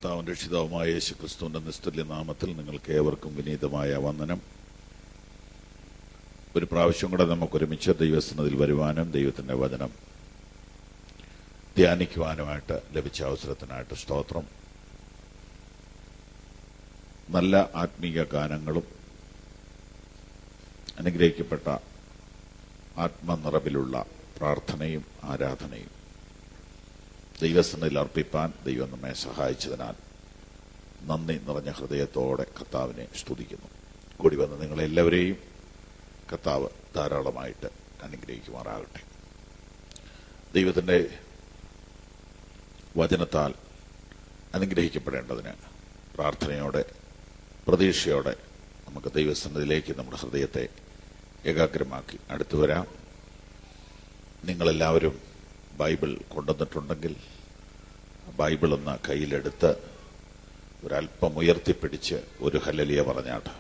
കർത്താവും രക്ഷിതാവുമായ യേശുക്രിസ്തുവിന്റെ നിസ്തുല്യ നാമത്തിൽ നിങ്ങൾക്ക് ഏവർക്കും വിനീതമായ വന്ദനം. ഒരു പ്രാവശ്യം കൂടെ നമുക്ക് ഒരുമിച്ച് ദൈവസന്നിധിയിൽ വരുവാനും ദൈവത്തിന്റെ വചനം ധ്യാനിക്കുവാനുമായിട്ട് ലഭിച്ച അവസരത്തിനായിട്ട് സ്തോത്രം. നല്ല ആത്മീയ ഗാനങ്ങളും അനുഗ്രഹിക്കപ്പെട്ട ആത്മനിറവിലുള്ള പ്രാർത്ഥനയും ആരാധനയും ദൈവസന്നിധിയിൽ അർപ്പിപ്പാൻ ദൈവം നമ്മെ സഹായിച്ചതിനാൽ നന്ദി നിറഞ്ഞ ഹൃദയത്തോടെ കർത്താവിനെ സ്തുതിക്കുന്നു. കൂടി വന്ന് നിങ്ങളെല്ലാവരെയും കർത്താവ് ധാരാളമായിട്ട് അനുഗ്രഹിക്കുമാറാകട്ടെ. ദൈവത്തിന്റെ വചനത്താൽ അനുഗ്രഹിക്കപ്പെടേണ്ടതിന് പ്രാർത്ഥനയോടെ പ്രതീക്ഷയോടെ നമുക്ക് ദൈവസന്നിധിയിലേക്ക് നമ്മുടെ ഹൃദയത്തെ ഏകാഗ്രമാക്കി അടുത്തു വരാം. നിങ്ങളെല്ലാവരും ബൈബിൾ കൊണ്ടുവന്നിട്ടുണ്ടെങ്കിൽ ബൈബിൾ ഒന്ന് കയ്യിലെടുത്ത് ഒരല്പം ഉയർത്തിപ്പിടിച്ച് ഒരു ഹല്ലേലൂയ പറഞ്ഞാട്ട്.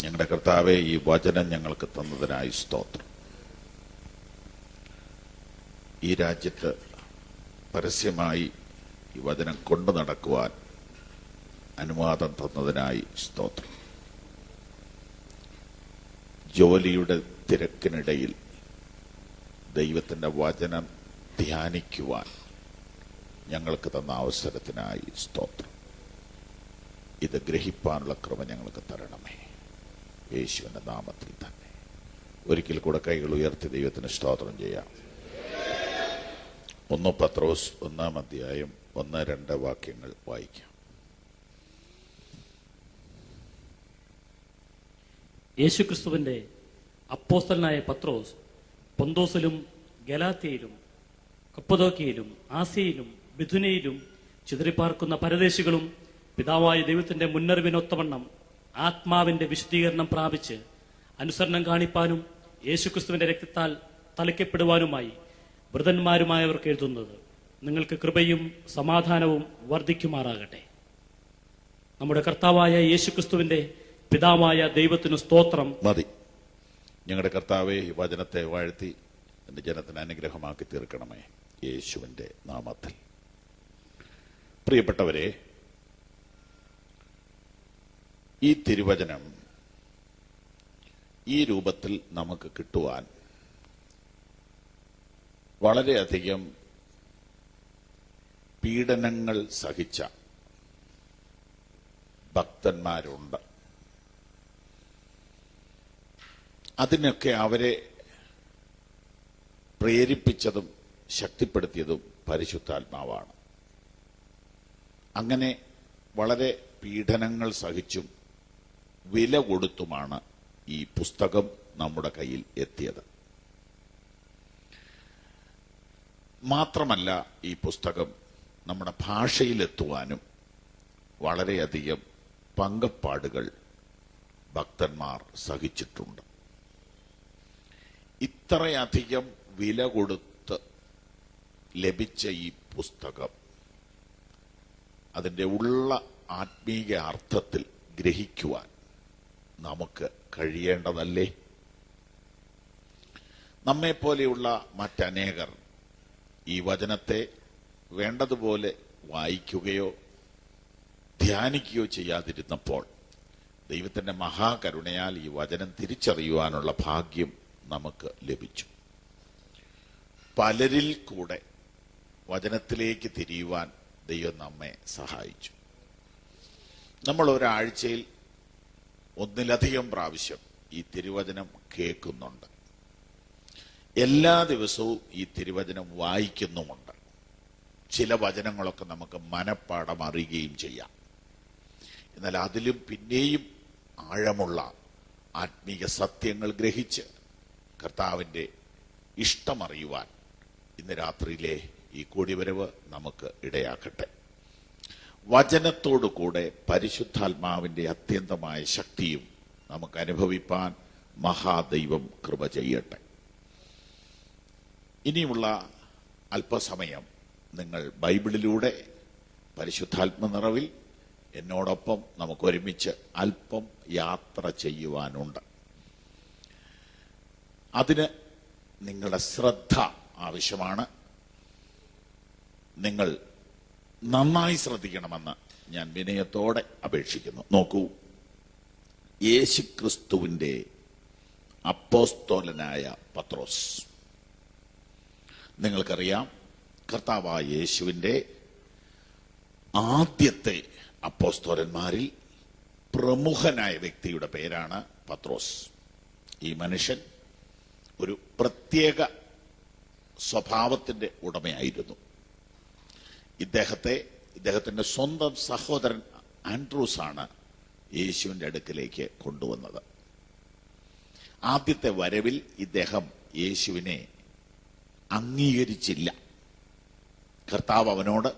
ഞങ്ങളുടെ കർത്താവെ, ഈ വചനം ഞങ്ങൾക്ക് തന്നതിനായി സ്തോത്രം. ഈ രാജ്യത്ത് പരസ്യമായി ഈ വചനം കൊണ്ടു നടക്കുവാൻ അനുവാദം തന്നതിനായി സ്തോത്രം. ജോലിയുടെ തിരക്കിനിടയിൽ ദൈവത്തിന്റെ വചനം ധ്യാനിക്കുവാൻ ഞങ്ങൾക്ക് തന്ന അവസരത്തിനായി സ്തോത്രം. ഇത് ഗ്രഹിപ്പാനുള്ള കൃപ ഞങ്ങൾക്ക് തരണമേ, യേശുവിന്റെ നാമത്തിൽ തന്നെ. ഒരിക്കൽ കൂടെ കൈകൾ ഉയർത്തി ദൈവത്തിന് സ്തോത്രം ചെയ്യാം. 1 പത്രോസ് 1 അധ്യായം 1-2 വാക്യങ്ങൾ വായിക്കാം. യേശുക്രിസ്തുവിന്റെ അപ്പോസ്തലനായ പത്രോസ് പൊന്തോസിലും ഗലാത്യയിലും കപ്പദോക്യയിലും ആസിയയിലും ബിഥുനയിലും ചിതറിപ്പാർക്കുന്ന പരദേശികളും പിതാവായ ദൈവത്തിന്റെ മുന്നറിവിനൊത്തവണ്ണം ആത്മാവിന്റെ വിശുദ്ധീകരണം പ്രാപിച്ച് അനുസരണം കാണിപ്പാനും യേശുക്രിസ്തുവിന്റെ രക്തത്താൽ തളിക്കപ്പെടുവാനുമായി വൃതന്മാരുമായവർക്ക് എഴുതുന്നത്, നിങ്ങൾക്ക് കൃപയും സമാധാനവും വർദ്ധിക്കുമാറാകട്ടെ. നമ്മുടെ കർത്താവായ യേശുക്രിസ്തുവിന്റെ പിതാവായ ദൈവത്തിനു സ്തോത്രം. മതി. ഞങ്ങളുടെ കർത്താവെ, ഈ വചനത്തെ വാഴ്ത്തി എന്റെ ജനത്തിന് അനുഗ്രഹമാക്കി തീർക്കണമേ, യേശുവിന്റെ നാമത്തിൽ. പ്രിയപ്പെട്ടവരെ, ഈ തിരുവചനം ഈ രൂപത്തിൽ നമുക്ക് കിട്ടുവാൻ വളരെയധികം പീഡനങ്ങൾ സഹിച്ച ഭക്തന്മാരുണ്ട്. അതിനൊക്കെ അവരെ പ്രേരിപ്പിച്ചതും ശക്തിപ്പെടുത്തിയതും പരിശുദ്ധാത്മാവാണ്. അങ്ങനെ വളരെ പീഡനങ്ങൾ സഹിച്ചും വില കൊടുത്തുമാണ് ഈ പുസ്തകം നമ്മുടെ കയ്യിൽ എത്തിയത്. മാത്രമല്ല, ഈ പുസ്തകം നമ്മുടെ ഭാഷയിലെത്തുവാനും വളരെയധികം പങ്കപ്പാടുകൾ ഭക്തന്മാർ സഹിച്ചിട്ടുണ്ട്. ഇത്രയധികം വില കൊടുത്ത് ലഭിച്ച ഈ പുസ്തകം അതിന്റെ ഉള്ള ആത്മീയ അർത്ഥത്തിൽ ഗ്രഹിക്കുവാൻ നമുക്ക് കഴിയേണ്ടതല്ലേ? നമ്മെപ്പോലെയുള്ള മറ്റനേകർ ഈ വചനത്തെ വേണ്ടതുപോലെ വായിക്കുകയോ ധ്യാനിക്കുകയോ ചെയ്യാതിരുന്നപ്പോൾ ദൈവത്തിന്റെ മഹാകരുണയാൽ ഈ വചനം തിരിച്ചറിയുവാനുള്ള ഭാഗ്യം നമുക്ക് ലഭിച്ചു. പലരിൽ കൂടെ വചനത്തിലേക്ക് തിരിയുവാൻ ദൈവം നമ്മെ സഹായിച്ചു. നമ്മൾ ഒരാഴ്ചയിൽ 1-ലധികം പ്രാവശ്യം ഈ തിരുവചനം കേൾക്കുന്നുണ്ട്. എല്ലാ ദിവസവും ഈ തിരുവചനം വായിക്കുന്നുമുണ്ട്. ചില വചനങ്ങളൊക്കെ നമുക്ക് മനപ്പാഠം അറിയുകയും ചെയ്യാം. എന്നാൽ അതിലും പിന്നെയും ആഴമുള്ള ആത്മീയ സത്യങ്ങൾ ഗ്രഹിച്ച് കർത്താവിന്റെ ഇഷ്ടമറിയുവാൻ ഇന്ന് രാത്രിയിലെ ഈ കൂടിവരവ് നമുക്ക് ഇടയാക്കട്ടെ. വചനത്തോടു കൂടെ പരിശുദ്ധാത്മാവിന്റെ അത്യന്തമായ ശക്തിയും നമുക്ക് അനുഭവിപ്പാൻ മഹാദൈവം കൃപ ചെയ്യട്ടെ. ഇനിയുള്ള അല്പസമയം നിങ്ങൾ ബൈബിളിലൂടെ പരിശുദ്ധാത്മ നിറവിൽ എന്നോടൊപ്പം നമുക്ക് ഒരുമിച്ച് അല്പം യാത്ര ചെയ്യുവാനുണ്ട്. അതിന് നിങ്ങളുടെ ശ്രദ്ധ ആവശ്യമാണ്. നിങ്ങൾ നന്നായി ശ്രദ്ധിക്കണമെന്ന് ഞാൻ വിനയത്തോടെ അപേക്ഷിക്കുന്നു. നോക്കൂ, യേശുക്രിസ്തുവിന്റെ അപ്പോസ്തലനായ പത്രോസ്. നിങ്ങൾക്കറിയാം, കർത്താവായ യേശുവിന്റെ ആദ്യത്തെ അപ്പോസ്തലന്മാരിൽ പ്രമുഖനായ വ്യക്തിയുടെ പേരാണ് പത്രോസ്. ഈ മനുഷ്യൻ ഒരു പ്രത്യേക സ്വഭാവത്തിന്റെ ഉടമയായിരുന്നു. ഇദ്ദേഹത്തിന്റെ സ്വന്തം സഹോദരൻ ആൻഡ്രൂസ് ആണ് യേശുവിന്റെ അടുക്കിലേക്ക് കൊണ്ടുവന്നത്. ആദ്യത്തെ വരവിൽ ഇദ്ദേഹം യേശുവിനെ അംഗീകരിച്ചില്ല. കർത്താവ് അവനോട്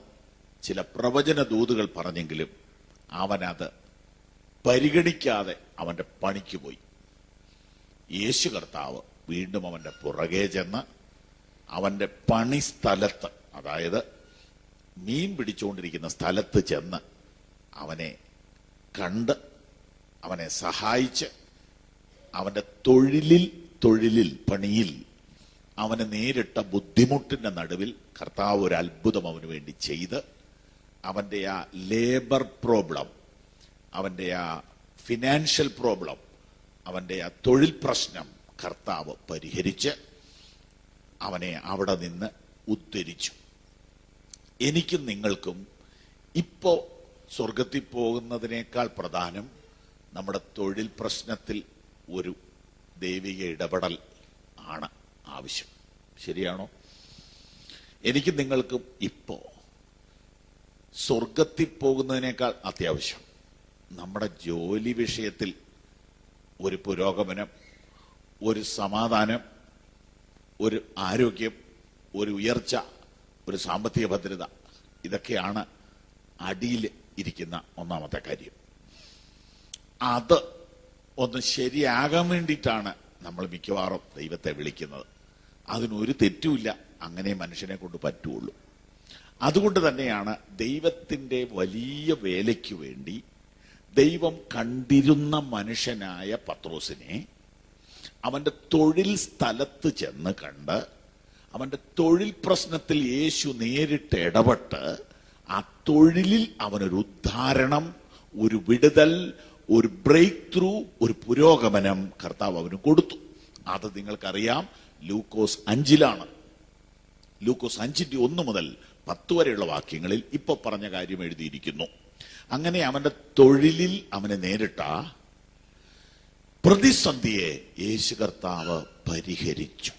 ചില പ്രവചന ദൂതുകൾ പറഞ്ഞെങ്കിലും അവനത് പരിഗണിക്കാതെ അവന്റെ പണിക്ക് പോയി. യേശു കർത്താവ് വീണ്ടും അവന്റെ പുറകെ ചെന്ന് അവന്റെ പണിസ്ഥലത്ത്, അതായത് മീൻ പിടിച്ചുകൊണ്ടിരിക്കുന്ന സ്ഥലത്ത് ചെന്ന് അവനെ കണ്ട് അവനെ സഹായിച്ച് അവന്റെ തൊഴിലിൽ പണിയിൽ അവന് നേരിട്ട ബുദ്ധിമുട്ടിന്റെ നടുവിൽ കർത്താവ് ഒരു അത്ഭുതം അവന് വേണ്ടി ചെയ്ത് അവന്റെ ആ ലേബർ പ്രോബ്ലം, അവന്റെ ആ ഫിനാൻഷ്യൽ പ്രോബ്ലം, അവന്റെ ആ തൊഴിൽ പ്രശ്നം കർത്താവ് പരിഹരിച്ച് അവനെ അവിടെ നിന്ന് ഉദ്ധരിച്ചു. എനിക്കും നിങ്ങൾക്കും ഇപ്പോ സ്വർഗത്തിൽ പോകുന്നതിനേക്കാൾ പ്രധാനം നമ്മുടെ തൊഴിൽ പ്രശ്നത്തിൽ ഒരു ദൈവിക ഇടപെടൽ ആണ് ആവശ്യം. ശരിയാണോ? എനിക്കും നിങ്ങൾക്കും ഇപ്പോ സ്വർഗത്തിൽ പോകുന്നതിനേക്കാൾ അത്യാവശ്യം നമ്മുടെ ജോലി വിഷയത്തിൽ ഒരു പുരോഗമനം, ഒരു സമാധാനം, ഒരു ആരോഗ്യം, ഒരു ഉയർച്ച, ഒരു സാമ്പത്തിക ഭദ്രത, ഇതൊക്കെയാണ് അടിയിൽ ഇരിക്കുന്ന ഒന്നാമത്തെ കാര്യം. അത് ഒന്ന് ശരിയാകാൻ വേണ്ടിയിട്ടാണ് നമ്മൾ മിക്കവാറും ദൈവത്തെ വിളിക്കുന്നത്. അതിനൊരു തെറ്റുമില്ല, അങ്ങനെ മനുഷ്യനെ കൊണ്ട് പറ്റുള്ളൂ. അതുകൊണ്ട് തന്നെയാണ് ദൈവത്തിന്റെ വലിയ വേലയ്ക്ക് വേണ്ടി ദൈവം കണ്ടിരുന്ന മനുഷ്യനായ പത്രോസിനെ അവന്റെ തൊഴിൽ സ്ഥലത്ത് ചെന്ന് കണ്ട് അവന്റെ തൊഴിൽ പ്രശ്നത്തിൽ യേശു നേരിട്ട് ഇടപെട്ട് ആ തൊഴിലിൽ അവനൊരു ഉദ്ധാരണം, ഒരു വിടുതൽ, ഒരു ബ്രേക്ക് ത്രൂ, ഒരു പുരോഗമനം കർത്താവ് അവന് കൊടുത്തു. അത് നിങ്ങൾക്കറിയാം, ലൂക്കോസ് 5 ലൂക്കോസ് 5:1 മുതൽ 10 വരെയുള്ള വാക്യങ്ങളിൽ ഇപ്പൊ പറഞ്ഞ കാര്യം എഴുതിയിരിക്കുന്നു. അങ്ങനെ അവന്റെ തൊഴിലിൽ അവനെ നേരിട്ട പ്രതിസന്ധിയെ യേശു കർത്താവ് പരിഹരിച്ചു.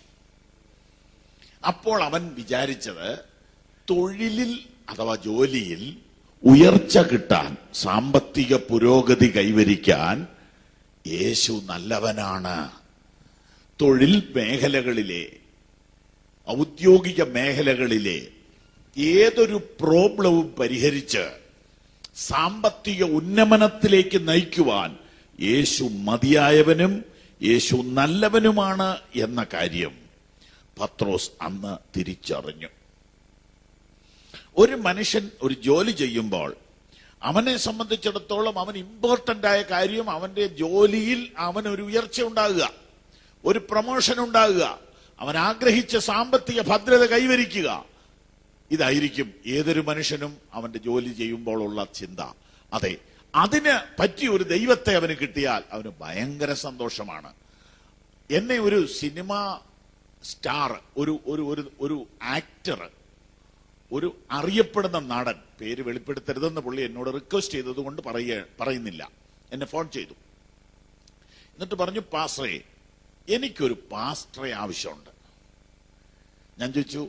അപ്പോൾ അവൻ വിചാരിച്ചത് തൊഴിലിൽ അഥവാ ജോലിയിൽ ഉയർച്ച കിട്ടാൻ, സാമ്പത്തിക പുരോഗതി കൈവരിക്കാൻ യേശു നല്ലവനാണ്. തൊഴിൽ മേഖലകളിലെ, ഔദ്യോഗിക മേഖലകളിലെ ഏതൊരു പ്രോബ്ലവും പരിഹരിച്ച് സാമ്പത്തിക ഉന്നമനത്തിലേക്ക് നയിക്കുവാൻ യേശു മതിയായവനും യേശു നല്ലവനുമാണ് എന്ന കാര്യം പത്രോസ് അന്ന് തിരിച്ചറിഞ്ഞു. ഒരു മനുഷ്യൻ ഒരു ജോലി ചെയ്യുമ്പോൾ അവനെ സംബന്ധിച്ചിടത്തോളം അവൻ ഇമ്പോർട്ടന്റ് ആയ കാര്യം അവന്റെ ജോലിയിൽ അവനൊരു ഉയർച്ച ഉണ്ടാകുക, ഒരു പ്രൊമോഷൻ ഉണ്ടാകുക, അവൻ ആഗ്രഹിച്ച സാമ്പത്തിക ഭദ്രത കൈവരിക്കുക. ഇതായിരിക്കും ഏതൊരു മനുഷ്യനും അവന്റെ ജോലി ചെയ്യുമ്പോൾ ഉള്ള ചിന്ത. അതെ, അതിന് പറ്റിയ ഒരു ദൈവത്തെ അവന് കിട്ടിയാൽ അവന് ഭയങ്കര സന്തോഷമാണ്. എന്നെ ഒരു സിനിമ സ്റ്റാർ, ഒരു ആക്ടർ, ഒരു അറിയപ്പെടുന്ന നടൻ, പേര് വെളിപ്പെടുത്തരുതെന്ന് പുള്ളി എന്നോട് റിക്വസ്റ്റ് ചെയ്തത് കൊണ്ട് പറയുന്നില്ല, എന്നെ ഫോൺ ചെയ്തു. എന്നിട്ട് പറഞ്ഞു, പാസ്റ്ററെ, എനിക്കൊരു പാസ്റ്ററെ ആവശ്യമുണ്ട്. ഞാൻ ചോദിച്ചു,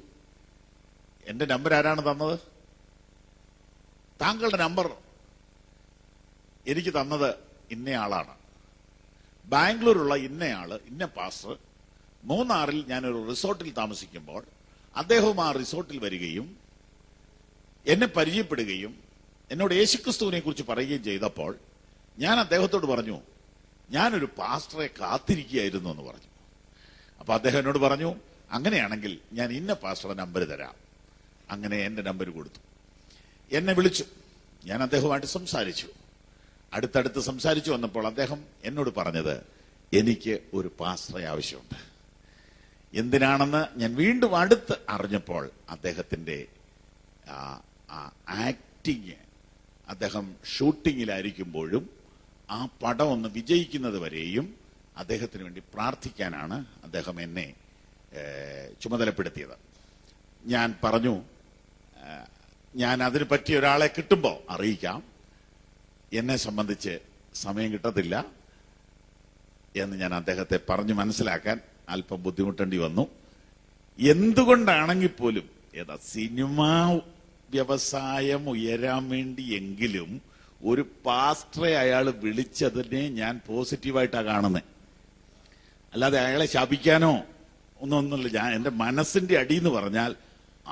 എന്റെ നമ്പർ ആരാണ് തന്നത്? താങ്കളുടെ നമ്പർ എനിക്ക് തന്നത് ഇന്നയാളാണ്, ബാംഗ്ലൂരുള്ള ഇന്നയാള്, ഇന്ന പാസ്റ്റർ. മൂന്നാറിൽ ഞാനൊരു റിസോർട്ടിൽ താമസിക്കുമ്പോൾ അദ്ദേഹവും ആ റിസോർട്ടിൽ വരികയും എന്നെ പരിചയപ്പെടുകയും എന്നോട് യേശുക്രിസ്തുവിനെ കുറിച്ച് പറയുകയും ചെയ്തപ്പോൾ ഞാൻ അദ്ദേഹത്തോട് പറഞ്ഞു, ഞാനൊരു പാസ്റ്ററെ കാത്തിരിക്കുകയായിരുന്നു എന്ന് പറഞ്ഞു. അപ്പൊ അദ്ദേഹം എന്നോട് പറഞ്ഞു, അങ്ങനെയാണെങ്കിൽ ഞാൻ ഇന്ന പാസ്റ്ററുടെ നമ്പർ തരാം. അങ്ങനെ എന്റെ നമ്പർ കൊടുത്തു. എന്നെ വിളിച്ചു, ഞാൻ അദ്ദേഹവുമായിട്ട് സംസാരിച്ചു. അടുത്തടുത്ത് സംസാരിച്ചു വന്നപ്പോൾ അദ്ദേഹം എന്നോട് പറഞ്ഞത്, എനിക്ക് ഒരു പാസ്റ്ററെ ആവശ്യമുണ്ട്. എന്തിനാണെന്ന് ഞാൻ വീണ്ടും അടുത്ത് അറിഞ്ഞപ്പോൾ അദ്ദേഹത്തിന്റെ ആ ആക്ടിങ് അദ്ദേഹം ഷൂട്ടിങ്ങിലായിരിക്കുമ്പോഴും ആ പടം ഒന്ന് വിജയിക്കുന്നത് വരെയും അദ്ദേഹത്തിന് വേണ്ടി പ്രാർത്ഥിക്കാനാണ് അദ്ദേഹം എന്നെ ചുമതലപ്പെടുത്തിയത്. ഞാൻ പറഞ്ഞു, ഞാൻ അതിന് പറ്റിയ ഒരാളെ കിട്ടുമ്പോൾ അറിയിക്കാം, എന്നെ സംബന്ധിച്ച് സമയം കിട്ടത്തില്ല എന്ന് ഞാൻ അദ്ദേഹത്തെ പറഞ്ഞു മനസ്സിലാക്കാൻ അല്പം ബുദ്ധിമുട്ടേണ്ടി വന്നു. എന്തുകൊണ്ടാണെങ്കിൽ പോലും സിനിമാ വ്യവസായം ഉയരാൻ വേണ്ടി എങ്കിലും ഒരു പാസ്റ്ററെ അയാൾ വിളിച്ചതിനെ ഞാൻ പോസിറ്റീവായിട്ടാണ് കാണുന്നത്. അല്ലാതെ അയാളെ ശപിക്കാനോ ഒന്നൊന്നുമില്ല. ഞാൻ എന്റെ മനസ്സിന്റെ അടിയെന്ന് പറഞ്ഞാൽ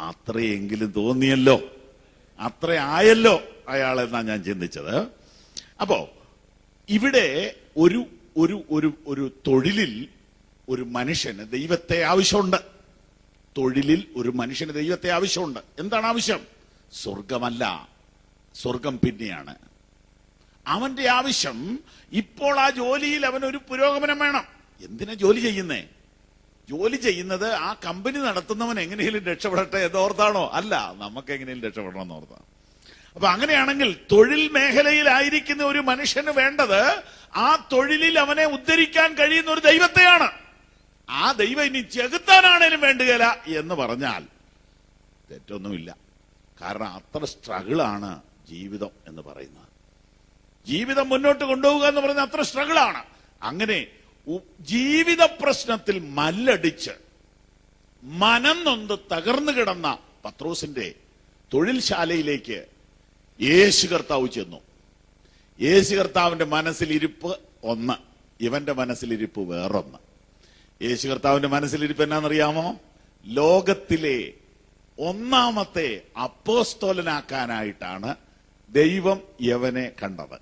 അത്രയെങ്കിലും തോന്നിയല്ലോ, അത്ര ആയല്ലോ അയാളെന്നാ ഞാൻ ചിന്തിച്ചത്. അപ്പോ ഇവിടെ ഒരു ഒരു ഒരു ഒരു തൊഴിലിൽ ഒരു മനുഷ്യന് ദൈവത്തെ ആവശ്യമുണ്ട്. തൊഴിലിൽ ഒരു മനുഷ്യന് ദൈവത്തെ ആവശ്യമുണ്ട്. എന്താണ് ആവശ്യം? സ്വർഗമല്ല, സ്വർഗം പിന്നെയാണ്. അവന്റെ ആവശ്യം ഇപ്പോൾ ആ ജോലിയിൽ അവനൊരു പുരോഗമനം വേണം. എന്തിനാ ജോലി ചെയ്യുന്നേ? ജോലി ചെയ്യുന്നത് ആ കമ്പനി നടത്തുന്നവൻ എങ്ങനെയും രക്ഷപ്പെടട്ടെ എന്നോർത്താണോ? അല്ല, നമുക്ക് എങ്ങനെയും രക്ഷപ്പെടണം എന്നോർത്താണ്. അപ്പൊ അങ്ങനെയാണെങ്കിൽ തൊഴിൽ മേഖലയിലായിരിക്കുന്ന ഒരു മനുഷ്യന് വേണ്ടത് ആ തൊഴിലിൽ അവനെ ഉദ്ധരിക്കാൻ കഴിയുന്ന ഒരു ദൈവത്തെയാണ്. ആ ദൈവം ഇനി ചെകുത്താനാണേലും വേണ്ടുകയില്ല എന്ന് പറഞ്ഞാൽ തെറ്റൊന്നുമില്ല. കാരണം അത്ര സ്ട്രഗിളാണ് ജീവിതം എന്ന് പറയുന്നത്. ജീവിതം മുന്നോട്ട് കൊണ്ടുപോവുക എന്ന് പറയുന്നത് അത്ര സ്ട്രഗിളാണ്. അങ്ങനെ ജീവിത പ്രശ്നത്തിൽ മല്ലടിച്ച് മനം നൊന്ത് തകർന്നു കിടന്ന പത്രോസിന്റെ തൊഴിൽശാലയിലേക്ക് യേശു കർത്താവ് ചെന്നു. യേശു കർത്താവിന്റെ മനസ്സിലിരിപ്പ് ഒന്ന്, ഇവന്റെ മനസ്സിലിരിപ്പ് വേറൊന്ന്. യേശു കർത്താവിന്റെ മനസ്സിലിരിപ്പ് എന്നാണെന്നറിയാമോ? ലോകത്തിലെ ഒന്നാമത്തെ അപ്പോസ്തലനാക്കാനായിട്ടാണ് ദൈവം യവനെ കണ്ടത്.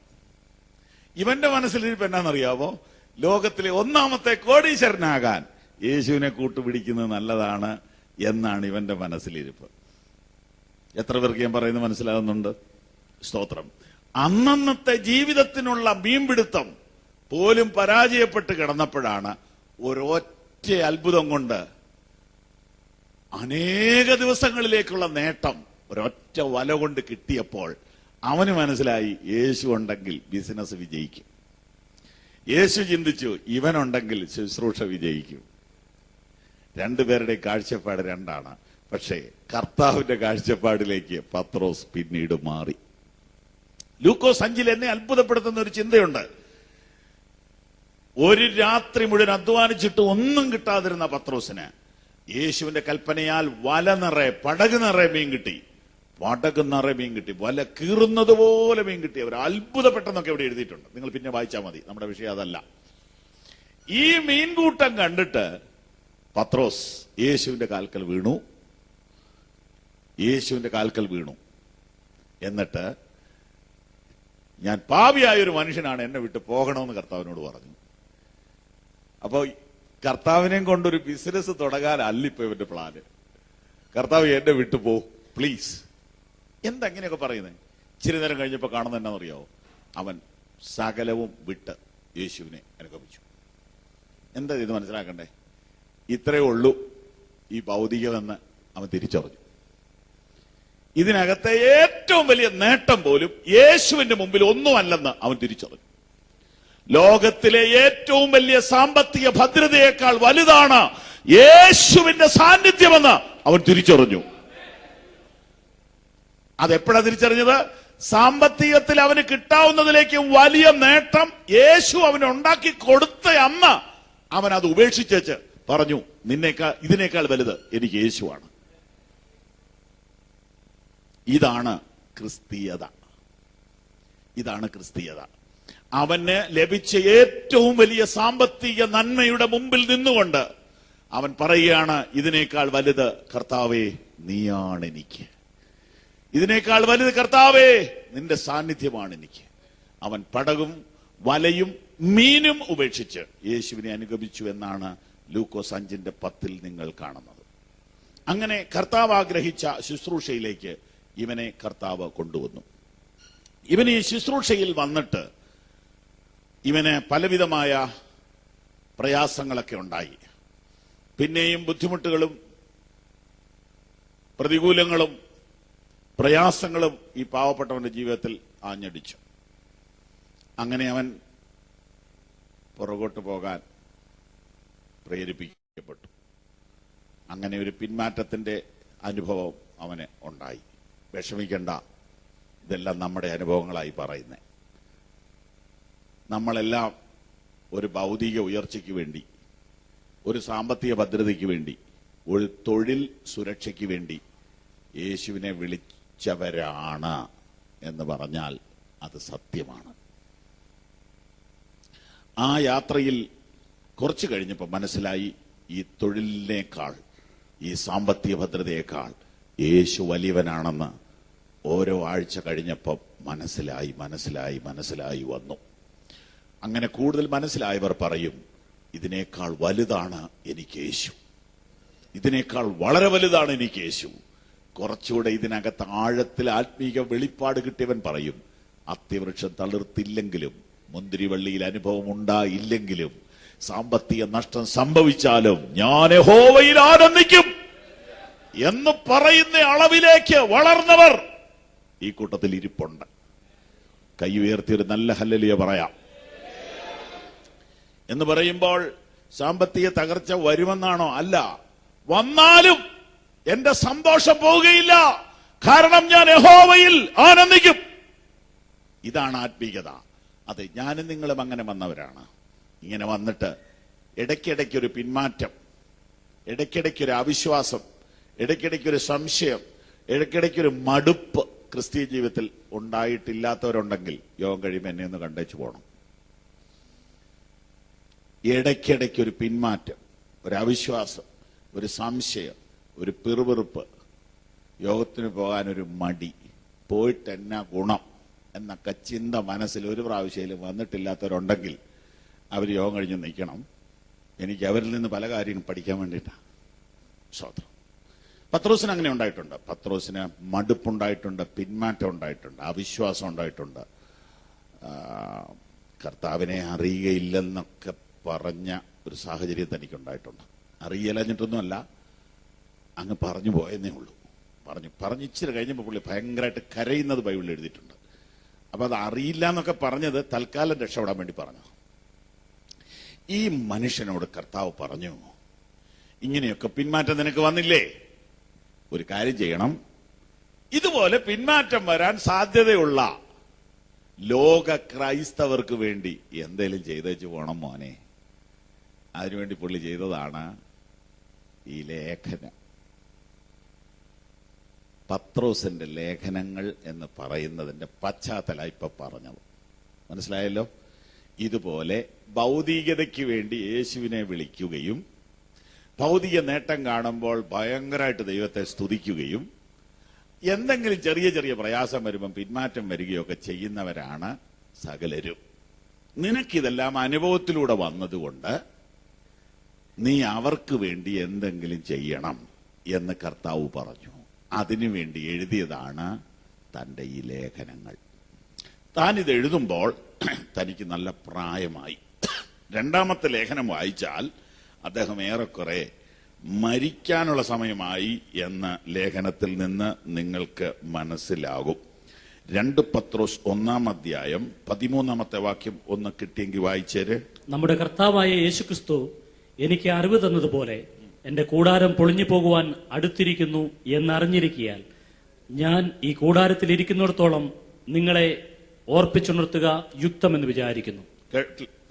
ഇവന്റെ മനസ്സിലിരിപ്പ് എന്നാണെന്നറിയാമോ? ലോകത്തിലെ ഒന്നാമത്തെ കോടീശ്വരനാകാൻ യേശുവിനെ കൂട്ടുപിടിക്കുന്നത് നല്ലതാണ് എന്നാണ് ഇവന്റെ മനസ്സിലിരിപ്പ്. എത്ര പേർക്ക് ഞാൻ പറയുന്നത് മനസ്സിലാകുന്നുണ്ട്? സ്തോത്രം. അന്നന്നത്തെ ജീവിതത്തിനുള്ള മീൻപിടുത്തം പോലും പരാജയപ്പെട്ട് കിടന്നപ്പോഴാണ് ഒരൊറ്റ അത്ഭുതം കൊണ്ട് അനേക ദിവസങ്ങളിലേക്കുള്ള നേട്ടം ഒരൊറ്റ വല കൊണ്ട് കിട്ടിയപ്പോൾ അവന് മനസ്സിലായി, യേശു ഉണ്ടെങ്കിൽ ബിസിനസ് വിജയിക്കും. യേശു ചിന്തിച്ചു, ഇവനുണ്ടെങ്കിൽ ശുശ്രൂഷ വിജയിക്കും. രണ്ടുപേരുടെ കാഴ്ചപ്പാട് രണ്ടാണ്. പക്ഷേ കർത്താവിന്റെ കാഴ്ചപ്പാടിലേക്ക് പത്രോസ് പിന്നീട് മാറി. ലൂക്കോസ് 5 എന്നെ അത്ഭുതപ്പെടുത്തുന്ന ഒരു ചിന്തയുണ്ട്. ഒരു രാത്രി മുഴുവൻ അധ്വാനിച്ചിട്ട് ഒന്നും കിട്ടാതിരുന്ന പത്രോസിന് യേശുവിന്റെ കൽപ്പനയാൽ വല നിറയെ, പടക് നിറയെ മീൻ കിട്ടി. പടക് നിറയെ മീൻ കിട്ടി, വല കീറുന്നത് പോലെ മീൻ കിട്ടി. അവർ അത്ഭുതപ്പെട്ടെന്നൊക്കെ ഇവിടെ എഴുതിയിട്ടുണ്ട്. നിങ്ങൾ പിന്നെ വായിച്ചാൽ മതി, നമ്മുടെ വിഷയം അതല്ല. ഈ മീൻകൂട്ടം കണ്ടിട്ട് പത്രോസ് യേശുവിന്റെ കാൽക്കൽ വീണു. യേശുവിന്റെ കാൽക്കൽ വീണു. എന്നിട്ട് ഞാൻ പാപിയായ ഒരു മനുഷ്യനാണ്, എന്നെ വിട്ട് പോകണമെന്ന് കർത്താവിനോട് പറഞ്ഞു. അപ്പോ കർത്താവിനെയും കൊണ്ടൊരു ബിസിനസ് തുടങ്ങാനല്ല ഇപ്പൊ ഇവന്റെ പ്ലാന്. കർത്താവ് എന്നെ വിട്ടു പോ പ്ലീസ്. എന്താ ഇങ്ങനെയൊക്കെ പറയുന്നത്? ഇച്ചിരി നേരം കഴിഞ്ഞപ്പോ കാണുന്ന എന്നാണെന്നറിയാവോ? അവൻ സകലവും വിട്ട് യേശുവിനെ അനുഗമിച്ചു. എന്താ ഇത് മനസ്സിലാക്കണ്ടേ? ഇത്രയേ ഉള്ളൂ ഈ ഭൗതികമെന്ന് അവൻ തിരിച്ചറിഞ്ഞു. ഇതിനകത്തെ ഏറ്റവും വലിയ നേട്ടം പോലും യേശുവിന്റെ മുമ്പിൽ ഒന്നുമല്ലെന്ന് അവൻ തിരിച്ചറിഞ്ഞു. ലോകത്തിലെ ഏറ്റവും വലിയ സാമ്പത്തിക ഭദ്രതയേക്കാൾ വലുതാണ് യേശുവിന്റെ സാന്നിധ്യമെന്ന് അവൻ തിരിച്ചറിഞ്ഞു. അതെപ്പോഴാ തിരിച്ചറിഞ്ഞത്? സാമ്പത്തികത്തിൽ അവന് കിട്ടാവുന്നതിലേക്ക് വലിയ നേട്ടം യേശു അവന് ഉണ്ടാക്കി കൊടുത്ത അന്ന് അവൻ അത് ഉപേക്ഷിച്ചേച്ച് പറഞ്ഞു, ഇതിനേക്കാൾ വലുത് എനിക്ക് യേശുവാണ്. ഇതാണ് ക്രിസ്തീയത. ഇതാണ് ക്രിസ്തീയത. അവന് ലഭിച്ച ഏറ്റവും വലിയ സാമ്പത്തിക നന്മയുടെ മുമ്പിൽ നിന്നുകൊണ്ട് അവൻ പറയുകയാണ്, ഇതിനേക്കാൾ വലുത് കർത്താവേ നീയാണ് എനിക്ക്. ഇതിനേക്കാൾ വലുത് കർത്താവേ നിന്റെ സാന്നിധ്യമാണ് എനിക്ക്. അവൻ പടകും വലയും മീനും ഉപേക്ഷിച്ച് യേശുവിനെ അനുഗമിച്ചു എന്നാണ് ലൂക്കോസ് 5:10 നിങ്ങൾ കാണുന്നത്. അങ്ങനെ കർത്താവ് ആഗ്രഹിച്ച ശുശ്രൂഷയിലേക്ക് ഇവനെ കർത്താവ് കൊണ്ടുവന്നു. ഇവന് ഈ ശുശ്രൂഷയിൽ വന്നിട്ട് ഇവന് പലവിധമായ പ്രയാസങ്ങളൊക്കെ ഉണ്ടായി. പിന്നെയും ബുദ്ധിമുട്ടുകളും പ്രതികൂലങ്ങളും പ്രയാസങ്ങളും ഈ പാവപ്പെട്ടവന്റെ ജീവിതത്തിൽ ആഞ്ഞടിച്ചു. അങ്ങനെ അവൻ പുറകോട്ട് പോകാൻ പ്രേരിപ്പിക്കപ്പെട്ടു. അങ്ങനെ ഒരു പിന്മാറ്റത്തിന്റെ അനുഭവം അവന് ഉണ്ടായി. വിഷമിക്കണ്ട, ഇതെല്ലാം നമ്മുടെ അനുഭവങ്ങളായി പറയുന്നേ. നമ്മളെല്ലാം ഒരു ഭൗതിക ഉയർച്ചയ്ക്ക് വേണ്ടി, ഒരു സാമ്പത്തിക ഭദ്രതയ്ക്ക് വേണ്ടി, ഒരു തൊഴിൽ സുരക്ഷയ്ക്ക് വേണ്ടി യേശുവിനെ വിളിച്ചവരാണ് എന്ന് പറഞ്ഞാൽ അത് സത്യമാണ്. ആ യാത്രയിൽ കുറച്ചു കഴിഞ്ഞപ്പോൾ മനസ്സിലായി, ഈ തൊഴിലിനേക്കാൾ, ഈ സാമ്പത്തിക ഭദ്രതയേക്കാൾ യേശു വലിയവനാണെന്ന് ഓരോ ആഴ്ച കഴിഞ്ഞപ്പോൾ മനസ്സിലായി വന്നു. അങ്ങനെ കൂടുതൽ മനസ്സിലായവർ പറയും, ഇതിനേക്കാൾ വലുതാണ് എനിക്ക് യേശു, ഇതിനേക്കാൾ വളരെ വലുതാണ് എനിക്ക് യേശു. കുറച്ചുകൂടെ ഇതിനകത്ത് ആഴത്തിൽ ആത്മീക വെളിപ്പാട് കിട്ടിയവൻ പറയും, അത്തിവൃക്ഷം തളിർത്തില്ലെങ്കിലും, മുന്തിരിവള്ളിയിൽ അനുഭവം ഉണ്ടായില്ലെങ്കിലും, സാമ്പത്തിക നഷ്ടം സംഭവിച്ചാലും ഞാൻ യഹോവയിൽ ആനന്ദിക്കും എന്ന് പറയുന്ന അളവിലേക്ക് വളർന്നവർ ഈ കൂട്ടത്തിൽ ഇരിപ്പുണ്ട്. കൈ ഉയർത്തിയൊരു നല്ല ഹല്ലേലൂയ പറയാം. എന്ന് പറയുമ്പോൾ സാമ്പത്തിക തകർച്ച വരുമെന്നാണോ? അല്ല. വന്നാലും എന്റെ സന്തോഷം പോവുകയില്ല, കാരണം ഞാൻ യഹോവയിൽ ആനന്ദിക്കും. ഇതാണ് ആത്മീയത. അതെ, ഞാനും നിങ്ങളും അങ്ങനെ വന്നവരാണ്. ഇങ്ങനെ വന്നിട്ട് ഇടയ്ക്കിടയ്ക്കൊരു പിന്മാറ്റം, ഇടയ്ക്കിടയ്ക്കൊരു അവിശ്വാസം, ഇടയ്ക്കിടയ്ക്കൊരു സംശയം, ഇടയ്ക്കിടയ്ക്കൊരു മടുപ്പ് ക്രിസ്തീയ ജീവിതത്തിൽ ഉണ്ടായിട്ടില്ലാത്തവരുണ്ടെങ്കിൽ യോഗം കഴിയുമ്പോൾ എന്നെ ഒന്ന് കണ്ടേച്ചു പോകണം. ഇടയ്ക്കിടയ്ക്കൊരു പിന്മാറ്റം, ഒരു അവിശ്വാസം, ഒരു സംശയം, ഒരു പിറുപിറുപ്പ്, യോഗത്തിന് പോകാനൊരു മടി, പോയിട്ട് എന്നാ ഗുണം എന്നൊക്കെ ചിന്ത മനസ്സിൽ ഒരു പ്രാവശ്യം വന്നിട്ടില്ലാത്തവരുണ്ടെങ്കിൽ അവർ യോഗം കഴിഞ്ഞ് നിൽക്കണം. എനിക്ക് അവരിൽ നിന്ന് പല കാര്യങ്ങളും പഠിക്കാൻ വേണ്ടിയിട്ടാണ്. സ്വതന്ത്രം. പത്രോസിന് അങ്ങനെ ഉണ്ടായിട്ടുണ്ട്. പത്രോസിന് മടുപ്പുണ്ടായിട്ടുണ്ട്, പിന്മാറ്റം ഉണ്ടായിട്ടുണ്ട്, അവിശ്വാസം ഉണ്ടായിട്ടുണ്ട്, കർത്താവിനെ അറിയുകയില്ലെന്നൊക്കെ പറഞ്ഞ ഒരു സാഹചര്യം തനിക്കുണ്ടായിട്ടുണ്ട്. അറിയലഞ്ഞിട്ടൊന്നുമല്ല, അങ്ങ് പറഞ്ഞു പോയെന്നേ ഉള്ളൂ. പറഞ്ഞ് ഇച്ചിരി കഴിഞ്ഞപ്പോൾ പുള്ളി ഭയങ്കരമായിട്ട് കരയുന്നത് ബൈബിളിൽ എഴുതിയിട്ടുണ്ട്. അപ്പൊ അത് അറിയില്ല എന്നൊക്കെ പറഞ്ഞത് തൽക്കാലം രക്ഷപ്പെടാൻ വേണ്ടി പറഞ്ഞു. ഈ മനുഷ്യനോട് കർത്താവ് പറഞ്ഞു, ഇങ്ങനെയൊക്കെ പിന്മാറ്റം നിനക്ക് വന്നില്ലേ, ഒരു കാര്യം ചെയ്യണം, ഇതുപോലെ പിന്മാറ്റം വരാൻ സാധ്യതയുള്ള ലോക ക്രൈസ്തവർക്ക് വേണ്ടി എന്തേലും ചെയ്തേച്ചു പോണം മോനെ. അതിനുവേണ്ടി പുള്ളി ചെയ്തതാണ് ഈ ലേഖനം. പത്രോസിന്റെ ലേഖനങ്ങൾ എന്ന് പറയുന്നതിന്റെ പശ്ചാത്തലം ഇപ്പൊ പറഞ്ഞത് മനസ്സിലായല്ലോ. ഇതുപോലെ ഭൗതികതയ്ക്ക് വേണ്ടി യേശുവിനെ വിളിക്കുകയും ഭൗതിക നേട്ടം കാണുമ്പോൾ ഭയങ്കരമായിട്ട് ദൈവത്തെ സ്തുതിക്കുകയും എന്തെങ്കിലും ചെറിയ ചെറിയ പ്രയാസം വരുമ്പം പിന്മാറ്റം വരികയൊക്കെ ചെയ്യുന്നവരാണ് സകലരും. നിനക്കിതെല്ലാം അനുഭവത്തിലൂടെ വന്നതുകൊണ്ട് നീ അവർക്ക് വേണ്ടി എന്തെങ്കിലും ചെയ്യണം എന്ന് കർത്താവ് പറഞ്ഞു. അതിനുവേണ്ടി എഴുതിയതാണ് തന്റെ ഈ ലേഖനങ്ങൾ. താൻ ഇത് എഴുതുമ്പോൾ തനിക്ക് നല്ല പ്രായമായി. രണ്ടാമത്തെ ലേഖനം വായിച്ചാൽ അദ്ദേഹം ഏറെക്കുറെ മരിക്കാനുള്ള സമയമായി എന്ന ലേഖനത്തിൽ നിന്ന് നിങ്ങൾക്ക് മനസ്സിലാകും. 2 പത്രോസ് 1-ാം അധ്യായം 13-ാമത്തെ വാക്യം ഒന്ന് കിട്ടിയെങ്കിൽ വായിച്ചേര്. നമ്മുടെ കർത്താവായ യേശുക്രിസ്തു എനിക്ക് അറിവ് തന്നതുപോലെ എന്റെ കൂടാരം പൊളിഞ്ഞു പോകുവാൻ അടുത്തിരിക്കുന്നു എന്നറിഞ്ഞിരിക്കയാൽ ഞാൻ ഈ കൂടാരത്തിൽ ഇരിക്കുന്നിടത്തോളം നിങ്ങളെ ഓർപ്പിച്ചുണർത്തുക യുക്തമെന്ന് വിചാരിക്കുന്നു.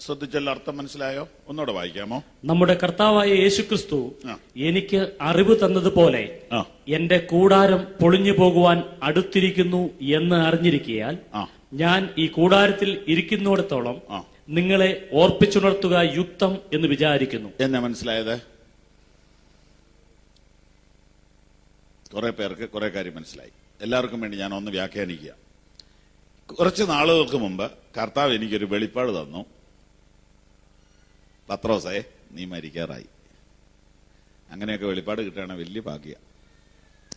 ശ്രദ്ധിച്ചല്ല, അർത്ഥം മനസ്സിലായോ? ഒന്നുകൂടെ വായിക്കാമോ? നമ്മുടെ കർത്താവായ യേശുക്രിസ്തു എനിക്ക് അറിവ് തന്നതുപോലെ എന്റെ കൂടാരം പൊളിഞ്ഞു പോകുവാൻ അടുത്തിരിക്കുന്നു എന്ന് അറിഞ്ഞിരിക്കയാൽ ഞാൻ ഈ കൂടാരത്തിൽ ഇരിക്കുന്നിടത്തോളം നിങ്ങളെ ഓർപ്പിച്ചുണർത്തുക യുക്തം എന്ന് വിചാരിക്കുന്നു. എന്നെ മനസ്സിലായത്? കുറെ പേർക്ക് കുറെ കാര്യം മനസ്സിലായി. എല്ലാവർക്കും വേണ്ടി ഞാൻ ഒന്ന് വ്യാഖ്യാനിക്കുക. കുറച്ച് നാളുകൾക്ക് മുമ്പ് കർത്താവ് എനിക്കൊരു വെളിപ്പാട് തന്നു. പത്രോസേ, നീ മരിക്കാറായി. അങ്ങനെയൊക്കെ വെളിപ്പാട് കിട്ടുകയാണ് വലിയ ഭാഗ്യ.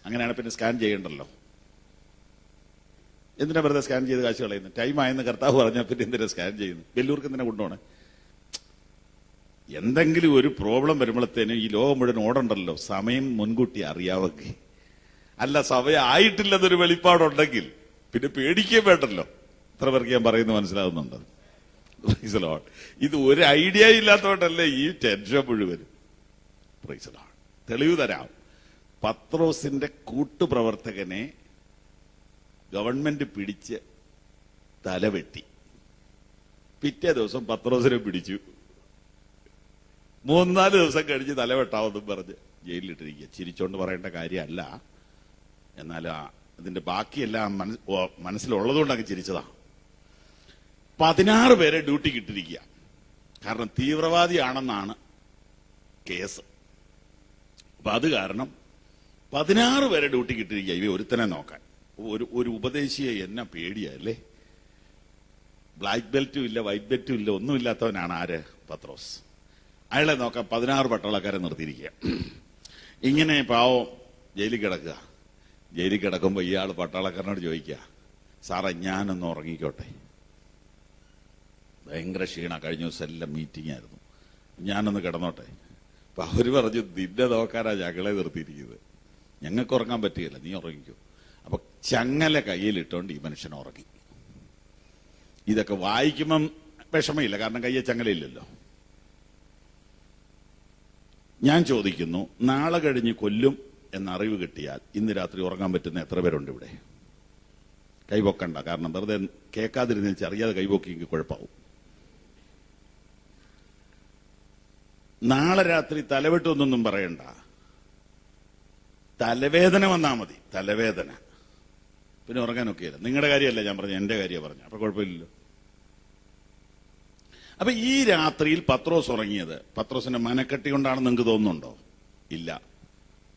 അങ്ങനെയാണ് പിന്നെ സ്കാൻ ചെയ്യണ്ടല്ലോ. എന്തിനാ വെറുതെ സ്കാൻ ചെയ്ത് കാശ് കളയുന്നു? ടൈം ആയെന്ന് കർത്താവ് പറഞ്ഞാൽ പിന്നെ എന്തിനാ സ്കാൻ ചെയ്യുന്നു? വെല്ലൂർക്ക് എന്തിനാ കൊണ്ടുപോണേ? എന്തെങ്കിലും ഒരു പ്രോബ്ലം വരുമ്പോഴത്തേനും ഈ ലോകം മുഴുവൻ ഓടണ്ടല്ലോ, സമയം മുൻകൂട്ടി അറിയാവൊക്കെ. അല്ല, സമയമായിട്ടില്ലെന്നൊരു വെളിപ്പാടുണ്ടെങ്കിൽ പിന്നെ പേടിക്കാൻ വേണ്ടല്ലോ. എത്ര പേർക്ക് ഞാൻ പറയുന്നത് മനസ്സിലാവുന്നുണ്ട്? Price the Lord. ഇത് ഒരു ഐഡിയ ഇല്ലാത്തതുകൊണ്ടല്ലേ ഈ ടെൻഷൻ മുഴുവനും. Price the Lord. തെളിവ് തരാം. പത്രോസിന്റെ കൂട്ടുപ്രവർത്തകനെ ഗവൺമെന്റ് പിടിച്ച് തലവെട്ടി. പിറ്റേ ദിവസം പത്രോസിനെ പിടിച്ചു. 3-4 ദിവസം കഴിഞ്ഞ് തലവെട്ടാവെന്നും പറഞ്ഞ് ജയിലിലിട്ടിരിക്കുക. ചിരിച്ചോണ്ട് പറയേണ്ട കാര്യമല്ല, എന്നാൽ ഇതിന്റെ ബാക്കിയെല്ലാം മനസ്സിലുള്ളതുകൊണ്ട് അങ്ങ് ചിരിച്ചതാ. 16 പേരെ ഡ്യൂട്ടിക്ക് ഇട്ടിരിക്കുക. കാരണം തീവ്രവാദിയാണെന്നാണ് കേസ്. അപ്പൊ അത് കാരണം 16 പേരെ ഡ്യൂട്ടിക്ക് ഇട്ടിരിക്കുക. ഇവ ഒരുത്തനെ നോക്കാൻ. ഒരു ഉപദേശിയെ എന്നെ പേടിയല്ലേ. ബ്ലാക്ക് ബെൽറ്റും ഇല്ല, വൈറ്റ് ബെൽറ്റും ഇല്ല, ഒന്നുമില്ലാത്തവനാണ് ആര്? പത്രോസ്. അയാളെ നോക്കാൻ 16 പട്ടാളക്കാരെ നിർത്തിയിരിക്കുക. ഇങ്ങനെ പാവം ജയിലിൽ കിടക്കുക. ജയിലിൽ കിടക്കുമ്പോ ഇയാൾ പട്ടാളക്കാരനോട് ചോദിക്കുക, സാറേ ഞാനൊന്ന് ഉറങ്ങിക്കോട്ടെ, ഭയങ്കര ക്ഷീണ, കഴിഞ്ഞ ദിവസം എല്ലാം മീറ്റിംഗ് ആയിരുന്നു, ഞാനൊന്ന് കിടന്നോട്ടെ. അപ്പൊ അവര് പറഞ്ഞു, നിന്നെ നോക്കാനാ ഞങ്ങളെ നിർത്തിയിരിക്കുന്നത്, ഞങ്ങൾക്ക് ഉറങ്ങാൻ പറ്റുകയില്ല, നീ ഉറങ്ങിക്കോ. അപ്പൊ ചങ്ങല കയ്യിലിട്ടോണ്ട് ഈ മനുഷ്യൻ ഉറങ്ങി. ഇതൊക്കെ വായിക്കുമ്പം വിഷമയില്ല, കാരണം കയ്യെ ചങ്ങലയില്ലല്ലോ. ഞാൻ ചോദിക്കുന്നു, നാളെ കഴിഞ്ഞ് കൊല്ലും എന്നറിവ് കിട്ടിയാൽ ഇന്ന് രാത്രി ഉറങ്ങാൻ പറ്റുന്ന എത്ര പേരുണ്ട് ഇവിടെ? കൈപൊക്കണ്ട, കാരണം വെറുതെ കേൾക്കാതിരുന്ന അറിയാതെ കൈപൊക്കിയെങ്കിൽ കുഴപ്പമാവും. നാളെ രാത്രി തലവെട്ടൊന്നും പറയണ്ട, തലവേദന വന്നാ മതി. തലവേദന പിന്നെ ഉറങ്ങാനൊക്കെയില്ല. നിങ്ങളുടെ കാര്യമല്ല ഞാൻ പറഞ്ഞു, എന്റെ കാര്യം പറഞ്ഞു. അപ്പൊ കുഴപ്പമില്ലല്ലോ. അപ്പൊ ഈ രാത്രിയിൽ പത്രോസ് ഉറങ്ങിയത് പത്രോസിന്റെ മനക്കെട്ടി കൊണ്ടാണെന്ന് നിങ്ങൾക്ക് തോന്നുന്നുണ്ടോ? ഇല്ല,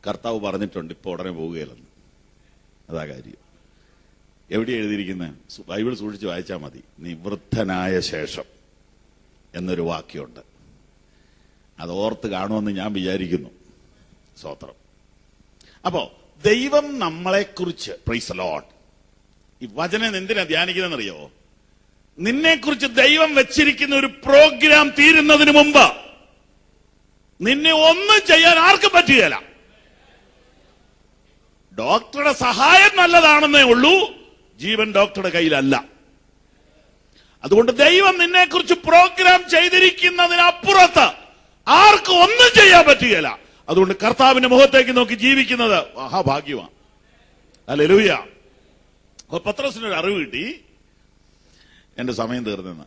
കർത്താവ് പറഞ്ഞിട്ടുണ്ട് ഇപ്പൊ ഉടനെ പോവുകയില്ലെന്ന്. അതാ കാര്യം. എവിടെ എഴുതിയിരിക്കുന്നത്? ബൈബിൾ സൂക്ഷിച്ച് വായിച്ചാൽ മതി. നിവൃദ്ധനായ ശേഷം എന്നൊരു വാക്യമുണ്ട്. അത് ഓർത്ത് കാണുമെന്ന് ഞാൻ വിചാരിക്കുന്നു. സ്തോത്രം. അപ്പോ ദൈവം നമ്മളെക്കുറിച്ച്, പ്രൈസ് ദി ലോർഡ്, ഈ വചനം എന്തിനാ ധ്യാനിക്കുന്നതെന്നറിയോ? നിന്നെക്കുറിച്ച് ദൈവം വെച്ചിരിക്കുന്ന ഒരു പ്രോഗ്രാം തീരുന്നതിന് മുമ്പ് നിന്നെ ഒന്നും ചെയ്യാൻ ആർക്കും പറ്റുകയില്ല. ഡോക്ടറുടെ സഹായം നല്ലതാണെന്നേ ഉള്ളൂ, ജീവൻ ഡോക്ടറുടെ കയ്യിലല്ല. അതുകൊണ്ട് ദൈവം നിന്നെക്കുറിച്ച് പ്രോഗ്രാം ചെയ്തിരിക്കുന്നതിനപ്പുറത്ത് ആർക്കും ഒന്നും ചെയ്യാൻ പറ്റുകയില്ല. അതുകൊണ്ട് കർത്താവിന്റെ മുഖത്തേക്ക് നോക്കി ജീവിക്കുന്നത് മഹാഭാഗ്യമാണ്. ഹല്ലേലൂയ. അപ്പൊ പത്രോസിനൊരു അറിവ് കിട്ടി, എന്റെ സമയം തീർന്നെന്ന്.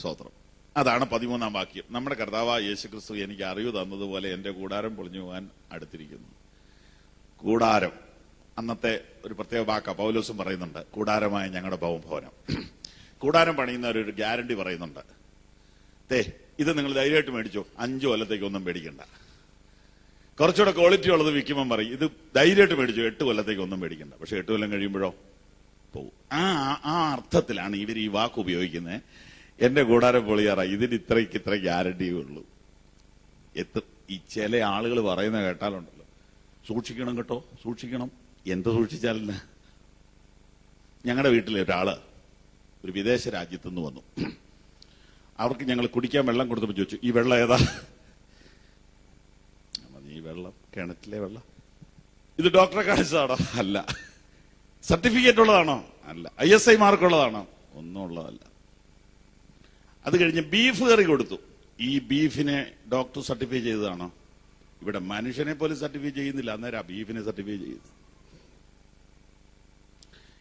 സ്തോത്രം. അതാണ് 13-ാം വാക്യം. നമ്മുടെ കർത്താവായ യേശുക്രിസ്തു എനിക്ക് അറിവ് തന്നതുപോലെ എന്റെ കൂടാരം പൊളിഞ്ഞു പോകാൻ അടുത്തിരിക്കുന്നു. കൂടാരം അന്നത്തെ ഒരു പ്രത്യേക വാക്ക പൗലോസും പറയുന്നുണ്ട്, കൂടാരമായ ഞങ്ങളുടെ ഭവനം. കൂടാരം പണിയുന്നവരൊരു ഗ്യാരണ്ടി പറയുന്നുണ്ട്. ഇത് നിങ്ങൾ ധൈര്യമായിട്ട് മേടിച്ചോ, 5 കൊല്ലത്തേക്ക് ഒന്നും പേടിക്കണ്ട. കുറച്ചുകൂടെ ക്വാളിറ്റി ഉള്ളത് വിൽക്കുമ്പോൾ പറയും, ഇത് ധൈര്യമായിട്ട് മേടിച്ചോ, 8 കൊല്ലത്തേക്ക് ഒന്നും പേടിക്കണ്ട. പക്ഷെ 8 കൊല്ലം കഴിയുമ്പോഴോ പോവും. ആ അർത്ഥത്തിലാണ് ഇവർ ഈ വാക്ക് ഉപയോഗിക്കുന്നത്. എന്റെ കൂടാരം പൊളിയാറായി, ഇതിന് ഇത്ര ഗ്യാരണ്ടിയേ ഉള്ളൂ. ഈ ചില ആളുകൾ പറയുന്ന കേട്ടാലുണ്ടല്ലോ, സൂക്ഷിക്കണം കേട്ടോ, സൂക്ഷിക്കണം. എന്ത് സൂക്ഷിച്ചാലിന്? ഞങ്ങളുടെ വീട്ടിലെ ഒരാള് ഒരു വിദേശ രാജ്യത്തു നിന്ന് വന്നു. അവർക്ക് ഞങ്ങൾ കുടിക്കാൻ വെള്ളം കൊടുത്തപ്പോൾ ചോദിച്ചു, ഈ വെള്ളം ഏതാ? ഈ വെള്ളം കിണറ്റിലെ വെള്ളം. ഇത് ഡോക്ടറെ കാണിച്ചതാണോ? അല്ല. സർട്ടിഫിക്കറ്റ് ഉള്ളതാണോ? അല്ല. ISI മാർക്കുള്ളതാണോ? ഒന്നും ഉള്ളതല്ല. അത് കഴിഞ്ഞ് ബീഫ് കറി കൊടുത്തു. ഈ ബീഫിനെ ഡോക്ടർ സർട്ടിഫൈ ചെയ്തതാണോ? ഇവിടെ മനുഷ്യനെ പോലും സർട്ടിഫൈ ചെയ്യുന്നില്ല, അന്നേരം ആ ബീഫിനെ സർട്ടിഫൈ ചെയ്തു.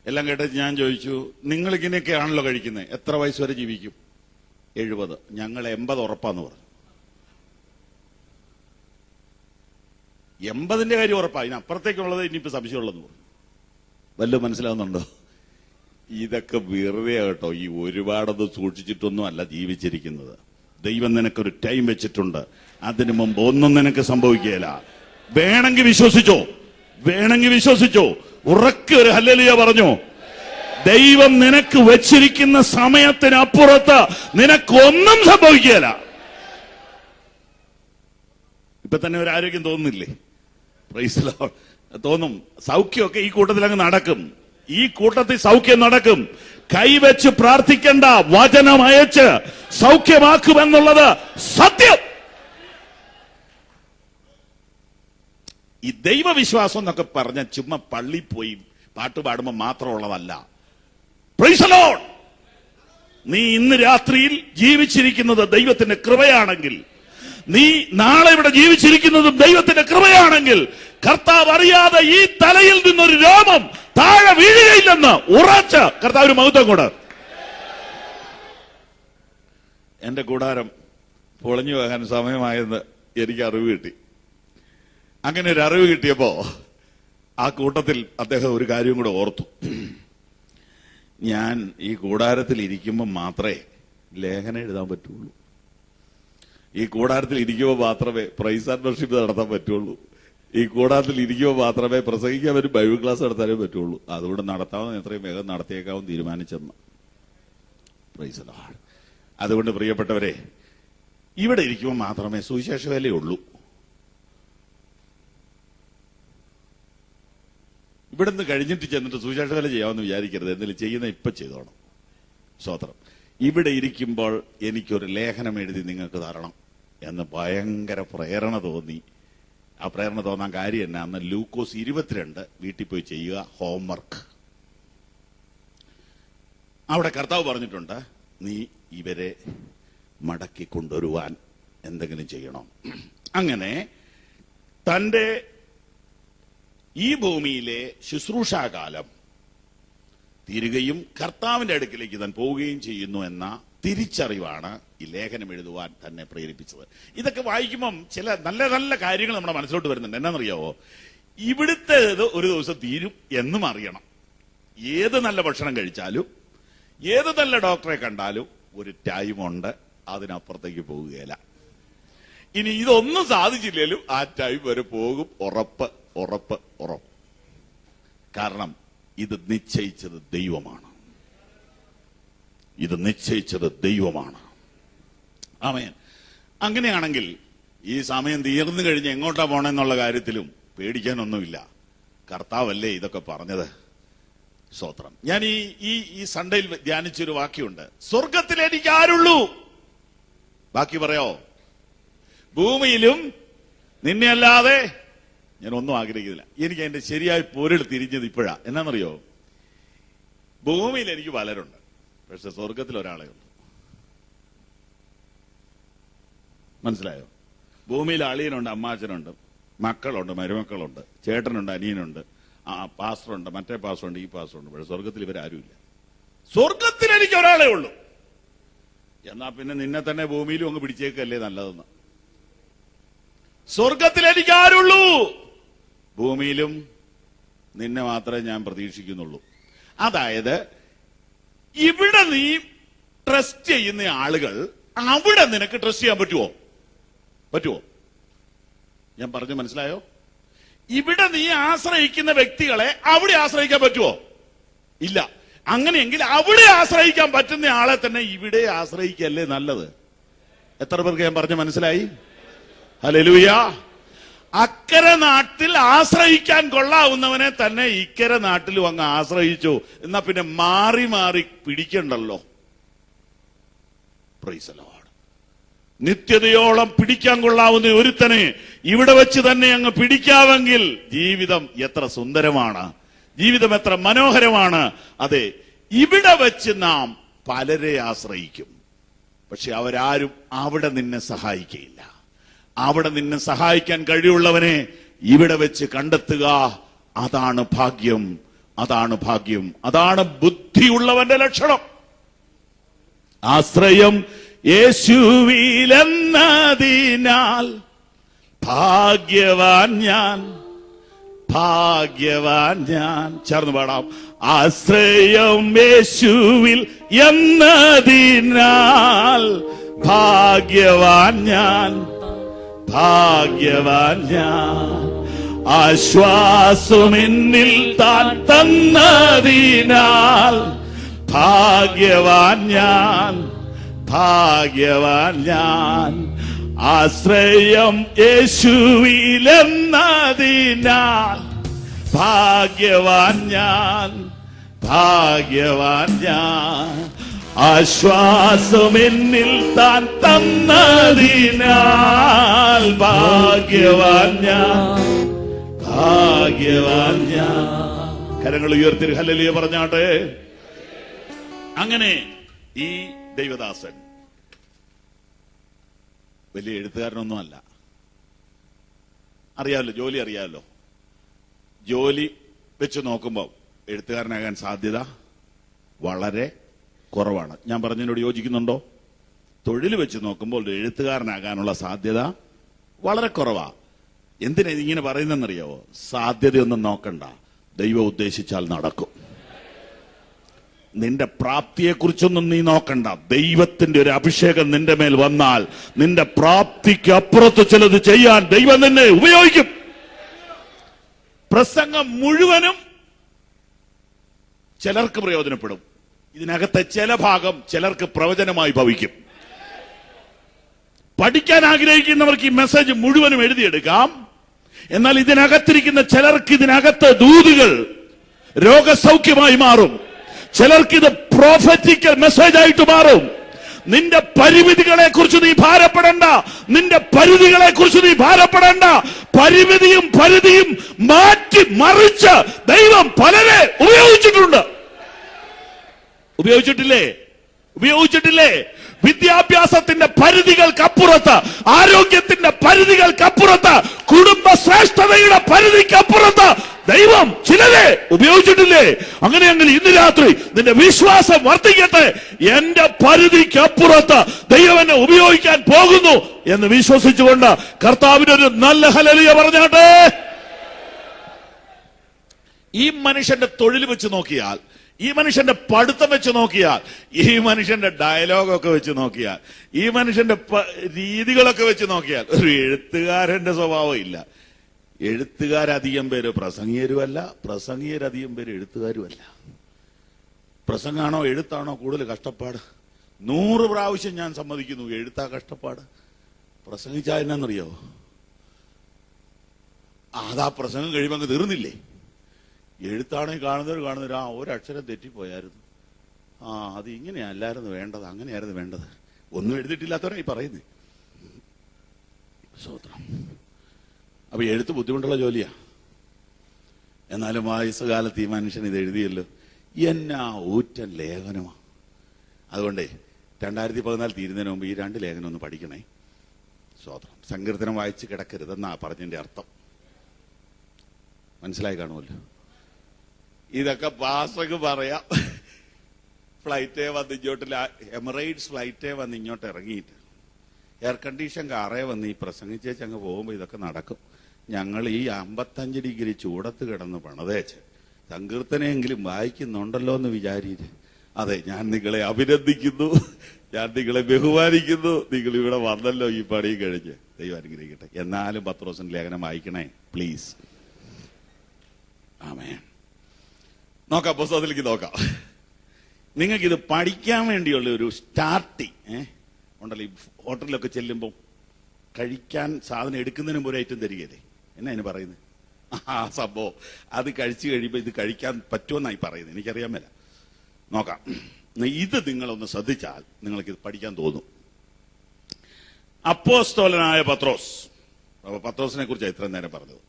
എല്ലാം കേട്ടിട്ട് ഞാൻ ചോദിച്ചു, നിങ്ങൾ ഇങ്ങനെയൊക്കെയാണല്ലോ കഴിക്കുന്നത്, എത്ര വയസ്സ് വരെ ജീവിക്കും? 70. ഞങ്ങൾ 80 ഉറപ്പാന്ന് പറഞ്ഞു. 80ന്റെ കാര്യം ഉറപ്പാ, ഇതിനപ്പുറത്തേക്കുള്ളത് ഇനിയിപ്പോ സംശയമുള്ളതെന്ന് പറഞ്ഞു. വല്ലതും മനസ്സിലാവുന്നുണ്ടോ? ഇതൊക്കെ വെറുതെ കേട്ടോ. ഈ ഒരുപാടൊന്നും സൂക്ഷിച്ചിട്ടൊന്നും അല്ല ജീവിച്ചിരിക്കുന്നത്. ദൈവം നിനക്കൊരു ടൈം വെച്ചിട്ടുണ്ട്. അതിനു മുമ്പ് ഒന്നും നിനക്ക് സംഭവിക്കുകയില്ല. വേണമെങ്കിൽ വിശ്വസിച്ചോ, വേണമെങ്കിൽ വിശ്വസിച്ചോ. ഉറക്കെ ഒരു ഹല്ലേലൂയ പറഞ്ഞു. ദൈവം നിനക്ക് വെച്ചിരിക്കുന്ന സമയത്തിനപ്പുറത്ത് നിനക്കൊന്നും സംഭവിക്കുകയില്ല. ഇപ്പൊ തന്നെ ഒരു ആരോഗ്യം തോന്നുന്നില്ലേ? Price the Lord. തോന്നും. സൗഖ്യമൊക്കെ ഈ കൂട്ടത്തിൽ അങ്ങ് നടക്കും. ഈ കൂട്ടത്തിൽ സൗഖ്യം നടക്കും. കൈവച്ച് പ്രാർത്ഥിക്കേണ്ട, വചനം അയച്ച് സൗഖ്യമാക്കുമെന്നുള്ളത് സത്യം. ഈ ദൈവവിശ്വാസം എന്നൊക്കെ പറഞ്ഞ ചുമ്മാ പള്ളി പോയി പാട്ട് പാടുമ്പോൾ മാത്രമുള്ളതല്ല. Price the Lord. നീ ഇന്ന് രാത്രിയിൽ ജീവിച്ചിരിക്കുന്നത് ദൈവത്തിന്റെ കൃപയാണെങ്കിൽ, നീ നാളെ ഇവിടെ ജീവിച്ചിരിക്കുന്നതും ദൈവത്തിന്റെ കൃപയാണെങ്കിൽ, കർത്താവ് അറിയാതെ ഈ തലയിൽ നിന്നൊരു രോമം താഴെ വീഴുകയില്ലെന്ന് ഉറച്ച് കർത്താവിന് മഹത്വം കൂടെ. എന്റെ കൂടാരം പൊളിഞ്ഞു പോകാൻ സമയമായെന്ന് എനിക്ക് അറിവ് കിട്ടി. അങ്ങനെ ഒരു അറിവ് കിട്ടിയപ്പോ ആ കൂട്ടത്തിൽ അദ്ദേഹം ഒരു കാര്യം കൂടെ ഓർത്തു. ഞാൻ ഈ കൂടാരത്തിൽ ഇരിക്കുമ്പോൾ മാത്രമേ ലേഖനം എഴുതാൻ പറ്റുള്ളൂ, ഈ കൂടാരത്തിൽ ഇരിക്കുമ്പോൾ മാത്രമേ പ്രൈസ് ആൻഡ് വർഷിപ്പ് നടത്താൻ പറ്റുള്ളൂ, ഈ കൂടാരത്തിൽ ഇരിക്കുമ്പോൾ മാത്രമേ പ്രസംഗിക്കാൻ പറ്റും, ബൈബിൾ ക്ലാസ് നടത്താനേ പറ്റുള്ളൂ. അതുകൊണ്ട് നടത്താമെന്ന് എത്രയും വേഗം നടത്തിയേക്കാവും തീരുമാനിച്ചെന്ന്. Praise the Lord. അതുകൊണ്ട് പ്രിയപ്പെട്ടവരെ, ഇവിടെ ഇരിക്കുമ്പോൾ മാത്രമേ സുവിശേഷ വേലയുള്ളൂ. ഇവിടുന്ന് കഴിഞ്ഞിട്ട് ചെന്നിട്ട് സുവിശേഷ വേല ചെയ്യാമെന്ന് വിചാരിക്കരുത്. എന്തെങ്കിലും ചെയ്യുന്ന ഇപ്പൊ ചെയ്തോണം. സ്തോത്രം. ഇവിടെ ഇരിക്കുമ്പോൾ എനിക്കൊരു ലേഖനം എഴുതി നിങ്ങൾക്ക് തരണം എന്ന് ഭയങ്കര പ്രേരണ തോന്നി. ആ പ്രേരണ തോന്നാൻ കാര്യം എന്നാ, അന്ന് ലൂക്കോസ് 22 വീട്ടിൽ പോയി ചെയ്യുക, ഹോംവർക്ക്. അവിടെ കർത്താവ് പറഞ്ഞിട്ടുണ്ട്, നീ ഇവരെ മടക്കി കൊണ്ടുവരുവാൻ എന്തെങ്കിലും ചെയ്യണം. അങ്ങനെ തന്റെ ഈ ഭൂമിയിലെ ശുശ്രൂഷാകാലം തീരുകയും കർത്താവിന്റെ അടുക്കിലേക്ക് താൻ പോവുകയും ചെയ്യുന്നു എന്ന തിരിച്ചറിവാണ് ഈ ലേഖനം എഴുതുവാൻ തന്നെ പ്രേരിപ്പിച്ചത്. ഇതൊക്കെ വായിക്കുമ്പം ചില നല്ല നല്ല കാര്യങ്ങൾ നമ്മുടെ മനസ്സിലോട്ട് വരുന്നുണ്ട്. എന്നാണെന്നറിയാവോ? ഇവിടുത്തെ ഒരു ദിവസം തീരും എന്നും അറിയണം. ഏത് നല്ല ഭക്ഷണം കഴിച്ചാലും, ഏത് നല്ല ഡോക്ടറെ കണ്ടാലും ഒരു ടൈമുണ്ട്, അതിനപ്പുറത്തേക്ക് പോവുകയില്ല. ഇനി ഇതൊന്നും സാധിച്ചില്ലേലും ആ ടൈം വരെ പോകും. ഉറപ്പ് ഉറപ്പ് ഉറപ്പ്. കാരണം ഇത് നിശ്ചയിച്ചത് ദൈവമാണ്. ഇത് നിശ്ചയിച്ചത് ദൈവമാണ്. ആമേൻ. അങ്ങനെയാണെങ്കിൽ ഈ സമയം തീർന്നു കഴിഞ്ഞ് എങ്ങോട്ടാ പോണെന്നുള്ള കാര്യത്തിലും പേടിക്കാനൊന്നുമില്ല. കർത്താവല്ലേ ഇതൊക്കെ പറഞ്ഞത്. സ്തോത്രം. ഞാൻ ഈ സൺഡേയിൽ ധ്യാനിച്ചൊരു വാക്യമുണ്ട്, സ്വർഗത്തിൽ എനിക്ക് ആരുള്ളൂ. ബാക്കി പറയോ? ഭൂമിയിലും നിന്നെ അല്ലാതെ ഞാൻ ഒന്നും ആഗ്രഹിക്കുന്നില്ല. എനിക്ക് അതിന്റെ ശരിയായ പൊരുൾ തിരിഞ്ഞത് ഇപ്പോഴാ. എന്നാന്നറിയോ? ഭൂമിയിൽ എനിക്ക് പലരുണ്ട്, പക്ഷെ സ്വർഗത്തിൽ ഒരാളെ ഉള്ളൂ. മനസ്സിലായോ? ഭൂമിയിൽ അളിയനുണ്ട്, അമ്മാച്ചനുണ്ട്, മക്കളുണ്ട്, മരുമക്കളുണ്ട്, ചേട്ടനുണ്ട്, അനിയനുണ്ട്, ആ പാസ്റ്ററുണ്ട്, മറ്റേ പാസ്റ്ററുണ്ട്, ഈ പാസ്റ്ററുണ്ട്. പക്ഷെ സ്വർഗത്തിൽ ഇവരാരുമില്ല. സ്വർഗത്തിൽ എനിക്ക് ഒരാളെ ഉള്ളൂ. എന്നാ പിന്നെ നിന്നെ തന്നെ ഭൂമിയിലും അങ്ങ് പിടിച്ചേക്കല്ലേ നല്ലതെന്ന്. സ്വർഗത്തിൽ എനിക്ക് ആരുള്ളൂ, ഭൂമിയിലും നിന്നെ മാത്രമേ ഞാൻ പ്രതീക്ഷിക്കുന്നുള്ളൂ. അതായത് ഇവിടെ നീ ട്രസ്റ്റ് ചെയ്യുന്ന ആളുകൾ അവിടെ നിനക്ക് ട്രസ്റ്റ് ചെയ്യാൻ പറ്റുമോ? പറ്റുമോ? ഞാൻ പറഞ്ഞു മനസ്സിലായോ? ഇവിടെ നീ ആശ്രയിക്കുന്ന വ്യക്തികളെ അവിടെ ആശ്രയിക്കാൻ പറ്റുമോ? ഇല്ല. അങ്ങനെയെങ്കിൽ അവിടെ ആശ്രയിക്കാൻ പറ്റുന്ന ആളെ തന്നെ ഇവിടെ ആശ്രയിക്കല്ലേ നല്ലത്. എത്ര പേർക്ക് ഞാൻ പറഞ്ഞു മനസ്സിലായി? ഹല്ലേലൂയ. അക്കരെ നാട്ടിൽ ആശ്രയിക്കാൻ കൊള്ളാവുന്നവനെ തന്നെ ഇക്കരെ നാട്ടിലും അങ്ങ് ആശ്രയിച്ചു. എന്നാ പിന്നെ മാറി മാറി പിടിക്കണ്ടല്ലോ. Praise the Lord. നിത്യതയോളം പിടിക്കാൻ കൊള്ളാവുന്ന ഒരുത്തനെ ഇവിടെ വെച്ച് തന്നെ അങ്ങ് പിടിക്കാമെങ്കിൽ ജീവിതം എത്ര സുന്ദരമാണ്, ജീവിതം എത്ര മനോഹരമാണ്. അതെ, ഇവിടെ വെച്ച് നാം പലരെ ആശ്രയിക്കും, പക്ഷെ അവരാരും അവിടെ നിന്നെ സഹായിക്കയില്ല. അവിടെ നിന്നെ സഹായിക്കാൻ കഴിവുള്ളവനെ ഇവിടെ വെച്ച് കണ്ടെത്തുക. അതാണ് ഭാഗ്യം, അതാണ് ഭാഗ്യം, അതാണ് ബുദ്ധിയുള്ളവന്റെ ലക്ഷണം. ആശ്രയം യേശുവിലെന്നതിനാൽ ഭാഗ്യവാൻ ഞാൻ, ഭാഗ്യവാൻ ഞാൻ. ചേർന്ന് പാടാം. ആശ്രയം യേശുവിൽ എന്നതിനാൽ ഭാഗ്യവാൻ ഞാൻ, ഭാഗ്യവാൻ ഞാൻ. ആശ്വാസം എന്നിൽ താൻ തന്നതിനാൽ ഭാഗ്യവാൻ ഞാൻ, ഭാഗ്യവാൻ ഞാൻ. ആശ്രയം യേശുവിലെന്നതിനാൽ ഭാഗ്യവാൻ ഞാൻ, ഭാഗ്യവാൻ ഞാൻ. ആശ്വാസം എന്നിൽ താൻ തന്നതിനാൽ ഭാഗ്യവാൻ ഞാൻ, ഭാഗ്യവാൻ ഞാൻ. കരങ്ങൾ ഉയർത്തി ഹല്ലേലൂയ പറഞ്ഞാട്ടെ. അങ്ങനെ ഈ ദൈവദാസൻ വലിയ എഴുത്തുകാരനൊന്നും അല്ല. അറിയാമല്ലോ, ജോലി അറിയാമല്ലോ. ജോലി വെച്ച് നോക്കുമ്പോൾ എഴുത്തുകാരനാകാൻ സാധ്യത വളരെ കുറവാണ്. ഞാൻ പറഞ്ഞതിനോട് യോജിക്കുന്നുണ്ടോ? തൊഴിൽ വെച്ച് നോക്കുമ്പോൾ എഴുത്തുകാരനാകാനുള്ള സാധ്യത വളരെ കുറവാ. എന്തിനാ ഇങ്ങനെ പറയുന്നതെന്നറിയാവോ? സാധ്യതയൊന്നും നോക്കണ്ട, ദൈവം ഉദ്ദേശിച്ചാൽ നടക്കും. നിന്റെ പ്രാപ്തിയെക്കുറിച്ചൊന്നും നീ നോക്കണ്ട. ദൈവത്തിന്റെ ഒരു അഭിഷേകം നിന്റെ മേൽ വന്നാൽ നിന്റെ പ്രാപ്തിക്ക് അപ്പുറത്ത് ചിലത് ചെയ്യാൻ ദൈവം നിന്നെ ഉപയോഗിക്കും. പ്രസംഗം മുഴുവനും ചിലർക്ക് പ്രയോജനപ്പെടും. ഇതിനകത്തെ ചില ഭാഗം ചിലർക്ക് പ്രവചനമായി ഭവിക്കും. പഠിക്കാൻ ആഗ്രഹിക്കുന്നവർക്ക് ഈ മെസ്സേജ് മുഴുവനും എഴുതിയെടുക്കാം. എന്നാൽ ഇതിനകത്തിരിക്കുന്ന ചിലർക്ക് ഇതിനകത്ത് ദൂതുകൾ രോഗസൗഖ്യമായി മാറും. ചിലർക്ക് ഇത് പ്രോഫറ്റിക്കൽ മെസ്സേജ് ആയിട്ട് മാറും. നിന്റെ പരിമിതികളെ കുറിച്ച് നീ ഭാരപ്പെടണ്ട, നിന്റെ പരിധികളെ കുറിച്ച് നീ ഭാരപ്പെടണ്ട. പരിമിതിയും പരിധിയും മാറ്റി മറിച്ച് ദൈവം പലരെ ഉപയോഗിച്ചിട്ടില്ലേ? വിദ്യാഭ്യാസത്തിന്റെ പരിധികൾക്കപ്പുറത്ത്, ആരോഗ്യത്തിന്റെ പരിധികൾക്കപ്പുറത്ത്, കുടുംബ ശ്രേഷ്ഠതയുടെ പരിധിക്കപ്പുറത്ത് ദൈവം ചിലരെ ഉപയോഗിച്ചിട്ടില്ലേ? അങ്ങനെയെങ്കിൽ ഇന്ന് രാത്രി നിന്റെ വിശ്വാസം വർദ്ധിക്കട്ടെ. എന്റെ പരിധിക്കപ്പുറത്ത് ദൈവം എന്നെ ഉപയോഗിക്കാൻ പോകുന്നു എന്ന് വിശ്വസിച്ചുകൊണ്ട് കർത്താവിനൊരു നല്ല ഹല്ലേലൂയ പറഞ്ഞാട്ടെ. ഈ മനുഷ്യന്റെ തൊഴിൽ വെച്ച് നോക്കിയാൽ, ഈ മനുഷ്യന്റെ പഠിത്തം വെച്ച് നോക്കിയാൽ, ഈ മനുഷ്യന്റെ ഡയലോഗൊക്കെ വെച്ച് നോക്കിയാൽ, ഈ മനുഷ്യന്റെ രീതികളൊക്കെ വെച്ച് നോക്കിയാൽ ഒരു എഴുത്തുകാരന്റെ സ്വഭാവം ഇല്ല. എഴുത്തുകാരധികം പേര് പ്രസംഗിയരുമല്ല, പ്രസംഗിയരധികം പേര് എഴുത്തുകാരുമല്ല. പ്രസംഗാണോ എഴുത്താണോ കൂടുതൽ കഷ്ടപ്പാട്? 100 പ്രാവശ്യം ഞാൻ സമ്മതിക്കുന്നു, എഴുത്താ കഷ്ടപ്പാട്. പ്രസംഗിച്ചാ എന്നാന്നറിയോ? അതാ പ്രസംഗം കഴിയുമ്പോൾ അങ്ങ് തീർന്നില്ലേ? എഴുത്താണെങ്കിൽ കാണുന്നവർ ആ ഒരക്ഷരം തെറ്റിപ്പോയായിരുന്നു, അത് ഇങ്ങനെയല്ലായിരുന്നു വേണ്ടത്, അങ്ങനെയായിരുന്നു വേണ്ടത്. ഒന്നും എഴുതിയിട്ടില്ലാത്തവരായി പറയുന്നേ. സ്തോത്രം. അപ്പൊ എഴുത്ത് ബുദ്ധിമുട്ടുള്ള ജോലിയാ. എന്നാലും വയസ്സുകാലത്ത് ഈ മനുഷ്യൻ ഇത് എഴുതിയല്ലോ. എന്നാ ഊറ്റൻ ലേഖനമാ. അതുകൊണ്ടേ 2014 തീരുന്നതിന് മുമ്പ് ഈ 2 ലേഖനം ഒന്ന് പഠിക്കണേ. സ്തോത്രം. സങ്കീർത്തനം വായിച്ച് കിടക്കരുതെന്നാ പറഞ്ഞതിന്റെ അർത്ഥം. മനസ്സിലായി കാണുമല്ലോ. ഇതൊക്കെ പാസ്റ്റർക്ക് പറയാം. ഫ്ലൈറ്റേ വന്ന് ഇങ്ങോട്ട്, എമിറേറ്റ്സ് ഫ്ലൈറ്റേ വന്ന് ഇങ്ങോട്ട് ഇറങ്ങിയിട്ട് എയർ കണ്ടീഷൻ കാറേ വന്ന് ഈ പ്രസംഗിച്ചേച്ച് അങ്ങ് പോകുമ്പോൾ ഇതൊക്കെ നടക്കും. ഞങ്ങൾ ഈ 55 ഡിഗ്രി ചൂടത്ത് കിടന്ന് പണതേച്ച് സങ്കീർത്തനെങ്കിലും വായിക്കുന്നുണ്ടല്ലോ എന്ന് വിചാരിച്ച്, അതെ, ഞാൻ നിങ്ങളെ അഭിനന്ദിക്കുന്നു, ഞാൻ നിങ്ങളെ ബഹുമാനിക്കുന്നു. നിങ്ങൾ ഇവിടെ വന്നല്ലോ ഈ പണി കഴിഞ്ഞ്. ദൈവം അനുഗ്രഹിക്കട്ടെ. എന്നാലും പത്രോസിന്റെ ലേഖനം വായിക്കണേ പ്ലീസ്. ആമേൻ. നോക്കാം, പുസ്തകത്തിലേക്ക് നോക്കാം. നിങ്ങൾക്കിത് പഠിക്കാൻ വേണ്ടിയുള്ള ഒരു സ്റ്റാർട്ടിങ് ഉണ്ടല്ലോ. ഈ ഹോട്ടലിലൊക്കെ ചെല്ലുമ്പോൾ കഴിക്കാൻ സാധനം എടുക്കുന്നതിന് മുമ്പ് ഒരു ഐറ്റം തരികയല്ലേ, എന്നാ അതിന് പറയുന്നത്? ആ സംഭവം അത് കഴിച്ചു കഴിയുമ്പോൾ ഇത് കഴിക്കാൻ പറ്റുമെന്നായി പറയുന്നത്. എനിക്കറിയാൻ മേല. നോക്കാം, ഇത് നിങ്ങളൊന്ന് ശ്രദ്ധിച്ചാൽ നിങ്ങൾക്കിത് പഠിക്കാൻ തോന്നും. അപ്പോസ്തലനായ പത്രോസ്. പത്രോസിനെ കുറിച്ച് ഇത്ര നേരം പറഞ്ഞത്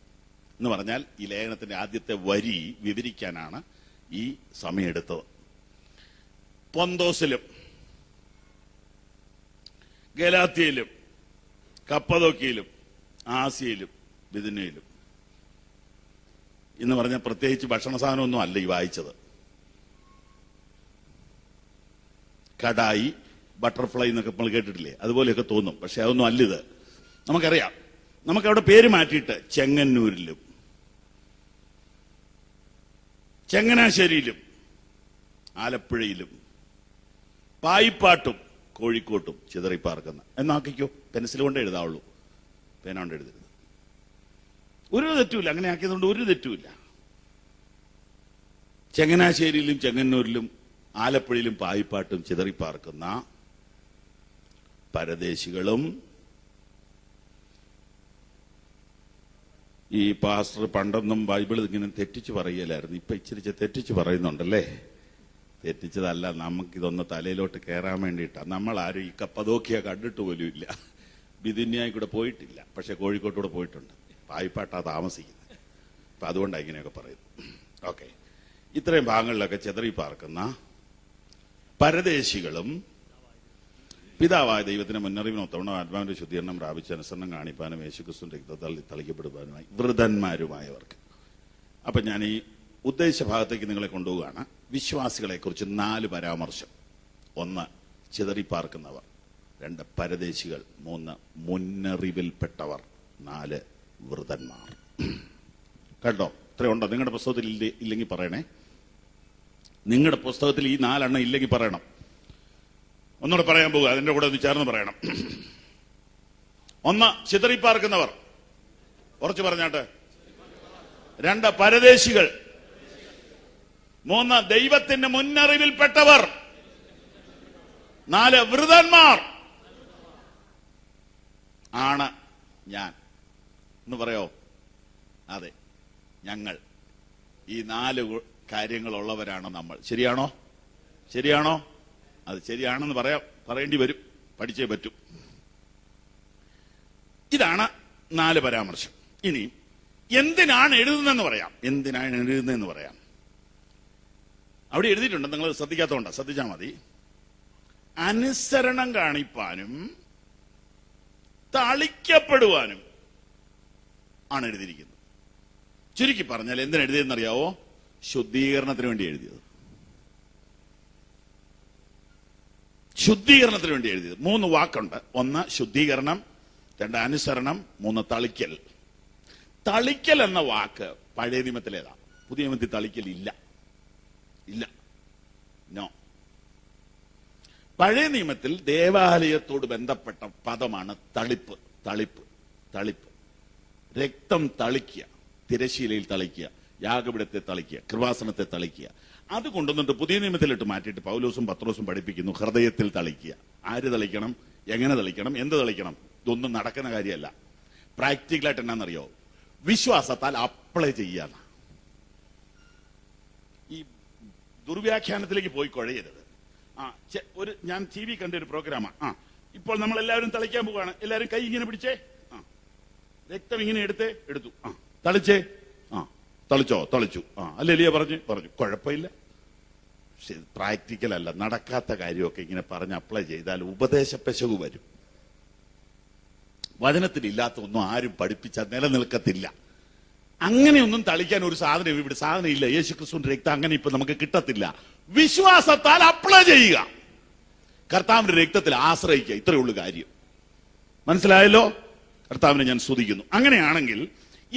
എന്ന് പറഞ്ഞാൽ ഈ ലേഖനത്തിന്റെ ആദ്യത്തെ വരി വിവരിക്കാനാണ് ഈ സമയം എടുത്തത്. പൊന്തോസിലും ഗലാത്യയിലും കപ്പദോക്യയിലും ആസിയയിലും ബിഥുന്യയിലും എന്ന് പറഞ്ഞാൽ പ്രത്യേകിച്ച് ഭക്ഷണ സാധനമൊന്നും അല്ല ഈ വായിച്ചത്. കടായി, ബട്ടർഫ്ലൈ എന്നൊക്കെ നമ്മൾ കേട്ടിട്ടില്ലേ? അതുപോലെയൊക്കെ തോന്നും. പക്ഷെ അതൊന്നും അല്ലിത്. നമുക്കറിയാം. നമുക്കവിടെ പേര് മാറ്റിയിട്ട് ചെങ്ങന്നൂരിലും ചങ്ങനാശ്ശേരിയിലും ആലപ്പുഴയിലും പായിപ്പാട്ടും കോഴിക്കോട്ടും ചിതറിപ്പാർക്കുന്ന എന്നാക്കിക്കോ. പെൻസിൽ കൊണ്ട് എഴുതാവുള്ളൂ, പേന കൊണ്ട് എഴുതരുത്. ഒരു തെറ്റുമില്ല. അങ്ങനെ ആക്കിയതുകൊണ്ട് ഒരു തെറ്റുമില്ല. ചങ്ങനാശ്ശേരിയിലും ചെങ്ങന്നൂരിലും ആലപ്പുഴയിലും പായിപ്പാട്ടും ചിതറിപ്പാർക്കുന്ന പരദേശികളും ഈ പാസ്റ്റർ പണ്ടൊന്നും ബൈബിൾ ഇങ്ങനെ തെറ്റിച്ച് പറയലായിരുന്നു. ഇപ്പൊ ഇച്ചിരി തെറ്റിച്ച് പറയുന്നുണ്ടല്ലേ? തെറ്റിച്ചതല്ല, നമുക്കിതൊന്ന് തലയിലോട്ട് കയറാൻ വേണ്ടിയിട്ടാണ്. നമ്മളാരും ഈ കപ്പദോക്യ കണ്ടിട്ട് പോലും ഇല്ല, ബിഥുന്യായി കൂടെ പോയിട്ടില്ല. പക്ഷെ കോഴിക്കോട്ടൂടെ പോയിട്ടുണ്ട്. പായിപ്പാട്ടാ താമസിക്കുന്നത്. അപ്പൊ അതുകൊണ്ടാണ് ഇങ്ങനെയൊക്കെ പറയുന്നത്. ഓക്കെ, ഇത്രയും ഭാഗങ്ങളിലൊക്കെ ചെതറി പാർക്കുന്ന പരദേശികളും പിതാവായ ദൈവത്തിന്റെ മുന്നറിവിനൊത്തവണ്ണം ആത്മാവിന്റെ ശുദ്ധീകരണം പ്രാപിച്ച് അനുസരണം കാണിപ്പാനും യേശുക്രിസ്തുവിന്റെ രക്തത്താൽ തളിക്കപ്പെടുവാനുമായി വൃതന്മാരുമായവർക്ക്. അപ്പൊ ഞാൻ ഈ ഉദ്ദേശ ഭാഗത്തേക്ക് നിങ്ങളെ കൊണ്ടുപോവുകയാണ്. വിശ്വാസികളെ കുറിച്ച് 4 പരാമർശം. 1 ചിതറിപ്പാർക്കുന്നവർ, 2 പരദേശികൾ, 3 മുന്നറിവിൽപ്പെട്ടവർ, 4 വൃതന്മാർ. കേട്ടോ? ഇത്രയുണ്ടോ? നിങ്ങളുടെ പുസ്തകത്തിൽ ഇല്ലെങ്കിൽ പറയണേ. നിങ്ങളുടെ പുസ്തകത്തിൽ ഈ 4 എണ്ണം ഇല്ലെങ്കിൽ പറയണം. ഒന്നുകൂടെ പറയാൻ പോകുക, അതിന്റെ കൂടെ ഒന്ന് ചേർന്ന് പറയണം. 1 ചിതറിപ്പാർക്കുന്നവർ, കുറച്ച് പറഞ്ഞാട്ടെ. 2 പരദേശികൾ, 3 ദൈവത്തിന്റെ മുന്നറിവിൽപ്പെട്ടവർ, 4 വൃതന്മാർ ആണ് ഞാൻ എന്ന് പറയോ? അതെ, ഞങ്ങൾ ഈ 4 കാര്യങ്ങളുള്ളവരാണ് നമ്മൾ. ശരിയാണോ? ശരിയാണോ? അത് ശരിയാണെന്ന് പറയേണ്ടി വരും, പഠിച്ചേ പറ്റൂ. ഇതാണ് 4 പരാമർശം. ഇനി എന്തിനാണ് എഴുതുന്നതെന്ന് പറയാം. എന്തിനാണ് എഴുതുന്നതെന്ന് പറയാം. അവിടെ എഴുതിയിട്ടുണ്ട്, നിങ്ങൾ ശ്രദ്ധിക്കാത്തതുകൊണ്ടാ, ശ്രദ്ധിച്ചാൽ മതി. അനുസരണം കാണിപ്പാനും തളിക്കപ്പെടുവാനും ആണ് എഴുതിയിരിക്കുന്നത്. ചുരുക്കി പറഞ്ഞാൽ എന്തിനാ എഴുതിയതെന്നറിയാവോ? ശുദ്ധീകരണത്തിന് വേണ്ടി എഴുതിയത്. ശുദ്ധീകരണത്തിന് വേണ്ടി എഴുതിയത്. 3 വാക്കുണ്ട്. 1 ശുദ്ധീകരണം, 2 അനുസരണം, 3 തളിക്കൽ. തളിക്കൽ എന്ന വാക്ക് പഴയ നിയമത്തിലേതാ? പുതിയ നിയമത്തിൽ തളിക്കൽ ഇല്ല. ഇല്ല, നോ. പഴയ നിയമത്തിൽ ദേവാലയത്തോട് ബന്ധപ്പെട്ട പദമാണ് തളിപ്പ്. തളിപ്പ്, തളിപ്പ്. രക്തം തളിക്കുക, തിരശീലയിൽ തളിക്കുക, യാഗപീഠത്തെ തളിക്കുക, കൃപാസനത്തെ തളിക്കുക. അത് കൊണ്ടുവന്നിട്ട് പുതിയ നിയമത്തിലിട്ട് മാറ്റിയിട്ട് പൗലോസും പത്രോസും പഠിപ്പിക്കുന്നു ഹൃദയത്തിൽ തളിക്കുക. ആര് തളിക്കണം? എങ്ങനെ തളിക്കണം? എന്ത് തളിക്കണം? ഇതൊന്നും നടക്കുന്ന കാര്യമല്ല. പ്രാക്ടിക്കലായിട്ട് എന്നാന്നറിയോ? വിശ്വാസത്താൽ അപ്ലൈ ചെയ്യാന്ന്. ഈ ദുർവ്യാഖ്യാനത്തിലേക്ക് പോയി കുഴയരുത്. ഞാൻ TV കണ്ട ഒരു പ്രോഗ്രാമാണ്. ഇപ്പോൾ നമ്മൾ എല്ലാവരും തളിക്കാൻ പോവാണ്. എല്ലാവരും കൈ ഇങ്ങനെ പിടിച്ചേ, രക്തം ഇങ്ങനെ എടുത്തു, തളിച്ചേ, തളിച്ചോ, തളിച്ചു, അല്ലേ പറഞ്ഞു. കുഴപ്പമില്ല. പക്ഷെ പ്രാക്ടിക്കൽ അല്ല. നടക്കാത്ത കാര്യമൊക്കെ ഇങ്ങനെ പറഞ്ഞ് അപ്ലൈ ചെയ്താൽ ഉപദേശപ്പെശകു വരും. വചനത്തിലില്ലാത്ത ഒന്നും ആരും പഠിപ്പിച്ചാൽ നിലനിൽക്കത്തില്ല. അങ്ങനെയൊന്നും തളിക്കാൻ ഒരു സാധനം ഇവിടെ സാധനം ഇല്ല. യേശുക്രിസ്തുവിന്റെ രക്തം അങ്ങനെ ഇപ്പൊ നമുക്ക് കിട്ടത്തില്ല. വിശ്വാസത്താൽ അപ്ലൈ ചെയ്യുക, കർത്താവിന്റെ രക്തത്തിൽ ആശ്രയിക്കുക. ഇത്രയേ ഉള്ളൂ കാര്യം. മനസ്സിലായല്ലോ? കർത്താവിനെ ഞാൻ സ്തുതിക്കുന്നു. അങ്ങനെയാണെങ്കിൽ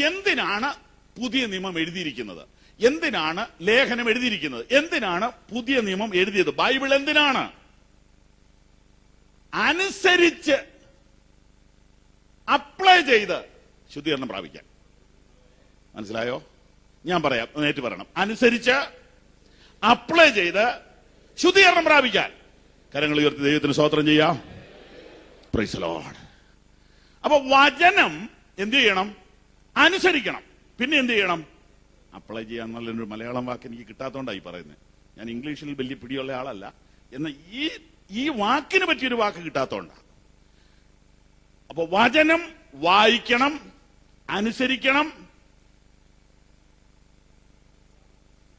എന്തിനാണ് പുതിയ നിയമം എഴുതിയിരിക്കുന്നത്? എന്തിനാണ് ലേഖനം എഴുതിയിരിക്കുന്നത്? എന്തിനാണ് പുതിയ നിയമം എഴുതിയത്? ബൈബിൾ എന്തിനാണ്? അനുസരിച്ച് അപ്ലൈ ചെയ്ത് ശുദ്ധീകരണം പ്രാപിക്കാൻ. മനസ്സിലായോ? ഞാൻ പറയാം, നേരിട്ട് പറയണം. അനുസരിച്ച് അപ്ലൈ ചെയ്ത് ശുദ്ധീകരണം പ്രാപിക്കാൻ. കരങ്ങൾ ഉയർത്തി ദൈവത്തിന് സ്തോത്രം ചെയ്യാം. Price the Lord. അപ്പൊ വചനം എന്ത് ചെയ്യണം? അനുസരിക്കണം. പിന്നെ എന്ത് ചെയ്യണം? അപ്ലൈ ചെയ്യാൻ. നല്ലൊരു മലയാളം വാക്ക് എനിക്ക് കിട്ടാത്തോണ്ടായി പറയുന്നത്. ഞാൻ ഇംഗ്ലീഷിൽ വലിയ പിടിയുള്ള ആളല്ല. എന്നാൽ ഈ വാക്കിന് പറ്റിയൊരു വാക്ക് കിട്ടാത്തോണ്ടാ. അപ്പൊ വചനം വായിക്കണം, അനുസരിക്കണം,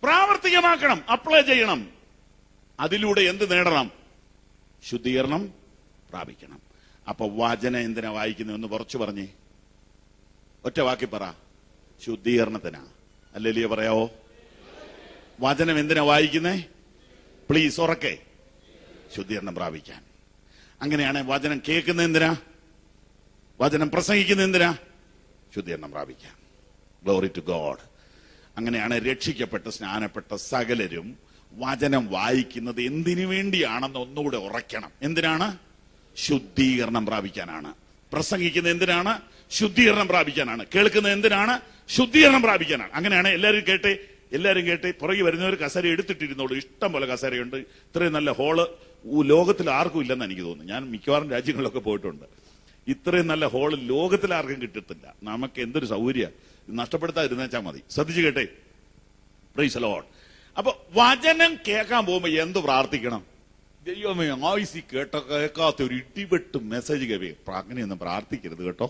പ്രാവർത്തികമാക്കണം, അപ്ലൈ ചെയ്യണം. അതിലൂടെ എന്ത് നേടണം? ശുദ്ധീകരണം പ്രാപിക്കണം. അപ്പൊ വചനം എന്തിനാ വായിക്കുന്നത്? ഒന്ന് കുറച്ച് പറഞ്ഞേ. ഒറ്റ വാക്കി പറ. ശുദ്ധീകരണത്തിനാ. അല്ലേ പറയാവോ? വചനം എന്തിനാ വായിക്കുന്നേ? പ്ലീസ് ഉറക്കെ. ശുദ്ധീകരണം പ്രാപിക്കാൻ. അങ്ങനെയാണ് വചനം കേൾക്കുന്ന എന്തിനാ? വചനം പ്രസംഗിക്കുന്ന എന്തിനാ? ശുദ്ധീകരണം പ്രാപിക്കാൻ. Glory to God. അങ്ങനെയാണ് രക്ഷിക്കപ്പെട്ട സ്നാനപ്പെട്ട സകലരും വചനം വായിക്കുന്നത് എന്തിനു വേണ്ടിയാണെന്ന് ഒന്നുകൂടെ ഉറയ്ക്കണം. എന്തിനാണ്? ശുദ്ധീകരണം പ്രാപിക്കാനാണ്. പ്രസംഗിക്കുന്നത് എന്തിനാണ്? ശുദ്ധീകരണം പ്രാപിക്കാനാണ്. കേൾക്കുന്നത് എന്തിനാണ്? ശുദ്ധീകരണം പ്രാപിക്കാനാണ്. അങ്ങനെയാണ് എല്ലാവരും കേട്ടെ. പുറകെ വരുന്നവർ കസേര എടുത്തിട്ടിരുന്നോളൂ. ഇഷ്ടം പോലെ കസേരയുണ്ട്. ഇത്രയും നല്ല ഹോള് ലോകത്തിൽ ആർക്കും ഇല്ലെന്ന് എനിക്ക് തോന്നുന്നു. ഞാൻ മിക്കവാറും രാജ്യങ്ങളിലൊക്കെ പോയിട്ടുണ്ട്. ഇത്രയും നല്ല ഹോള് ലോകത്തിൽ ആർക്കും കിട്ടത്തില്ല. നമുക്ക് എന്തൊരു സൗകര്യം. നഷ്ടപ്പെടുത്താതിരുന്നേച്ചാൽ മതി. ശ്രദ്ധിച്ചു കേട്ടെ. Price the Lord. അപ്പൊ വചനം കേൾക്കാൻ പോകുമ്പോ എന്ത് പ്രാർത്ഥിക്കണം? ദൈവമേ, ആയുസി കേൾക്കാത്ത ഒരു ഇടിവെട്ട് മെസ്സേജ് കേൾവേ. അങ്ങനെയൊന്നും പ്രാർത്ഥിക്കരുത് കേട്ടോ.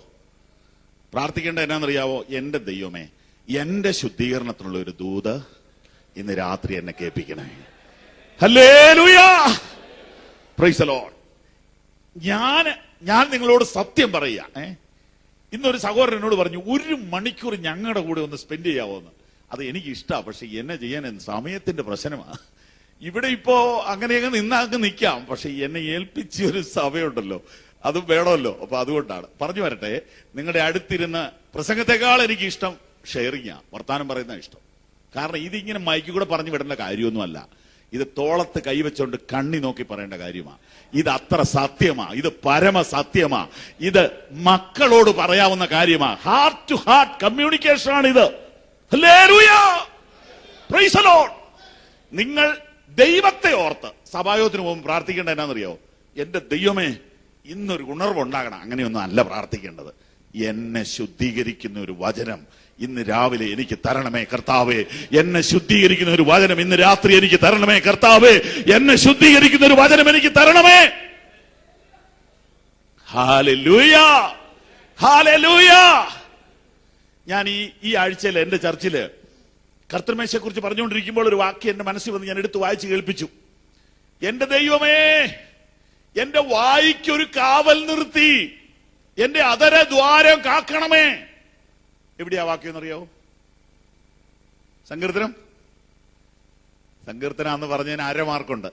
പ്രാർത്ഥിക്കേണ്ട എന്നാന്നറിയാവോ? എന്റെ ദൈവമേ, എന്റെ ശുദ്ധീകരണത്തിനുള്ള ഒരു ദൂത് ഇന്ന് രാത്രി എന്നെ കേൾപ്പിക്കണേ. ഹല്ലേലൂയ, പ്രൈസ് ദി ലോർഡ്. ഞാൻ നിങ്ങളോട് സത്യം പറയുക. ഇന്നൊരു സഹോദരൻ എന്നോട് പറഞ്ഞു, 1 മണിക്കൂർ ഞങ്ങളുടെ കൂടെ ഒന്ന് സ്പെൻഡ് ചെയ്യാവോന്ന്. അത് എനിക്ക് ഇഷ്ടമാണ്, പക്ഷെ എന്നെ ചെയ്യാൻ സമയത്തിന്റെ പ്രശ്നമാണ്. ഇവിടെ ഇപ്പോ അങ്ങനെയൊക്കെ നിന്നാക്ക് നിൽക്കാം, പക്ഷെ എന്നെ ഏൽപ്പിച്ച ഒരു സമയമുണ്ടല്ലോ, അതും വേണമല്ലോ. അപ്പൊ അതുകൊണ്ടാണ് പറഞ്ഞു വരട്ടെ. നിങ്ങളുടെ അടുത്തിരുന്ന് പ്രസംഗത്തെക്കാൾ എനിക്ക് ഇഷ്ടം ഷെയറിങ്ങാ, വർത്താനം പറയുന്ന ഇഷ്ടം. കാരണം ഇതിങ്ങനെ മൈക്കിൽ കൂടെ പറഞ്ഞു വിടേണ്ട കാര്യമൊന്നുമല്ല. ഇത് തോളത്ത് കൈവച്ചുകൊണ്ട് കണ്ണി നോക്കി പറയേണ്ട കാര്യമാണ്. ഇത് അത്ര സത്യമാ, ഇത് പരമസത്യമാ, ഇത് മക്കളോട് പറയാവുന്ന കാര്യമാണ്. ഹാർട്ട് ടു ഹാർട്ട് കമ്മ്യൂണിക്കേഷൻ ആണ് ഇത്. Hallelujah, praise the Lord. നിങ്ങൾ ദൈവത്തെ ഓർത്ത് സഭായോഗത്തിന് പോകുമ്പോൾ പ്രാർത്ഥിക്കേണ്ട എന്നാന്നറിയോ? എന്റെ ദൈവമേ, ഇന്നൊരു ഉണർവുണ്ടാകണം. അങ്ങനെയൊന്നും അല്ല പ്രാർത്ഥിക്കേണ്ടത്. എന്നെ ശുദ്ധീകരിക്കുന്ന ഒരു വചനം ഇന്ന് രാവിലെ എനിക്ക് തരണമേ കർത്താവേ. എന്നെ ശുദ്ധീകരിക്കുന്ന ഒരു വചനം ഇന്ന് രാത്രി എനിക്ക് തരണമേ കർത്താവേ. എന്നെ ശുദ്ധീകരിക്കുന്ന ഒരു വചനം എനിക്ക് തരണമേ. Hallelujah, hallelujah. ഞാൻ ഈ ആഴ്ചയിൽ എന്റെ ചർച്ചില് കർത്തൃമേശയെ കുറിച്ച് പറഞ്ഞുകൊണ്ടിരിക്കുമ്പോൾ ഒരു വാക്യം എന്റെ മനസ്സിൽ വന്ന് ഞാൻ എടുത്ത് വായിച്ച് കേൾപ്പിച്ചു. എന്റെ ദൈവമേ, എന്റെ വായിക്കൊരു കാവൽ നിർത്തി എന്റെ അധരദ്വാരം കാക്കണമേ. എവിടെയാ വാക്യം എന്നറിയാവോ? സങ്കീർത്തനാന്ന് പറഞ്ഞതിന് 1/2 മാർക്കുണ്ട്.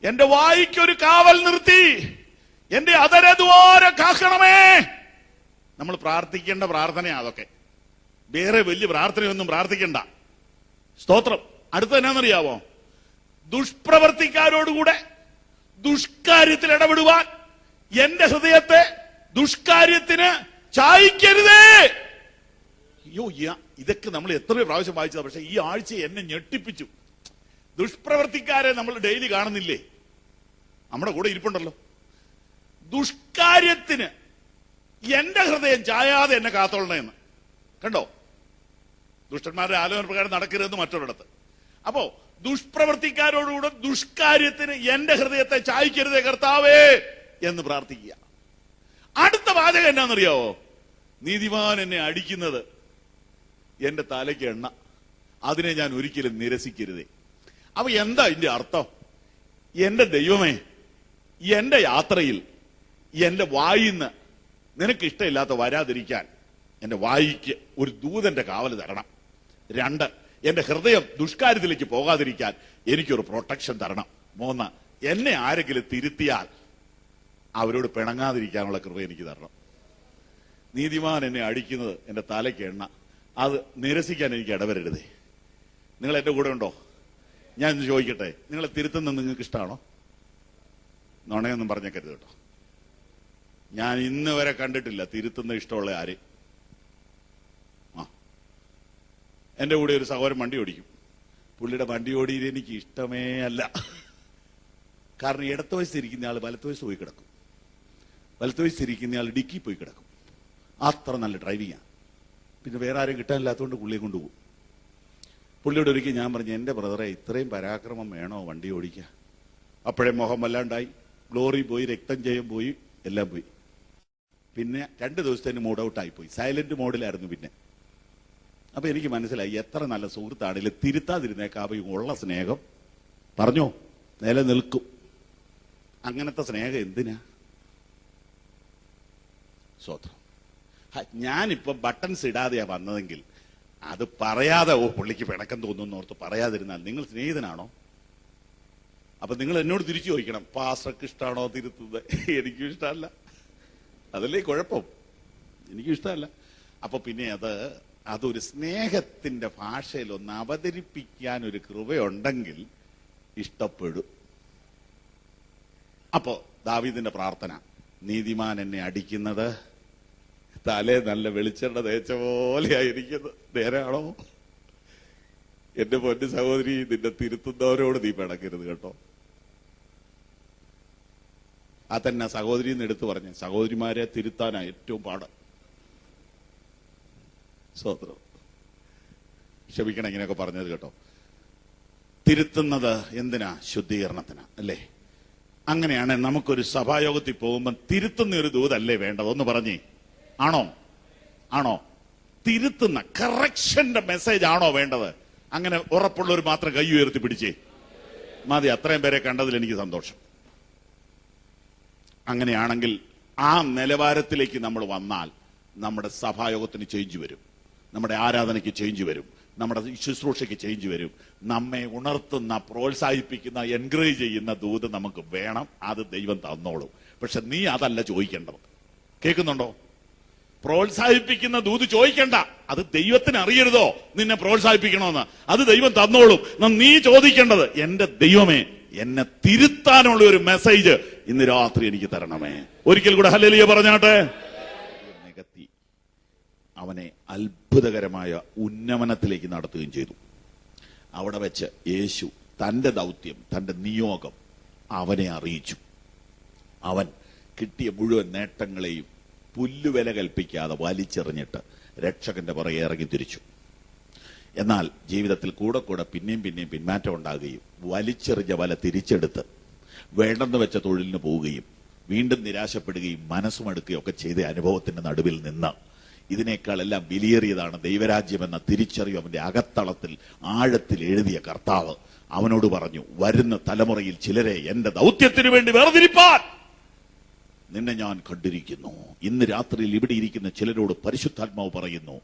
എന്റെ വായിക്കൊരു കാവൽ നിർത്തി എന്റെ അധരദ്വാരം കാക്കണമേ. നമ്മൾ പ്രാർത്ഥിക്കേണ്ട പ്രാർത്ഥനയാ അതൊക്കെ. വേറെ വലിയ പ്രാർത്ഥനയൊന്നും പ്രാർത്ഥിക്കണ്ട. സ്തോത്രം. അടുത്ത എന്നാന്നറിയാവോ? ദുഷ്പ്രവർത്തിക്കാരോടുകൂടെ ദുഷ്കാര്യത്തിൽ ഇടപെടുവാൻ എന്റെ ഹൃദയത്തെ ദുഷ്കാര്യത്തിന് ചായ്ക്കരുതേ. അയ്യോ, ഇതൊക്കെ നമ്മൾ എത്രയോ പ്രാവശ്യം വായിച്ചതാ, പക്ഷെ ഈ ആഴ്ച എന്നെ ഞെട്ടിപ്പിച്ചു. ദുഷ്പ്രവർത്തിക്കാരെ നമ്മൾ ഡെയിലി കാണുന്നില്ലേ? നമ്മുടെ കൂടെ ഇരിപ്പുണ്ടല്ലോ. ദുഷ്കാര്യത്തിന് എന്റെ ഹൃദയം ചായാതെ എന്നെ കാത്തോളണമെന്ന് കണ്ടോ? ദുഷ്ടന്മാരുടെ ആലോചന പ്രകാരം നടക്കരുതെന്ന് മറ്റൊരിടത്ത്. അപ്പോ ദുഷ്പ്രവർത്തിക്കാരോടുകൂടെ ദുഷ്കാര്യത്തിന് എന്റെ ഹൃദയത്തെ ചായ്ക്കരുതേ കർത്താവേ എന്ന് പ്രാർത്ഥിക്കുക. അടുത്ത വാചകം എന്നാന്നറിയാവോ? നീതിമാൻ എന്നെ അടിക്കുന്നത് എന്റെ തലയ്ക്ക് എണ്ണ, അതിനെ ഞാൻ ഒരിക്കലും നിരസിക്കരുതേ. അപ്പൊ എന്താ ഇതിന്റെ അർത്ഥം? എന്റെ ദൈവമേ, എന്റെ യാത്രയിൽ എന്റെ വായിന്ന് നിനക്ക് ഇഷ്ടമില്ലാത്ത വരാതിരിക്കാൻ എന്റെ വായിക്ക് ഒരു ദൂതന്റെ കാവൽ തരണം. 2, എന്റെ ഹൃദയം ദുഷ്കാര്യത്തിലേക്ക് പോകാതിരിക്കാൻ എനിക്കൊരു പ്രൊട്ടക്ഷൻ തരണം. 3, എന്നെ ആരെങ്കിലും തിരുത്തിയാൽ അവരോട് പിണങ്ങാതിരിക്കാനുള്ള കൃപ എനിക്ക് തരണം. നീതിമാൻ എന്നെ അടിക്കുന്നത് എന്റെ തലയ്ക്ക് എണ്ണ, അത് നിരസിക്കാൻ എനിക്ക് ഇടവരരുതേ. നിങ്ങൾ എന്റെ കൂടെ ഉണ്ടോ? ഞാൻ ചോദിക്കട്ടെ, നിങ്ങളെ തിരുത്തുന്നത് നിങ്ങൾക്ക് ഇഷ്ടമാണോ? നുണയൊന്നും പറഞ്ഞേക്കരുത് കേട്ടോ. ഞാൻ ഇന്ന് വരെ കണ്ടിട്ടില്ല തിരുത്തുന്ന ഇഷ്ടമുള്ള ആര്. എന്റെ കൂടെ ഒരു സഹോദരൻ വണ്ടി ഓടിക്കും. പുള്ളിയുടെ വണ്ടി ഓടിയത് എനിക്ക് ഇഷ്ടമേ അല്ല. കാരണം ഇടത്ത് വശത്തിരിക്കുന്ന ആൾ വലത്ത് വശത്ത് പോയി കിടക്കും, വലത്ത് വശത്തിരിക്കുന്ന ആൾ ഡിക്കി പോയി കിടക്കും. അത്ര നല്ല ഡ്രൈവിംഗാണ്. പിന്നെ വേറെ ആരും കിട്ടാനില്ലാത്തതുകൊണ്ട് പുള്ളിയെ കൊണ്ടുപോകും. പുള്ളിയോട് ഒരിക്കൽ ഞാൻ പറഞ്ഞു, എന്റെ ബ്രദറെ, ഇത്രയും പരാക്രമം വേണോ വണ്ടി ഓടിക്കുക? അപ്പോഴേ മുഖം വല്ലാണ്ടായി, ഗ്ലോറി പോയി, രക്തം പോയി, എല്ലാം പോയി. പിന്നെ 2 ദിവസത്തേന് മൂഡ് ഔട്ടായി പോയി, സൈലന്റ് മോഡിലായിരുന്നു. പിന്നെ അപ്പൊ എനിക്ക് മനസ്സിലായി, എത്ര നല്ല സുഹൃത്താണെങ്കിലും തിരുത്താതിരുന്നേക്കാവ ഉള്ള സ്നേഹം പറഞ്ഞോ നിലനിൽക്കും. അങ്ങനത്തെ സ്നേഹം എന്തിനാ? സ്വത്രം. ഞാനിപ്പോ ബട്ടൺസ് ഇടാതെയാ വന്നതെങ്കിൽ അത് പറയാതെ പുള്ളിക്ക് പിണക്കം തോന്നുന്നു ഓർത്ത് പറയാതിരുന്നാൽ നിങ്ങൾ സ്നേഹിതനാണോ? അപ്പൊ നിങ്ങൾ എന്നോട് തിരിച്ചു ചോദിക്കണം, പാസ്റ്റർക്ക് ഇഷ്ടമാണോ തിരുത്തുന്നത്? എനിക്കും ഇഷ്ടമല്ല. അതല്ലേ കുഴപ്പം, എനിക്കും ഇഷ്ടമല്ല. അപ്പൊ പിന്നെ അതൊരു സ്നേഹത്തിന്റെ ഭാഷയിൽ ഒന്ന് അവതരിപ്പിക്കാൻ ഒരു കൃപയുണ്ടെങ്കിൽ ഇഷ്ടപ്പെടും. അപ്പോ ദാവീദിന്റെ പ്രാർത്ഥന, നീതിമാൻ എന്നെ അടിക്കുന്നത് തലേ നല്ല വെളിച്ചെണ്ണ തേച്ച പോലെയായിരിക്കുന്നത്. നേരാണോ? എന്റെ പൊന്നു സഹോദരി, നിന്നെ തിരുത്തുന്നവരോട് നീ പിണക്കരുത് കേട്ടോ. തന്നെ സഹോദരി എന്ന് എടുത്തു പറഞ്ഞ സഹോദരിമാരെ തിരുത്താനാ ഏറ്റവും പാട്. സ്വത്രം. ക്ഷമിക്കണം ഇങ്ങനെയൊക്കെ പറഞ്ഞത് കേട്ടോ. തിരുത്തുന്നത് എന്തിനാ? ശുദ്ധീകരണത്തിനാ, അല്ലേ? അങ്ങനെയാണ് നമുക്കൊരു സഭായോഗത്തിൽ പോകുമ്പോൾ തിരുത്തുന്ന ഒരു ദൂതല്ലേ വേണ്ടത്? ഒന്ന് പറഞ്ഞേ, ആണോ? ആണോ? തിരുത്തുന്ന കറക്ഷന്റെ മെസ്സേജ് ആണോ വേണ്ടത്? അങ്ങനെ ഉറപ്പുള്ളവർ മാത്രം കൈ ഉയർത്തി പിടിച്ചേ മതി. അത്രയും പേരെ കണ്ടതിൽ എനിക്ക് സന്തോഷം. അങ്ങനെയാണെങ്കിൽ ആ നിലവാരത്തിലേക്ക് നമ്മൾ വന്നാൽ നമ്മുടെ സഭായോഗത്തിന് ചേഞ്ച് വരും, നമ്മുടെ ആരാധനയ്ക്ക് ചേഞ്ച് വരും, നമ്മുടെ ശുശ്രൂഷയ്ക്ക് ചേഞ്ച് വരും. നമ്മെ ഉണർത്തുന്ന, പ്രോത്സാഹിപ്പിക്കുന്ന, എൻകറേജ് ചെയ്യുന്ന ദൂത് നമുക്ക് വേണം. അത് ദൈവം തന്നോളും. പക്ഷെ നീ അതല്ല ചോദിക്കേണ്ടത്. കേൾക്കുന്നുണ്ടോ? പ്രോത്സാഹിപ്പിക്കുന്ന ദൂത് ചോദിക്കണ്ട. അത് ദൈവത്തിന് അറിയരുതോ നിന്നെ പ്രോത്സാഹിപ്പിക്കണമെന്ന്? അത് ദൈവം തന്നോളും. നീ ചോദിക്കേണ്ടത്, എന്റെ ദൈവമേ, എന്നെ തിരുത്താനുള്ള ഒരു മെസ്സേജ് ഇന്ന് രാത്രി എനിക്ക് തരണമേ. ഒരിക്കൽ കൂടെ ഹല്ലേലൂയ പറഞ്ഞാട്ടെ. നികത്തി അവനെ അത്ഭുതകരമായ ഉന്നമനത്തിലേക്ക് നടത്തുകയും ചെയ്തു. അവിടെ വെച്ച് യേശു തന്റെ ദൗത്യം, തന്റെ നിയോഗം അവനെ അറിയിച്ചു. അവൻ കിട്ടിയ മുഴുവൻ നേട്ടങ്ങളെയും പുല്ലുവില കൽപ്പിക്കാതെ വലിച്ചെറിഞ്ഞിട്ട് രക്ഷകന്റെ പുറകെ ഇറങ്ങി തിരിച്ചു. എന്നാൽ ജീവിതത്തിൽ കൂടെ കൂടെ പിന്നെയും പിന്മാറ്റം ഉണ്ടാകുകയും വലിച്ചെറിഞ്ഞ വല തിരിച്ചെടുത്ത് വേണ്ടെന്ന് വെച്ച തൊഴിലിന് പോവുകയും വീണ്ടും നിരാശപ്പെടുകയും മനസ്സുമടുക്കുകയും ഒക്കെ ചെയ്ത അനുഭവത്തിന്റെ നടുവിൽ നിന്ന് ഇതിനേക്കാളെല്ലാം വിലയേറിയതാണ് ദൈവരാജ്യം എന്ന തിരിച്ചറിവ് അവന്റെ അകത്തളത്തിൽ ആഴത്തിൽ എഴുതിയ കർത്താവ് അവനോട് പറഞ്ഞു, വരുന്ന തലമുറയിൽ ചിലരെ എന്റെ ദൗത്യത്തിന് വേണ്ടി വേർതിരിപ്പാൻ നിന്നെ ഞാൻ കണ്ടിരിക്കുന്നു. ഇന്ന് രാത്രിയിൽ ഇവിടെ ഇരിക്കുന്ന ചിലരോട് പരിശുദ്ധാത്മാവ് പറയുന്നു,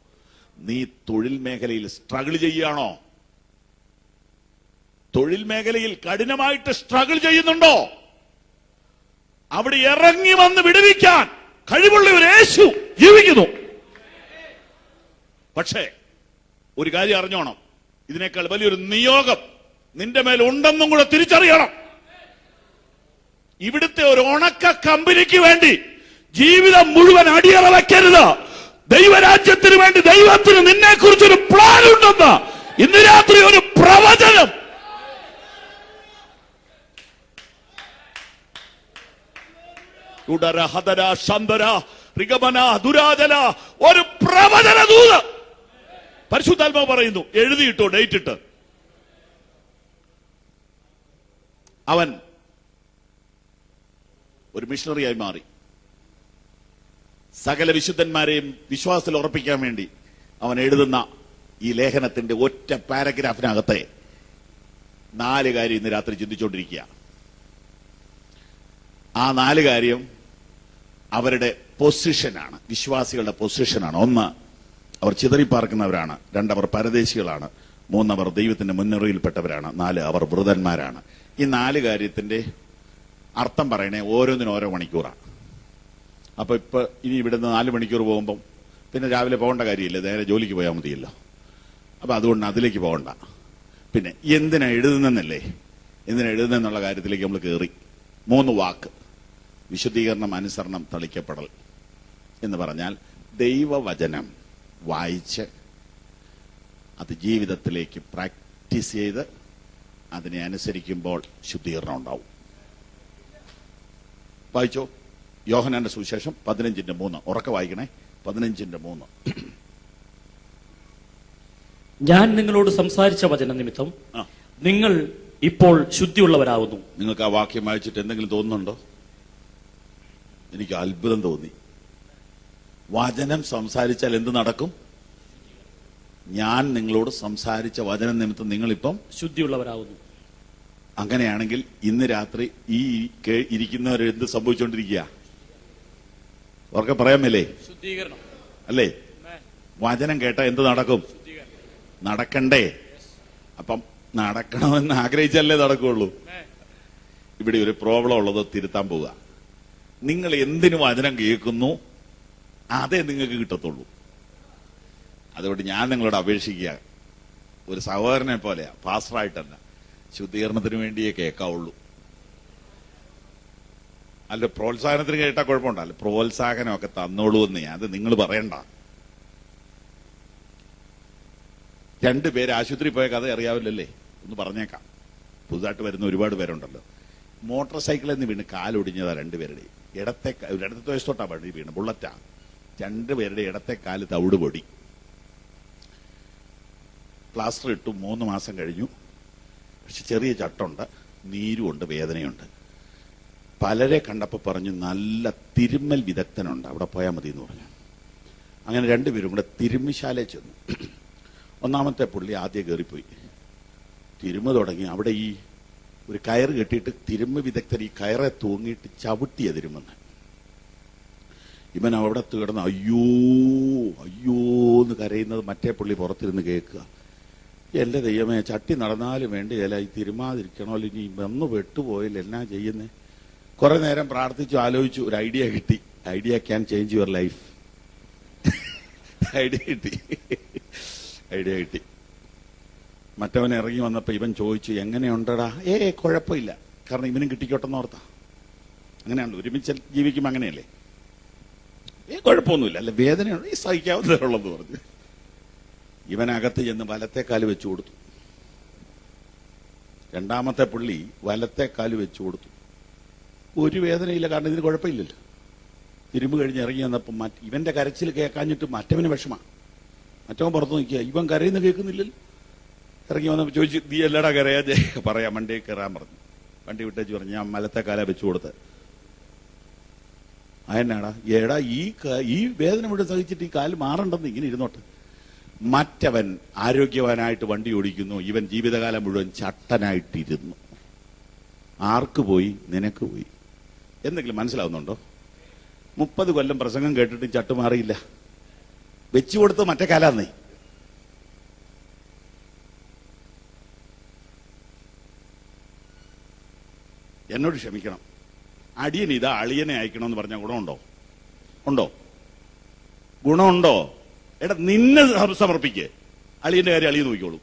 നീ തൊഴിൽ മേഖലയിൽ സ്ട്രഗിൾ ചെയ്യുകയാണോ? തൊഴിൽ മേഖലയിൽ കഠിനമായിട്ട് സ്ട്രഗിൾ ചെയ്യുന്നുണ്ടോ? അവിടെ ഇറങ്ങി വന്ന് വിടുവിക്കാൻ കഴിവുള്ള ഒരു യേശു ജീവിക്കുന്നു. പക്ഷേ ഒരു കാര്യം അറിഞ്ഞോണം, ഇതിനേക്കാൾ വലിയൊരു നിയോഗം നിന്റെ മേൽ ഉണ്ടെന്നും കൂടെ തിരിച്ചറിയണം. ഇവിടുത്തെ ഒരു ഉണക്ക കമ്പനിക്ക് വേണ്ടി ജീവിതം മുഴുവൻ അടിയറ വയ്ക്കരുത്. ദൈവരാജ്യത്തിന് വേണ്ടി ദൈവത്തിന് നിന്നെ കുറിച്ചൊരു പ്ലാൻ ഉണ്ടെന്ന് ഇന്ന് രാത്രി ഒരു പ്രവചനം ഒരു പ്രവചന ദൂത് പരിശുദ്ധാത്മാവ് പറയുന്നു. എഴുതിയിട്ടോ, ഡേറ്റ് ഇട്ട്. അവൻ ഒരു മിഷണറിയായി മാറി. സകല വിശുദ്ധന്മാരെയും വിശ്വാസത്തിൽ ഉറപ്പിക്കാൻ വേണ്ടി അവൻ എഴുതുന്ന ഈ ലേഖനത്തിന്റെ ഒറ്റ പാരഗ്രാഫിനകത്തെ 4 കാര്യം ഇന്ന് രാത്രി ചിന്തിച്ചുകൊണ്ടിരിക്കുക. ആ 4 കാര്യം അവരുടെ പൊസിഷനാണ്, വിശ്വാസികളുടെ പൊസിഷനാണ്. 1, അവർ ചിതറിപ്പാർക്കുന്നവരാണ്. 2, അവർ പരദേശികളാണ്. 3, അവർ ദൈവത്തിന്റെ മുന്നറിയിൽപ്പെട്ടവരാണ്. 4, അവർ വൃതന്മാരാണ്. ഈ 4 കാര്യത്തിന്റെ അർത്ഥം പറയണേ ഓരോന്നിനും ഓരോ മണിക്കൂറാണ്. അപ്പൊ ഇനി ഇവിടുന്ന് 4 മണിക്കൂർ പോകുമ്പം പിന്നെ രാവിലെ പോകേണ്ട കാര്യമില്ല, നേരെ ജോലിക്ക് പോയാൽ മതിയല്ലോ. അപ്പൊ അതുകൊണ്ട് അതിലേക്ക് പോകണ്ട. പിന്നെ എന്തിനാ എഴുതുന്നല്ലേ, എന്തിനാ എഴുതുന്നുള്ള കാര്യത്തിലേക്ക് നമ്മൾ കയറി. 3 വാക്ക്: വിശുദ്ധീകരണം, അനുസരണം, തളിക്കപ്പെടൽ എന്ന് പറഞ്ഞാൽ ദൈവവചനം വായിച്ച് അത് ജീവിതത്തിലേക്ക് പ്രാക്ടീസ് ചെയ്ത് അതിനെ അനുസരിക്കുമ്പോൾ ശുദ്ധീകരണം ഉണ്ടാവും. വായിച്ചോ, യോഹന്നാന്റെ സുവിശേഷം 15:3. ഉറക്കെ വായിക്കണേ. 15:3. ഞാൻ നിങ്ങളോട് സംസാരിച്ച വചന നിമിത്തം നിങ്ങൾ ഇപ്പോൾ ശുദ്ധിയുള്ളവരാകുന്നു. നിങ്ങൾക്ക് ആ വാക്യം വായിച്ചിട്ട് എന്തെങ്കിലും തോന്നുന്നുണ്ടോ? എനിക്ക് അത്ഭുതം തോന്നി. വചനം സംസാരിച്ചാൽ എന്ത് നടക്കും? ഞാൻ നിങ്ങളോട് സംസാരിച്ച വചന നിമിത്തം നിങ്ങളിപ്പം ശുദ്ധിയുള്ളവരാകുന്നു. അങ്ങനെയാണെങ്കിൽ ഇന്ന് രാത്രി ഈ ഇരിക്കുന്നവർ എന്ത് സംഭവിച്ചുകൊണ്ടിരിക്കുക? അവർക്ക് പറയാൻ മേലേ? ശുദ്ധീകരണം അല്ലേ? വചനം കേട്ടാ എന്ത് നടക്കും? നടക്കണ്ടേ? അപ്പം നടക്കണമെന്ന് ആഗ്രഹിച്ചല്ലേ നടക്കുകയുള്ളൂ. ഇവിടെ ഒരു പ്രോബ്ലം ഉള്ളത് തിരുത്താൻ പോവുക. നിങ്ങൾ എന്തിനു വചനം കേൾക്കുന്നു അതേ നിങ്ങൾക്ക് കിട്ടത്തുള്ളൂ. അതുകൊണ്ട് ഞാൻ നിങ്ങളോട് അപേക്ഷിക്കുക, ഒരു സഹോദരനെ പോലെയാ, പാസ്റ്ററായിട്ടല്ല, ശുദ്ധീകരണത്തിന് വേണ്ടിയേ കേൾക്കാവുള്ളൂ. അല്ല പ്രോത്സാഹനത്തിന് കേട്ടാൽ കുഴപ്പമുണ്ടല്ലോ, പ്രോത്സാഹനമൊക്കെ തന്നോളൂ എന്ന് അത് നിങ്ങൾ പറയണ്ട. 2 പേര് ആശുപത്രി പോയ കഥ അറിയാവില്ലല്ലേ? ഒന്ന് പറഞ്ഞേക്കാം. പുതുതായിട്ട് വരുന്ന ഒരുപാട് പേരുണ്ടല്ലോ. മോട്ടോർ സൈക്കിളിൽ നിന്ന് വീണ് കാലൊടിഞ്ഞതാ 2 പേരുടെയും. ഇടത്തെ വയസ്സോട്ടാ വണ്ടി വീണ്, ബുള്ളറ്റാ. 2 പേരുടെ ഇടത്തെ കാല് തവിട് പൊടി. പ്ലാസ്റ്റർ ഇട്ടു. 3 മാസം കഴിഞ്ഞു. പക്ഷെ ചെറിയ ചട്ടുണ്ട്, നീരുമുണ്ട്, വേദനയുണ്ട്. പലരെ കണ്ടപ്പോൾ പറഞ്ഞു നല്ല തിരുമ്മൽ വിദഗ്ധനുണ്ട്, അവിടെ പോയാൽ മതി എന്ന് പറഞ്ഞു. അങ്ങനെ രണ്ടുപേരും കൂടെ തിരുമ്മിശാലയിൽ ചെന്നു. ഒന്നാമത്തെ പുള്ളി ആദ്യം കയറിപ്പോയി. തിരുമ്മ തുടങ്ങി. അവിടെ ഈ ഒരു കയറ് കെട്ടിയിട്ട് തിരുമ്മ വിദഗ്ധർ ഈ കയറെ തൂങ്ങിയിട്ട് ചവിട്ടിയ തിരുമെന്ന്. ഇവൻ അവിടെ കിടന്ന് അയ്യോ അയ്യോ എന്ന് കരയുന്നത് മറ്റേ പുള്ളി പുറത്തിരുന്ന് കേൾക്കുക. എന്റെ ദൈവമേ, ചട്ടി നടന്നാലും വേണ്ടിയല്ല, ഈ തിരുമാതിരിക്കണമല്ലോ, ഇനി വന്ന് വെട്ടുപോയില്ല, എന്നാ ചെയ്യുന്നേ? കുറെ നേരം പ്രാർത്ഥിച്ചു, ആലോചിച്ചു, ഒരു ഐഡിയ കിട്ടി. Idea can change your life. Idea കിട്ടി. മറ്റവൻ ഇറങ്ങി വന്നപ്പോ ഇവൻ ചോദിച്ചു, എങ്ങനെയുണ്ടടാ? കുഴപ്പമില്ല, കാരണം ഇവനും കിട്ടിക്കോട്ടെന്ന് ഓർത്താ. അങ്ങനെയാണല്ലോ, ഒരുമിച്ച് ജീവിക്കുമ്പോ അങ്ങനെയല്ലേ. കുഴപ്പമൊന്നുമില്ല, അല്ല വേദനയുണ്ട്, ഈ സഹിക്കാവുന്നതുള്ളെന്ന് പറഞ്ഞു. ഇവനകത്ത് ചെന്ന് വലത്തേക്കാല് വെച്ചു കൊടുത്തു. രണ്ടാമത്തെ പുള്ളി വലത്തേക്കാല് വെച്ചു കൊടുത്തു. ഒരു വേദനയില്ല, കാരണം ഇതിന് കുഴപ്പമില്ലല്ലോ. തിരുമ്പ് കഴിഞ്ഞ് ഇറങ്ങി വന്നപ്പം ഇവന്റെ കരച്ചിൽ കേൾക്കാഞ്ഞിട്ട് മറ്റവന് വിഷമ. മറ്റവൻ പുറത്ത് നോക്കിയ, ഇവൻ കരയുന്ന കേൾക്കുന്നില്ലല്ലോ. ഇറങ്ങി വന്നപ്പോൾ ചോദിച്ചു, നീ എല്ലാടാ കരയാ? പറയാം, വണ്ടിയിൽ കയറാൻ പറഞ്ഞു. വണ്ടി വിട്ടേച്ച് പറഞ്ഞു, ഞാൻ വലത്തേക്കാല വെച്ചു കൊടുത്തത്. അതെന്നാടാ? എടാ, ഈ വേദന മുഴുവൻ സഹിച്ചിട്ട് ഈ കാല് മാറണ്ടെന്ന് ഇങ്ങനെ ഇരുന്നോട്ടെ. മറ്റവൻ ആരോഗ്യവാനായിട്ട് വണ്ടി ഓടിക്കുന്നു, ഇവൻ ജീവിതകാലം മുഴുവൻ ചട്ടനായിട്ടിരുന്നു. ആർക്ക് പോയി? നിനക്ക് പോയി. എന്തെങ്കിലും മനസ്സിലാവുന്നുണ്ടോ? 30 കൊല്ലം പ്രസംഗം കേട്ടിട്ട് ചട്ട് മാറിയില്ല. വെച്ചു കൊടുത്ത് മറ്റേ കാലാന്നേ. എന്നോട് ക്ഷമിക്കണം, അടിയൻ ഇതാ അളിയനെ അയക്കണമെന്ന് പറഞ്ഞ ഗുണമുണ്ടോ? ഉണ്ടോ? ഗുണമുണ്ടോ? എടാ, നിന്നെ സമർപ്പിക്കേ, അളിയന്റെ കാര്യം അളിയെ നോക്കിക്കോളൂ.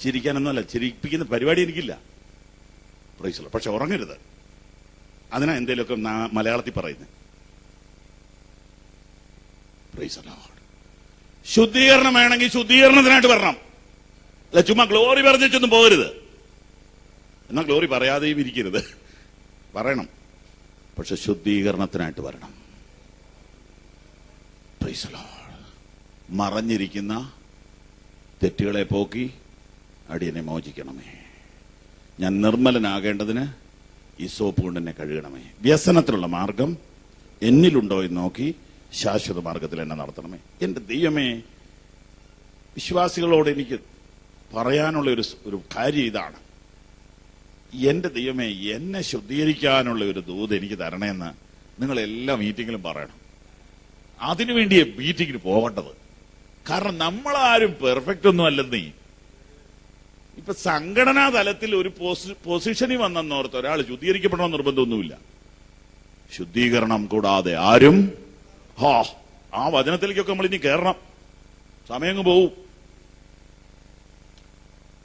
ചിരിക്കാനൊന്നുമല്ല, ചിരിപ്പിക്കുന്ന പരിപാടി എനിക്കില്ല. പക്ഷെ ഉറങ്ങരുത്. അതിനാ എന്തേലുമൊക്കെ മലയാളത്തിൽ പറയുന്നത്. ശുദ്ധീകരണം വേണമെങ്കിൽ ശുദ്ധീകരണത്തിനായിട്ട് വരണം. അല്ല ചുമ്മാ ഗ്ലോറി പറഞ്ഞൊന്നും പോകരുത്. എന്നാൽ ഗ്ലോറി പറയാതെയും ഇരിക്കരുത്, പറയണം. പക്ഷെ ശുദ്ധീകരണത്തിനായിട്ട് വരണം. മറഞ്ഞിരിക്കുന്ന തെറ്റുകളെ പോക്കി അടിയനെ മോചിക്കണമേ. ഞാൻ നിർമ്മലനാകേണ്ടതിന് ഈ സോപ്പ് കൊണ്ട് എന്നെ കഴുകണമേ. വ്യസനത്തിലുള്ള മാർഗം എന്നിലുണ്ടോ എന്ന് നോക്കി ശാശ്വത മാർഗത്തിൽ എന്നെ നടത്തണമേ. എന്റെ ദൈവമേ, വിശ്വാസികളോട് എനിക്ക് പറയാനുള്ള ഒരു കാര്യം ഇതാണ്. എന്റെ ദൈവമേ, എന്നെ ശുദ്ധീകരിക്കാനുള്ള ഒരു ദൂത് എനിക്ക് തരണേന്ന് നിങ്ങൾ എല്ലാ മീറ്റിങ്ങിലും പറയണം. അതിനുവേണ്ടിയേ മീറ്റിങ്ങിന് പോകേണ്ടത്. കാരണം നമ്മളാരും പെർഫെക്റ്റ് ഒന്നും അല്ലെന്നേ. ഇപ്പൊ സംഘടനാ തലത്തിൽ ഒരു പൊസിഷനിൽ വന്നെന്നോർത്ത് ഒരാൾ ശുദ്ധീകരിക്കപ്പെടണമെന്ന് നിർബന്ധമൊന്നുമില്ല. ശുദ്ധീകരണം കൂടാതെ ആരും ആ വചനത്തിലേക്കൊക്കെ നമ്മൾ ഇനി കയറണം. സമയം പോവും.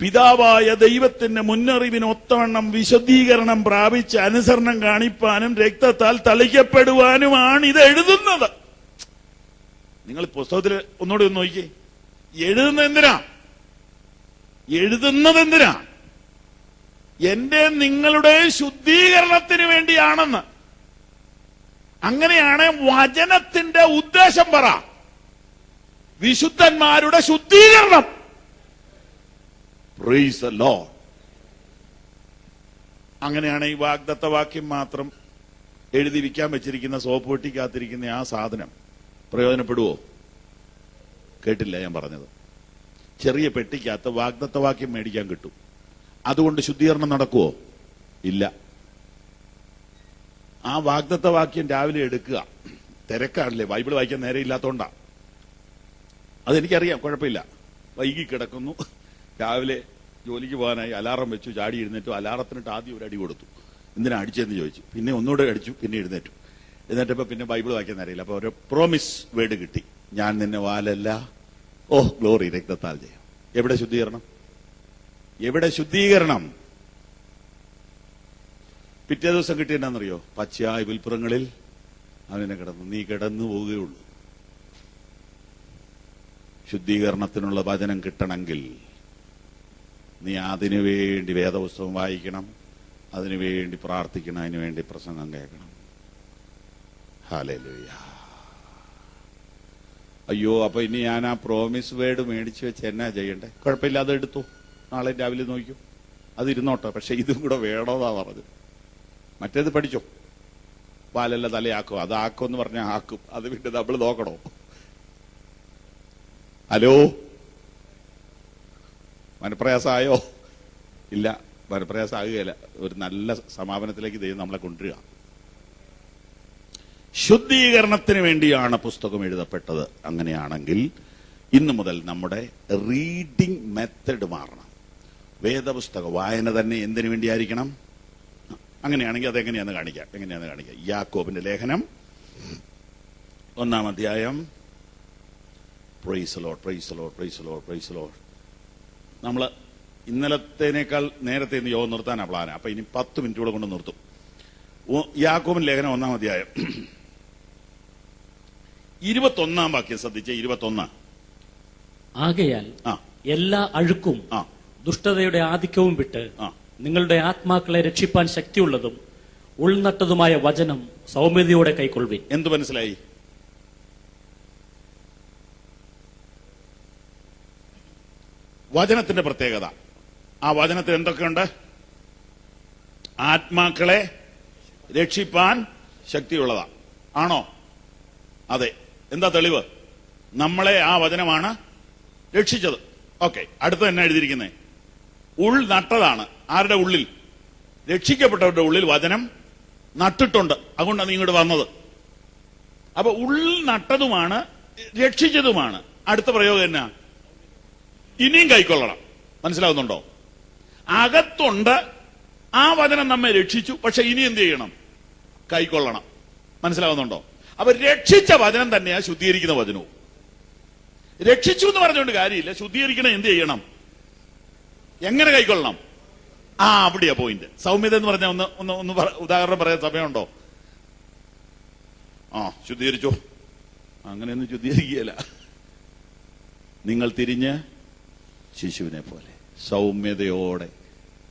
പിതാവായ ദൈവത്തിന്റെ മുന്നറിവിന് ഒത്തവണ്ണം വിശുദ്ധീകരണം പ്രാപിച്ച് അനുസരണം കാണിപ്പാനും രക്തത്താൽ തളിക്കപ്പെടുവാനുമാണ് ഇത് എഴുതുന്നത്. നിങ്ങൾ പുസ്തകത്തിൽ ഒന്നുകൂടി ഒന്ന് നോക്കിയേ. എഴുതുന്നത് എന്തിനാ? എന്റെ നിങ്ങളുടെ ശുദ്ധീകരണത്തിന് വേണ്ടിയാണെന്ന്. അങ്ങനെയാണ് വചനത്തിന്റെ ഉദ്ദേശം. പറ, വിശുദ്ധന്മാരുടെ ശുദ്ധീകരണം. Price the Lord. അങ്ങനെയാണ് ഈ വാഗ്ദത്ത വാക്യം മാത്രം എഴുതി വിൽക്കാൻ വെച്ചിരിക്കുന്ന സോപ്പ് പെട്ടിക്കകത്തിരിക്കുന്ന ആ സാധനം പ്രയോജനപ്പെടുവോ? കേട്ടില്ല ഞാൻ പറഞ്ഞത്. ചെറിയ പെട്ടിക്കകത്ത് വാഗ്ദത്ത വാക്യം മേടിക്കാൻ കിട്ടും. അതുകൊണ്ട് ശുദ്ധീകരണം നടക്കുവോ? ഇല്ല. ആ വാഗ്ദത്ത വാക്യം രാവിലെ എടുക്കുക. തിരക്കാണല്ലേ, ബൈബിൾ വായിക്കാൻ നേരെ ഇല്ലാത്തോണ്ടാ. അതെനിക്കറിയാം, കുഴപ്പമില്ല. വൈകി കിടക്കുന്നു, രാവിലെ ജോലിക്ക് പോകാനായി അലാറം വെച്ചു, ചാടി എഴുന്നേറ്റു. അലാറത്തിനിട്ട് ആദ്യം ഒരു അടി കൊടുത്തു. എന്തിനാ അടിച്ചെന്ന് ചോദിച്ചു. പിന്നെ ഒന്നുകൂടെ അടിച്ചു, പിന്നെ എഴുന്നേറ്റപ്പോ പിന്നെ ബൈബിൾ വായിക്കാൻ അറിയില്ല. അപ്പൊ ഒരു പ്രോമിസ് വേർഡ് കിട്ടി, ഞാൻ നിന്നെ വാലല്ല, ഓ ഗ്ലോറി, രക്തത്താൽ ചെയ്യാം. എവിടെ ശുദ്ധീകരണം? എവിടെ ശുദ്ധീകരണം? പിറ്റേ ദിവസം കിട്ടിയെന്നറിയോ? പച്ചയായ വിൽപ്പുറങ്ങളിൽ അവനെ നീ കിടന്നു പോവുകയുള്ളൂ. ശുദ്ധീകരണത്തിനുള്ള വചനം കിട്ടണമെങ്കിൽ നീ അതിനുവേണ്ടി വേദപുസ്തകം വായിക്കണം, അതിനുവേണ്ടി പ്രാർത്ഥിക്കണം, അതിനുവേണ്ടി പ്രസംഗം കേൾക്കണം. ഹല്ലേലൂയ. അയ്യോ, അപ്പൊ ഇനി ഞാൻ ആ പ്രോമിസ് വേർഡ് മേടിച്ചു വെച്ച് എന്നാ ചെയ്യണ്ടേ? കുഴപ്പമില്ല, അത് എടുത്തു, നാളെ രാവിലെ നോക്കൂ, അതിരുന്നോട്ടെ. പക്ഷെ ഇതും കൂടെ വേണോന്നാ പറഞ്ഞത്. മറ്റേത് പഠിച്ചോ, വാലല്ല തലയാക്കും. അത് ആക്കും എന്ന് പറഞ്ഞാൽ ആക്കും. അത് വിട്ട് നമ്മൾ നോക്കണോ? ഹലോ, മനപ്രയാസമായോ? ഇല്ല, മനപ്രയാസമാകുകയില്ല. ഒരു നല്ല സമാപനത്തിലേക്ക് ദൈവം നമ്മളെ കൊണ്ടുവരിക. ശുദ്ധീകരണത്തിന് വേണ്ടിയാണ് പുസ്തകം എഴുതപ്പെട്ടത്. അങ്ങനെയാണെങ്കിൽ ഇന്നു മുതൽ നമ്മുടെ റീഡിംഗ് മെത്തഡ് മാറണം. വേദപുസ്തക വായന തന്നെ എന്തിനു വേണ്ടിയായിരിക്കണം? അങ്ങനെയാണെങ്കിൽ അതെങ്ങനെയാന്ന് കാണിക്കാം. യാക്കോബിന്റെ ലേഖനം 1-ാം അധ്യായം. Praise Lord, praise Lord, praise Lord, praise Lord. നമ്മൾ ഇന്നലത്തേനേക്കാൾ നേരത്തെ ഇന്ന് യോഗം നിർത്താനാണ് പ്ലാൻ. അപ്പൊ ഇനി 10 മിനിറ്റ് കൂടെ കൊണ്ട് നിർത്തും. യാക്കോബിന്റെ ലേഖനം 1-ാം അധ്യായം 21-ാം വാക്യം ശ്രദ്ധിച്ചേ. 21. ആകയാൽ എല്ലാ അഴുക്കും ദുഷ്ടതയുടെ ആധിക്യവും വിട്ട് നിങ്ങളുടെ ആത്മാക്കളെ രക്ഷിപ്പാൻ ശക്തിയുള്ളതും ഉൾനട്ടതുമായ വചനം സൗമ്യതയോടെ കൈക്കൊള്ളുവിൻ. എന്ത് മനസ്സിലായി? വചനത്തിന്റെ പ്രത്യേകത. ആ വചനത്തിൽ എന്തൊക്കെയുണ്ട്? ആത്മാക്കളെ രക്ഷിപ്പാൻ ശക്തിയുള്ളതാ. ആണോ? അതെ. എന്താ തെളിവ്? നമ്മളെ ആ വചനമാണ് രക്ഷിച്ചത്. ഓക്കെ, അടുത്ത് തന്നെ എഴുതിയിരിക്കുന്നത് ഉൾ നട്ടതാണ്. ആരുടെ ഉള്ളിൽ? രക്ഷിക്കപ്പെട്ടവരുടെ ഉള്ളിൽ വചനം നട്ടിട്ടുണ്ട്. അതുകൊണ്ടാണ് നീ ഇങ്ങോട്ട് വന്നത്. അപ്പൊ ഉള്ളിൽ നട്ടതുമാണ്, രക്ഷിച്ചതുമാണ്. അടുത്ത പ്രയോഗം എന്നാ? ഇനിയും കൈക്കൊള്ളണം. മനസ്സിലാവുന്നുണ്ടോ? അകത്തുണ്ട്, ആ വചനം നമ്മെ രക്ഷിച്ചു. പക്ഷെ ഇനി എന്ത് ചെയ്യണം? കൈക്കൊള്ളണം. മനസ്സിലാവുന്നുണ്ടോ? അപ്പൊ രക്ഷിച്ച വചനം തന്നെയാ ശുദ്ധീകരിക്കുന്ന വചനവും. രക്ഷിച്ചു എന്ന് പറഞ്ഞുകൊണ്ട് കാര്യമില്ല. ശുദ്ധീകരിക്കണം എന്ത് ചെയ്യണം? എങ്ങനെ കൈക്കൊള്ളണം? അവിടെയാ പോയിന്റ്. സൗമ്യത എന്ന് പറഞ്ഞാൽ ഒന്ന് ഉദാഹരണം പറയാൻ സമയമുണ്ടോ? ശുദ്ധീകരിച്ചോ? അങ്ങനെയൊന്നും ശുദ്ധീകരിക്കുകയില്ല. നിങ്ങൾ തിരിഞ്ഞ് ശിശുവിനെ പോലെ സൗമ്യതയോടെ.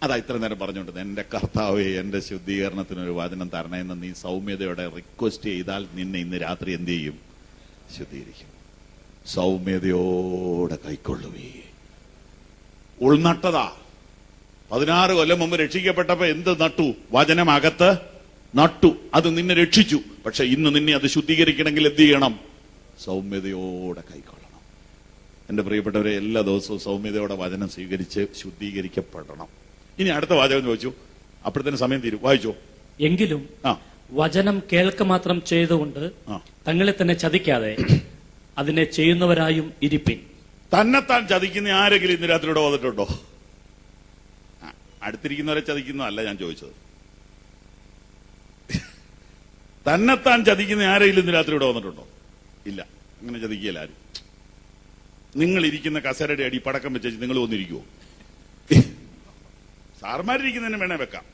അതാ ഇത്ര നേരം പറഞ്ഞുകൊണ്ട്, എന്റെ കർത്താവേ, എന്റെ ശുദ്ധീകരണത്തിനൊരു വചനം തരണേന്ന് നീ സൗമ്യതയോടെ റിക്വസ്റ്റ് ചെയ്താൽ നിന്നെ ഇന്ന് രാത്രി എന്ത് ചെയ്യും? ശുദ്ധീകരിക്കും. സൗമ്യതയോടെ കൈക്കൊള്ളുവേ. ഉൾനട്ടതാ. 16 കൊല്ലം മുമ്പ് രക്ഷിക്കപ്പെട്ടപ്പോ എന്ത് നട്ടു? വചനം അകത്ത് നട്ടു. അത് നിന്നെ രക്ഷിച്ചു. പക്ഷെ ഇന്ന് നിന്നെ അത് ശുദ്ധീകരിക്കണമെങ്കിൽ എന്ത് ചെയ്യണം? സൗമ്യതയോടെ കൈക്കൊള്ളണം. എന്റെ പ്രിയപ്പെട്ടവരെ, എല്ലാ ദിവസവും സൗമ്യതയോടെ വചനം സ്വീകരിച്ച് ശുദ്ധീകരിക്കപ്പെടണം. ഇനി അടുത്ത വാചകം ചോദിച്ചു. അപ്പോഴത്തേന് സമയം തീരും. വായിച്ചോ. എങ്കിലും വചനം കേൾക്ക മാത്രം ചെയ്തുകൊണ്ട് തങ്ങളെ തന്നെ ചതിക്കാതെ അതിനെ ചെയ്യുന്നവരായും ഇരിപ്പിൻ. തന്നെത്താൻ ചതിക്കുന്ന ആരെങ്കിലും ഇന്ന് രാത്രിയോടെ വന്നിട്ടുണ്ടോ? അടുത്തിരിക്കുന്നവരെ ചതിക്കുന്നതല്ല ഞാൻ ചോദിച്ചത്. തന്നെത്താൻ ചതിക്കുന്ന ആരെങ്കിലും ഇന്ന് രാത്രിയോടെ വന്നിട്ടുണ്ടോ? ഇല്ല, അങ്ങനെ ചതിക്കുകയില്ല ആരും. നിങ്ങൾ ഇരിക്കുന്ന കസേരയുടെ അടി പടക്കം വെച്ച് നിങ്ങൾ വന്നിരിക്കുവോ? സാർമാരിരിക്കുന്നതിന് വേണേ വെക്കാം.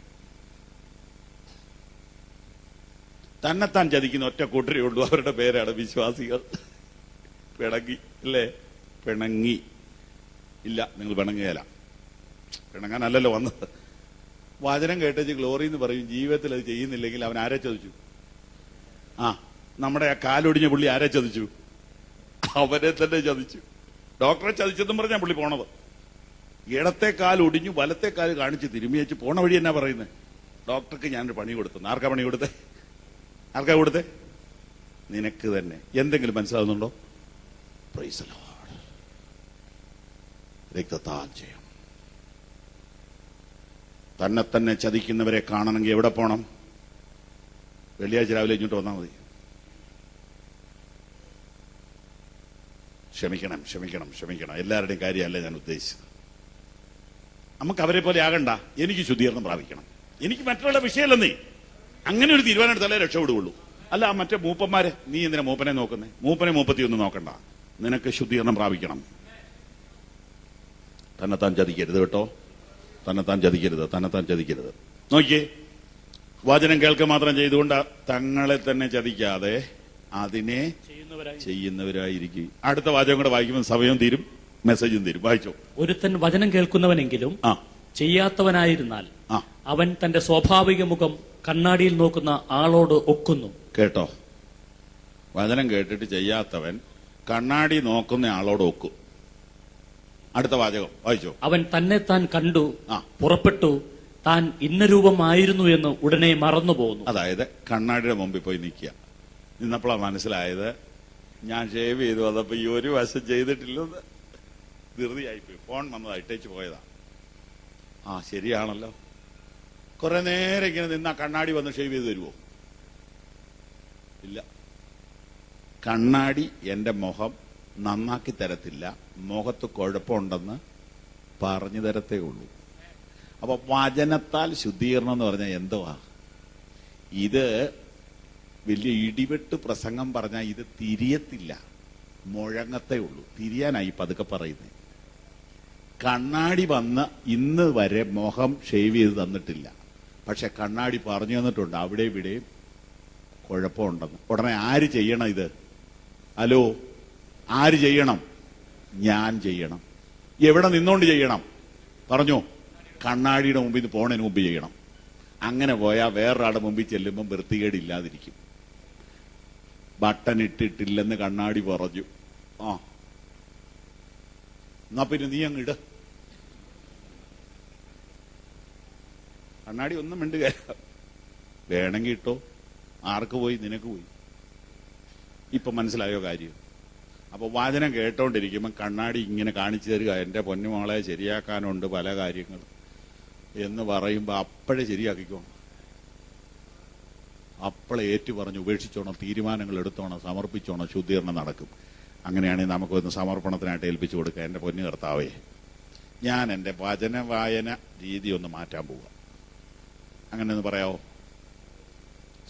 തന്നെത്താൻ ചതിക്കുന്ന ഒറ്റ കൂട്ടരേ ഉള്ളൂ. അവരുടെ പേരാണ് വിശ്വാസികൾ. പിണങ്ങി അല്ലേ? പിണങ്ങി ഇല്ല, നിങ്ങൾ പിണങ്ങുകയല്ല. പിണങ്ങാനല്ലല്ലോ വന്നത്. വചനം കേട്ടേച്ച് ഗ്ലോറി എന്ന് പറയും. ജീവിതത്തിൽ അത് ചെയ്യുന്നില്ലെങ്കിൽ അവൻ ആരെ ചതിച്ചു? നമ്മുടെ ആ കാലൊടിഞ്ഞ പുള്ളി ആരെ ചതിച്ചു? അവനെ തന്നെ ചതിച്ചു. ഡോക്ടറെ ചതിച്ചെന്നും പറഞ്ഞാ പുള്ളി പോണത്. ഇടത്തെ കാൽ ഒടിഞ്ഞു, വലത്തെ കാല് കാണിച്ച് തിരുമ്മി വെച്ച് പോണ വഴി എന്നാ പറയുന്നത്? ഡോക്ടർക്ക് ഞാനൊരു പണി കൊടുത്തു. ആർക്കാ പണി കൊടുത്തേ? ആർക്കാ കൊടുത്തേ? നിനക്ക് തന്നെ. എന്തെങ്കിലും മനസ്സിലാവുന്നുണ്ടോ? Price the Lord. രക്തത്താൽ ജയം. തന്നെ ചതിക്കുന്നവരെ കാണണമെങ്കിൽ എവിടെ പോണം? വെള്ളിയാഴ്ച രാവിലെ ഇങ്ങോട്ട് വന്നാൽ മതി. ക്ഷമിക്കണം. എല്ലാവരുടെയും കാര്യമല്ല ഞാൻ ഉദ്ദേശിച്ചത്. നമുക്ക് അവരെ പോലെ ആകണ്ട. എനിക്ക് ശുദ്ധീകരണം പ്രാപിക്കണം. എനിക്ക് മറ്റുള്ള വിഷയമല്ലെന്നേ. അങ്ങനെ ഒരു തീരുമാനം എടുത്താലേ രക്ഷപ്പെടുകയുള്ളൂ. അല്ല മറ്റേ മൂപ്പന്മാരെ, നീ എന്തിനാ മൂപ്പനെ നോക്കുന്നേ? മൂപ്പനെ മൂപ്പത്തിയൊന്നും നോക്കണ്ട. നിനക്ക് ശുദ്ധീകരണം പ്രാപിക്കണം. തന്നെത്താൻ ചതിക്കരുത് കേട്ടോ. തന്നെത്താൻ ചതിക്കരുത്. നോക്കിയേ, വചനം കേൾക്കുക മാത്രം ചെയ്തുകൊണ്ട് തങ്ങളെ തന്നെ ചതിക്കാതെ അതിനെ ചെയ്യുന്നവരായിരിക്കും. അടുത്ത വാചകം കൂടെ വായിക്കുമ്പോൾ സമയം തീരും, മെസ്സേജും തീരും. വായിച്ചോ. ഒരുത്തൻ വചനം കേൾക്കുന്നവനെങ്കിലും ചെയ്യാത്തവനായിരുന്നാൽ അവൻ തന്റെ സ്വാഭാവിക മുഖം കണ്ണാടിയിൽ നോക്കുന്ന ആളോട് ഒക്കുന്നു. കേട്ടോ, വചനം കേട്ടിട്ട് ചെയ്യാത്തവൻ കണ്ണാടി നോക്കുന്ന ആളോട് ഒക്കും. അടുത്ത വാചകം വായിച്ചോ. അവൻ തന്നെ താൻ കണ്ടു പുറപ്പെട്ടു താൻ ഇന്ന രൂപമായിരുന്നു എന്ന് ഉടനെ മറന്നുപോകുന്നു. അതായത് കണ്ണാടിയുടെ മുമ്പിൽ പോയി നിൽക്കുക. നിന്നപ്പോഴാണ് മനസ്സിലായത് ഞാൻ ഷേവ് ചെയ്തു അതപ്പോ ഈ ഒരു വശം ചെയ്തിട്ടില്ലെന്ന് ധൃതിയായിപ്പോയി. ഫോൺ വന്നത് ഇട്ടേച്ച് പോയതാ. ആ ശരിയാണല്ലോ. കുറെ നേരം ഇങ്ങനെ നിന്നാ കണ്ണാടി വന്ന് ഷേവ് ചെയ്ത് തരുമോ? ഇല്ല. കണ്ണാടി എന്റെ മുഖം നന്നാക്കി തരത്തില്ല, മുഖത്ത് കുഴപ്പമുണ്ടെന്ന് പറഞ്ഞു തരത്തേ ഉള്ളൂ. അപ്പൊ വചനത്താൽ ശുദ്ധീകരണം എന്ന് പറഞ്ഞാൽ എന്തുവാ? ഇത് വലിയ ഇടിവെട്ട് പ്രസംഗം പറഞ്ഞാൽ ഇത് തിരിയത്തില്ല, മുഴങ്ങത്തേ ഉള്ളൂ. തിരിയാനായി പതുക്കെ പറയുന്നത്. കണ്ണാടി വന്ന് ഇന്ന് വരെ മുഖം ഷേവ് ചെയ്ത് തന്നിട്ടില്ല, പക്ഷെ കണ്ണാടി പറഞ്ഞു തന്നിട്ടുണ്ട് അവിടെ ഇവിടെയും കുഴപ്പമുണ്ടെന്ന്. ഉടനെ ആര് ചെയ്യണം ഇത്? ഹലോ, ആര് ചെയ്യണം? ഞാൻ ചെയ്യണം. എവിടെ നിന്നോണ്ട് ചെയ്യണം? പറഞ്ഞോ. കണ്ണാടിയുടെ മുമ്പിൽ നിന്ന് പോണതിന് മുമ്പ് ചെയ്യണം. അങ്ങനെ പോയാൽ വേറൊരാളുടെ മുമ്പിൽ ചെല്ലുമ്പം വൃത്തികേടില്ലാതിരിക്കും. ബട്ടൺ ഇട്ടിട്ടില്ലെന്ന് കണ്ണാടി പറഞ്ഞു. ആ എന്നാ പിന്നെ നീ അങ്ങ് ഇട. കണ്ണാടി ഒന്നും മിണ്ടുക. വേണമെങ്കിൽ ഇട്ടോ. ആർക്ക് പോയി? നിനക്ക് പോയി. ഇപ്പൊ മനസ്സിലായോ കാര്യം? അപ്പൊ വാചനം കേട്ടോണ്ടിരിക്കുമ്പോ കണ്ണാടി ഇങ്ങനെ കാണിച്ചു തരിക, എന്റെ പൊന്നുമോളെ ശരിയാക്കാനുണ്ട് പല കാര്യങ്ങൾ എന്ന് പറയുമ്പോ അപ്പോഴേ ശരിയാക്കിക്കോണം. അപ്പോഴേ ഏറ്റു പറഞ്ഞ് ഉപേക്ഷിച്ചോണം, തീരുമാനങ്ങൾ എടുത്തോണം, സമർപ്പിച്ചോണം, ശുദ്ധീകരണം നടക്കും. അങ്ങനെയാണെങ്കിൽ നമുക്കൊന്ന് സമർപ്പണത്തിനായിട്ട് ഏൽപ്പിച്ചു കൊടുക്കുക. എന്റെ പൊന്നു കർത്താവേ, ഞാൻ എന്റെ വചന വായന രീതി ഒന്ന് മാറ്റാൻ പോവുക. അങ്ങനെ ഒന്ന് പറയാവോ?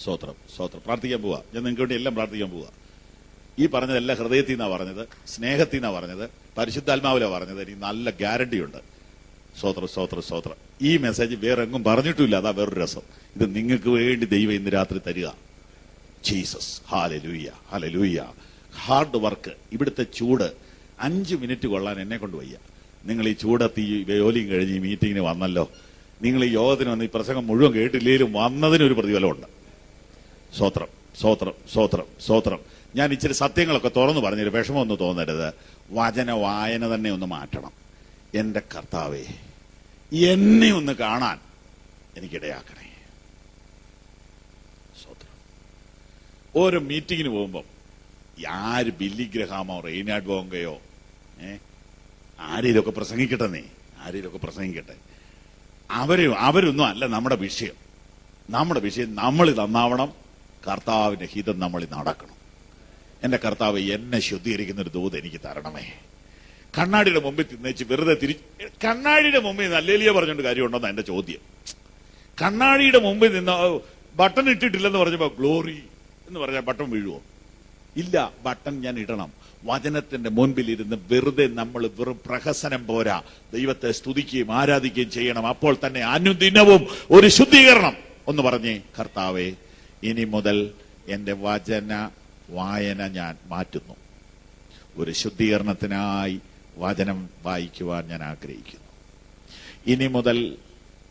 സ്തോത്രം, സ്തോത്രം. പ്രാർത്ഥിക്കാൻ പോവാ. ഞാൻ നിങ്ങൾക്ക് വേണ്ടി എല്ലാം പ്രാർത്ഥിക്കാൻ പോവാ. ഈ പറഞ്ഞതെല്ലാം ഹൃദയത്തിൽ നിന്നാണ് പറഞ്ഞത്, സ്നേഹത്തിൽ നിന്നാണ് പറഞ്ഞത്, പരിശുദ്ധാത്മാവിലാണ് പറഞ്ഞത്. എനിക്ക് നല്ല ഗ്യാരണ്ടി ഉണ്ട്. സ്തോത്രം, സ്തോത്രം, സ്തോത്രം. ഈ മെസ്സേജ് വേറെ എങ്ങും പറഞ്ഞിട്ടില്ല. അതാ വേറൊരു രസം. ഇത് നിങ്ങൾക്ക് വേണ്ടി ദൈവം ഇന്ന് രാത്രി തരിക. Jesus, hallelujah, hallelujah. Hard work. ഇവിടുത്തെ ചൂട് 5 മിനിറ്റ് കൊള്ളാൻ എന്നെ കൊണ്ട് വയ്യ. നിങ്ങൾ ഈ ചൂടത്ത് ഈ ജോലിയും കഴിഞ്ഞ് ഈ മീറ്റിങ്ങിന് വന്നല്ലോ. നിങ്ങൾ ഈ യോഗത്തിന് വന്ന് ഈ പ്രസംഗം മുഴുവൻ കേട്ടില്ലേലും വന്നതിനൊരു പ്രതിഫലമുണ്ട്. സ്തോത്രം, സ്തോത്രം, സ്തോത്രം, സ്തോത്രം. ഞാൻ ഇച്ചിരി സത്യങ്ങളൊക്കെ തുറന്നു പറഞ്ഞൊരു വിഷമമൊന്നും തോന്നരുത്. വചന വായന തന്നെ ഒന്ന് മാറ്റണം. എന്റെ കർത്താവേ, എന്നെ ഒന്ന് കാണാൻ എനിക്കിടയാക്കണേ. സ്തോത്രം. ഓരോ മീറ്റിങ്ങിന് പോകുമ്പം ആര് ബില്ലി ഗ്രഹാമോ റെയ്നാഡ് ബോങ്കയോ ആരെയൊക്കെ പ്രസംഗിക്കട്ടെ, ആരെയൊക്കെ പ്രസംഗിക്കട്ടെ. അവരൊന്നും അല്ല നമ്മുടെ വിഷയം. നമ്മുടെ വിഷയം നമ്മൾ നന്നാവണം, കർത്താവിന്റെ ഹിതം നമ്മൾ നടക്കണം. എന്റെ കർത്താവ്, എന്നെ ശുദ്ധീകരിക്കുന്ന ഒരു ദൂത് എനിക്ക് തരണമേ. കണ്ണാടിയുടെ മുമ്പിൽ തിന്നേച്ച് വെറുതെ കണ്ണാടിയുടെ മുമ്പിൽ നല്ലേലിയ പറഞ്ഞോണ്ട് കാര്യമുണ്ടോന്നാ എന്റെ ചോദ്യം. കണ്ണാടിയുടെ മുമ്പിൽ നിന്ന് ബട്ടൺ ഇട്ടിട്ടില്ലെന്ന് പറഞ്ഞപ്പോ ഗ്ലോറി എന്ന് പറഞ്ഞാൽ ബട്ടൺ വീഴുവോ? ഇല്ല, ബട്ടൺ ഞാൻ ഇടണം. വചനത്തിന്റെ മുൻപിൽ ഇരുന്ന് വെറുതെ നമ്മൾ വെറും പ്രഹസനം പോരാ, ദൈവത്തെ സ്തുതിക്കുകയും ആരാധിക്കുകയും ചെയ്യണം. അപ്പോൾ തന്നെ അനുദിനവും ഒരു ശുദ്ധീകരണം. ഒന്ന് പറഞ്ഞേ, കർത്താവേ, ഇനി മുതൽ എന്റെ വചന വായന ഞാൻ മാറ്റുന്നു. ഒരു ശുദ്ധീകരണത്തിനായി വചനം വായിക്കുവാൻ ഞാൻ ആഗ്രഹിക്കുന്നു. ഇനി മുതൽ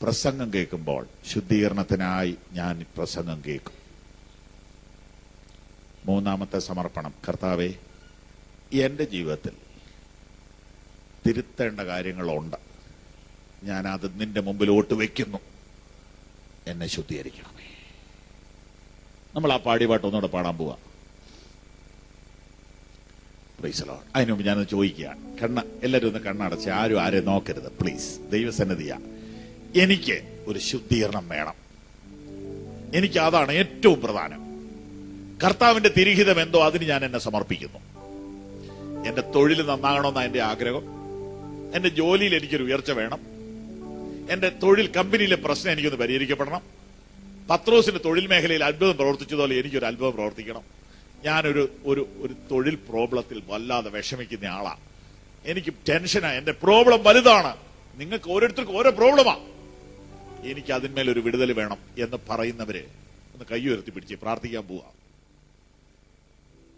പ്രസംഗം കേൾക്കുമ്പോൾ ശുദ്ധീകരണത്തിനായി ഞാൻ പ്രസംഗം കേൾക്കും. 3ാമത്തെ സമർപ്പണം. കർത്താവേ, എന്റെ ജീവിതത്തിൽ തിരുത്തേണ്ട കാര്യങ്ങളുണ്ട്. ഞാനത് നിന്റെ മുമ്പിലോട്ട് വെക്കുന്നു. എന്നെ ശുദ്ധീകരിക്കണമേ. നമ്മൾ ആ പാടിപാട്ട് ഒന്നുകൂടെ പാടാൻ പോവാ. Price the Lord. അതിനു മുമ്പ് ഞാനൊന്ന് ചോദിക്കുകയാണ്. എല്ലാവരും ഒന്ന് കണ്ണടച്ച്, ആരും ആരെ നോക്കരുത് പ്ലീസ്. ദൈവസന്നിധിയാ. എനിക്ക് ഒരു ശുദ്ധീകരണം വേണം. എനിക്ക് അതാണ് ഏറ്റവും പ്രധാനം. കർത്താവിന്റെ തിരുഹിതം എന്തോ അതിന് ഞാൻ എന്നെ സമർപ്പിക്കുന്നു. എന്റെ തൊഴിൽ നന്നാകണമെന്നാണ് എന്റെ ആഗ്രഹം. എന്റെ ജോലിയിൽ എനിക്കൊരു ഉയർച്ച വേണം. എന്റെ തൊഴിൽ കമ്പനിയിലെ പ്രശ്നം എനിക്കൊന്ന് പരിഹരിക്കപ്പെടണം. പത്രോസിന്റെ തൊഴിൽ മേഖലയിൽ അത്ഭുതം പ്രവർത്തിച്ചതുപോലെ എനിക്കൊരു അത്ഭുതം പ്രവർത്തിക്കണം. ഞാനൊരു ഒരു ഒരു തൊഴിൽ പ്രോബ്ലത്തിൽ വല്ലാതെ വിഷമിക്കുന്ന ആളാ. എനിക്ക് ടെൻഷനാ. എന്റെ പ്രോബ്ലം വലുതാണ്. നിങ്ങൾക്ക് ഓരോരുത്തർക്കും ഓരോ പ്രോബ്ലമാ. എനിക്ക് അതിന്മേലൊരു വിടുതൽ വേണം എന്ന് പറയുന്നവര് ഒന്ന് കൈ ഉയർത്തി പിടിച്ച് പ്രാർത്ഥിക്കാൻ പോവാ.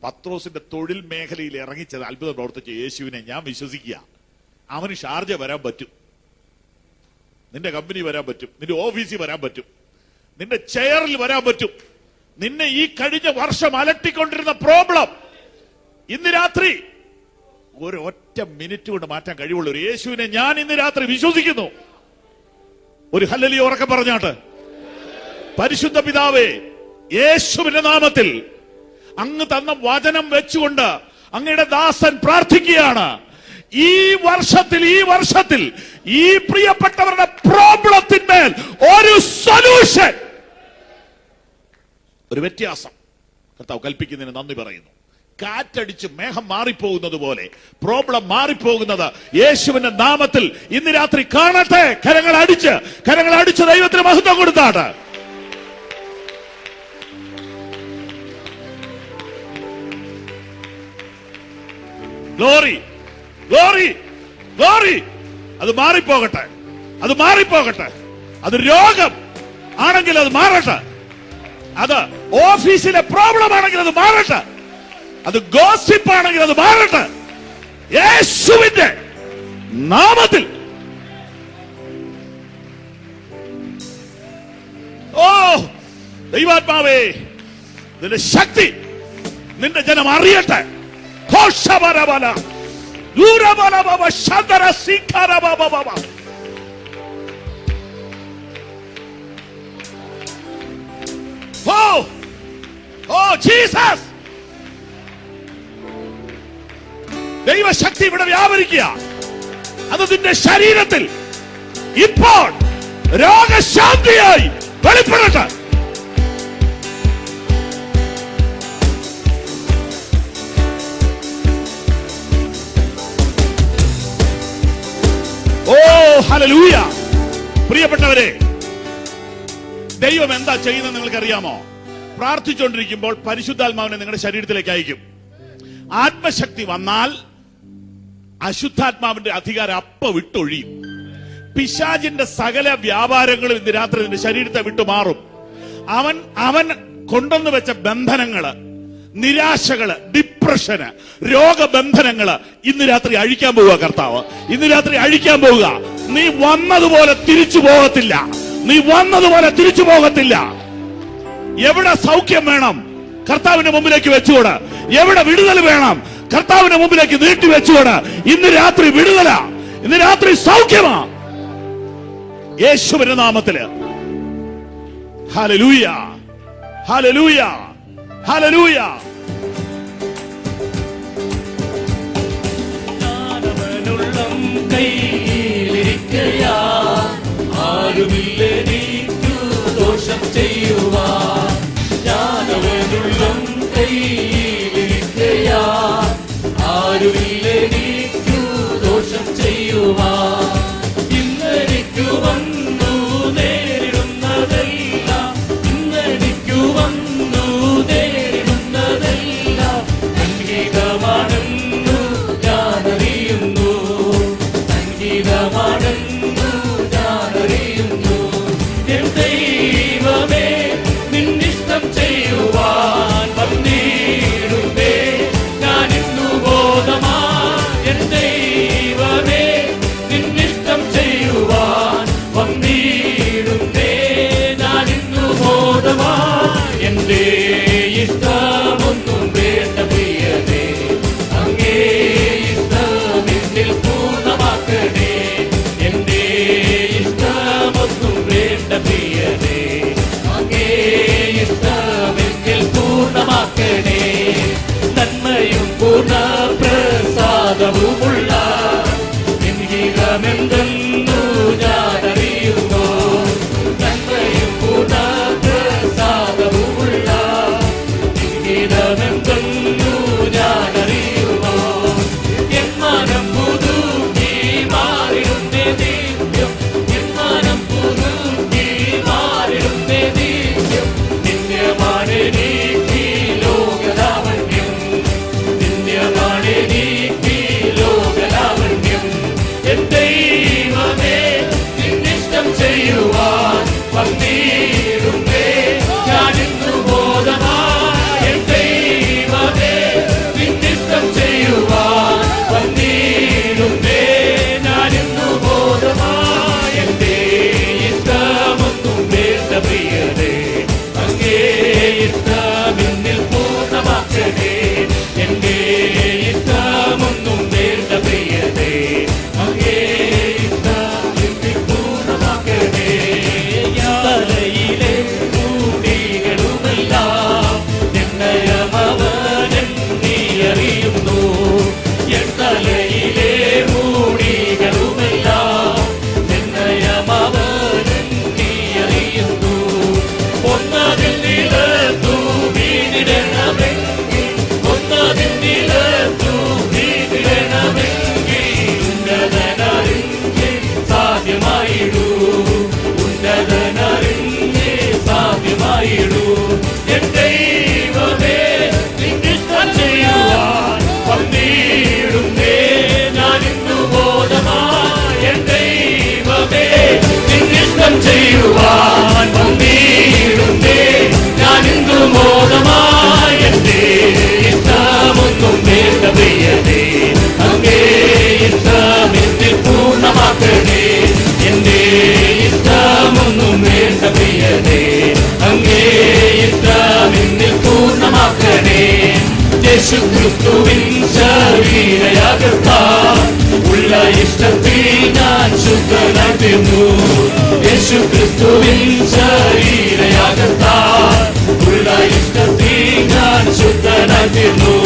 പത്രോസിന്റെ തൊഴിൽ മേഖലയിൽ ഇറങ്ങിച്ചത് അത്ഭുതം പ്രവർത്തിച്ച യേശുവിനെ ഞാൻ വിശ്വസിക്കുക. അവന് ഷാർജ വരാൻ പറ്റും, നിന്റെ കമ്പനി വരാൻ പറ്റും, നിന്റെ ഓഫീസിൽ വരാൻ പറ്റും, നിന്റെ ചെയറിൽ വരാൻ പറ്റും. നിന്നെ ഈ കഴിഞ്ഞ വർഷം അലട്ടിക്കൊണ്ടിരുന്ന പ്രോബ്ലം ഇന്ന് രാത്രി ഒരൊറ്റ മിനിറ്റ് കൊണ്ട് മാറ്റാൻ കഴിവുള്ള ഒരു യേശുവിനെ ഞാൻ ഇന്ന് രാത്രി വിശ്വസിക്കുന്നു. ഒരു ഹല്ലേലൂയ ഉറക്കെ പറഞ്ഞാട്ട്. പരിശുദ്ധ പിതാവേ, യേശുവിന്റെ നാമത്തിൽ അങ്ങ് തന്ന വചനം വെച്ചുകൊണ്ട് അങ്ങയുടെ ദാസൻ പ്രാർത്ഥിക്കുകയാണ്. ഈ വർഷത്തിൽ ഈ പ്രിയപ്പെട്ടവരുടെ പ്രോബ്ലത്തിന്മേൽ ഒരു സൊല്യൂഷൻ, ഒരു വ്യത്യാസം കർത്താവ് കൽപ്പിക്കുന്നതിന് നന്ദി പറയുന്നു. കാറ്റടിച്ച് മേഘം മാറിപ്പോകുന്നത് പോലെ പ്രോബ്ലം മാറിപ്പോകുന്നത് യേശുവിന്റെ നാമത്തിൽ ഇന്ന് രാത്രി കാണട്ടെ. കരങ്ങൾ അടിച്ച് ദൈവത്തിന് മഹത്വം കൊടുത്താണ്. Glory, glory, glory. അത് മാറിപ്പോകട്ടെ. അത് രോഗം ആണെങ്കിൽ അത് മാറട്ടെ. അത് ഓഫീസിലെ പ്രോബ്ലം ആണെങ്കിൽ അത് മാറട്ടെ. അത് ഗോസിപ്പ് ആണെങ്കിൽ അത് മാറട്ടെ. യേശുവിന്റെ നാമത്തിൽ. ഓ ദൈവാത്മാവേ, നിന്റെ ശക്തി നിന്റെ ജനം അറിയട്ടെ. ജീസസ്, ദൈവശക്തി ഇവിടെ വ്യാപരിക്കുക. അത് നിന്റെ ശരീരത്തിൽ ഇപ്പോൾ രോഗശാന്തിയായി വെളിപ്പെടട്ടെ. ഓ ഹല്ലേലൂയ. പ്രിയപ്പെട്ടവരെ, ദൈവം എന്താ ചെയ്യുന്നത് നിങ്ങൾക്കറിയാമോ? പ്രാർത്ഥിച്ചുകൊണ്ടിരിക്കുമ്പോൾ പരിശുദ്ധാത്മാവിനെ നിങ്ങളുടെ ശരീരത്തിലേക്ക് അയക്കും. ആത്മശക്തി വന്നാൽ അശുദ്ധാത്മാവിന്റെ അധികാരം വിട്ടൊഴിയും. പിശാചിന്റെ സകല വ്യാപാരങ്ങളും ഇന്ന് രാത്രി നിന്റെ ശരീരത്തെ വിട്ടുമാറും. അവൻ കൊണ്ടുവന്നു വെച്ച ബന്ധനങ്ങള്, നിരാശകള്, ഡിപ്രഷന്, രോഗബന്ധനങ്ങള് ഇന്ന് രാത്രി അഴിക്കാൻ പോവുക കർത്താവ്. ഇന്ന് രാത്രി അഴിക്കാൻ പോവുക. നീ വന്നതുപോലെ തിരിച്ചു പോകത്തില്ല. എവിടെ സൗഖ്യം വേണം കർത്താവിന്റെ മുമ്പിലേക്ക് വെച്ചുകൂടെ. എവിടെ വിടുതൽ വേണം കർത്താവിന്റെ മുമ്പിലേക്ക് നീട്ടി വെച്ചുകൂടെ. ഇന്ന് രാത്രി വിടുതല, ഇന്ന് രാത്രി സൗഖ്യമാ യേശുവിന്റെ നാമത്തില്. ഹല്ലേലൂയ, ഹല്ലേലൂയ, ഹല്ലേലൂയ. ആരുമില്ലെനിക്കു ദോഷം ചെയ്യുവാൻ. ഞാനവനുള്ളം കയ്യിലിരിക്കയാ. ആരുമില്ലെനിക്കു ദോഷം ചെയ്യുവാൻ. ഇന്നെനിക്കു വന്നു നേരിടുന്നതെല്ലാം, ഇന്നെനിക്കു വന്നു നേരിടുന്നതെല്ലാം സംഗീതമാണെന്നു ഞാനറിയുന്നു. സംഗീതമാണെന്നു ഞാനറിയുന്നു. എൻ ദൈവമേ, നിന്നിഷ്ടം ചെയ്യുവാൻ വന്നിടുന്നേ ഞാൻ ഇന്നു ബോധമാ. എൻ ദൈവമേ, നിന്നിഷ്ടം ക്രിസ്തുവിൻ ശരീരയാകത്താൽ ഉള്ള ഇഷ്ടത്തിൽ ഞാൻ ശുദ്ധനായി തീർന്നു. യേശു ക്രിസ്തുവിൻ ശരീരയാകത്താൽ ഉള്ള ഇഷ്ടത്തിൽ ഞാൻ ശുദ്ധനായി തീർന്നു.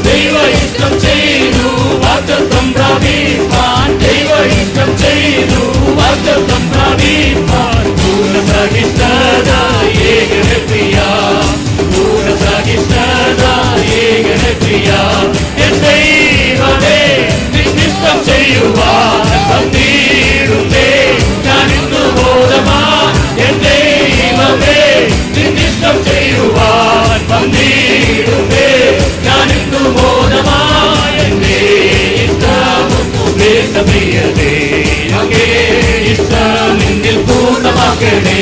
ദൈവ ഇഷ്ടം ചെയ്തു വാഗ്ദത്തം പ്രാപിപ്പാൻ, ദൈവ ഇഷ്ടം ചെയ്തു വാഗ്ദത്തം പ്രാപിപ്പാൻ പൂർണ്ണസഹിഷ്ണുത ഏകനെ പ്രിയ, പൂർണ്ണസഹിഷ്ണുത ഏകനെ പ്രിയ. എൻ ദൈവമേ നിന്നിഷ്ടം ചെയ്യുവാൻ വന്നിടുന്നേ ഞാൻ ഇന്നു ബോധമാ. എൻ ദൈവമേ നിന്നിഷ്ടം ചെയ്യുവാൻ വന്നിടുന്നേ ഞാൻ ഇന്നു ബോധമാ. എന്റെ ഇഷ്ടമേ അങ്ങേ ഇഷ്ടം നിന്നിൽ പൂർണ്ണമാക്കണേ.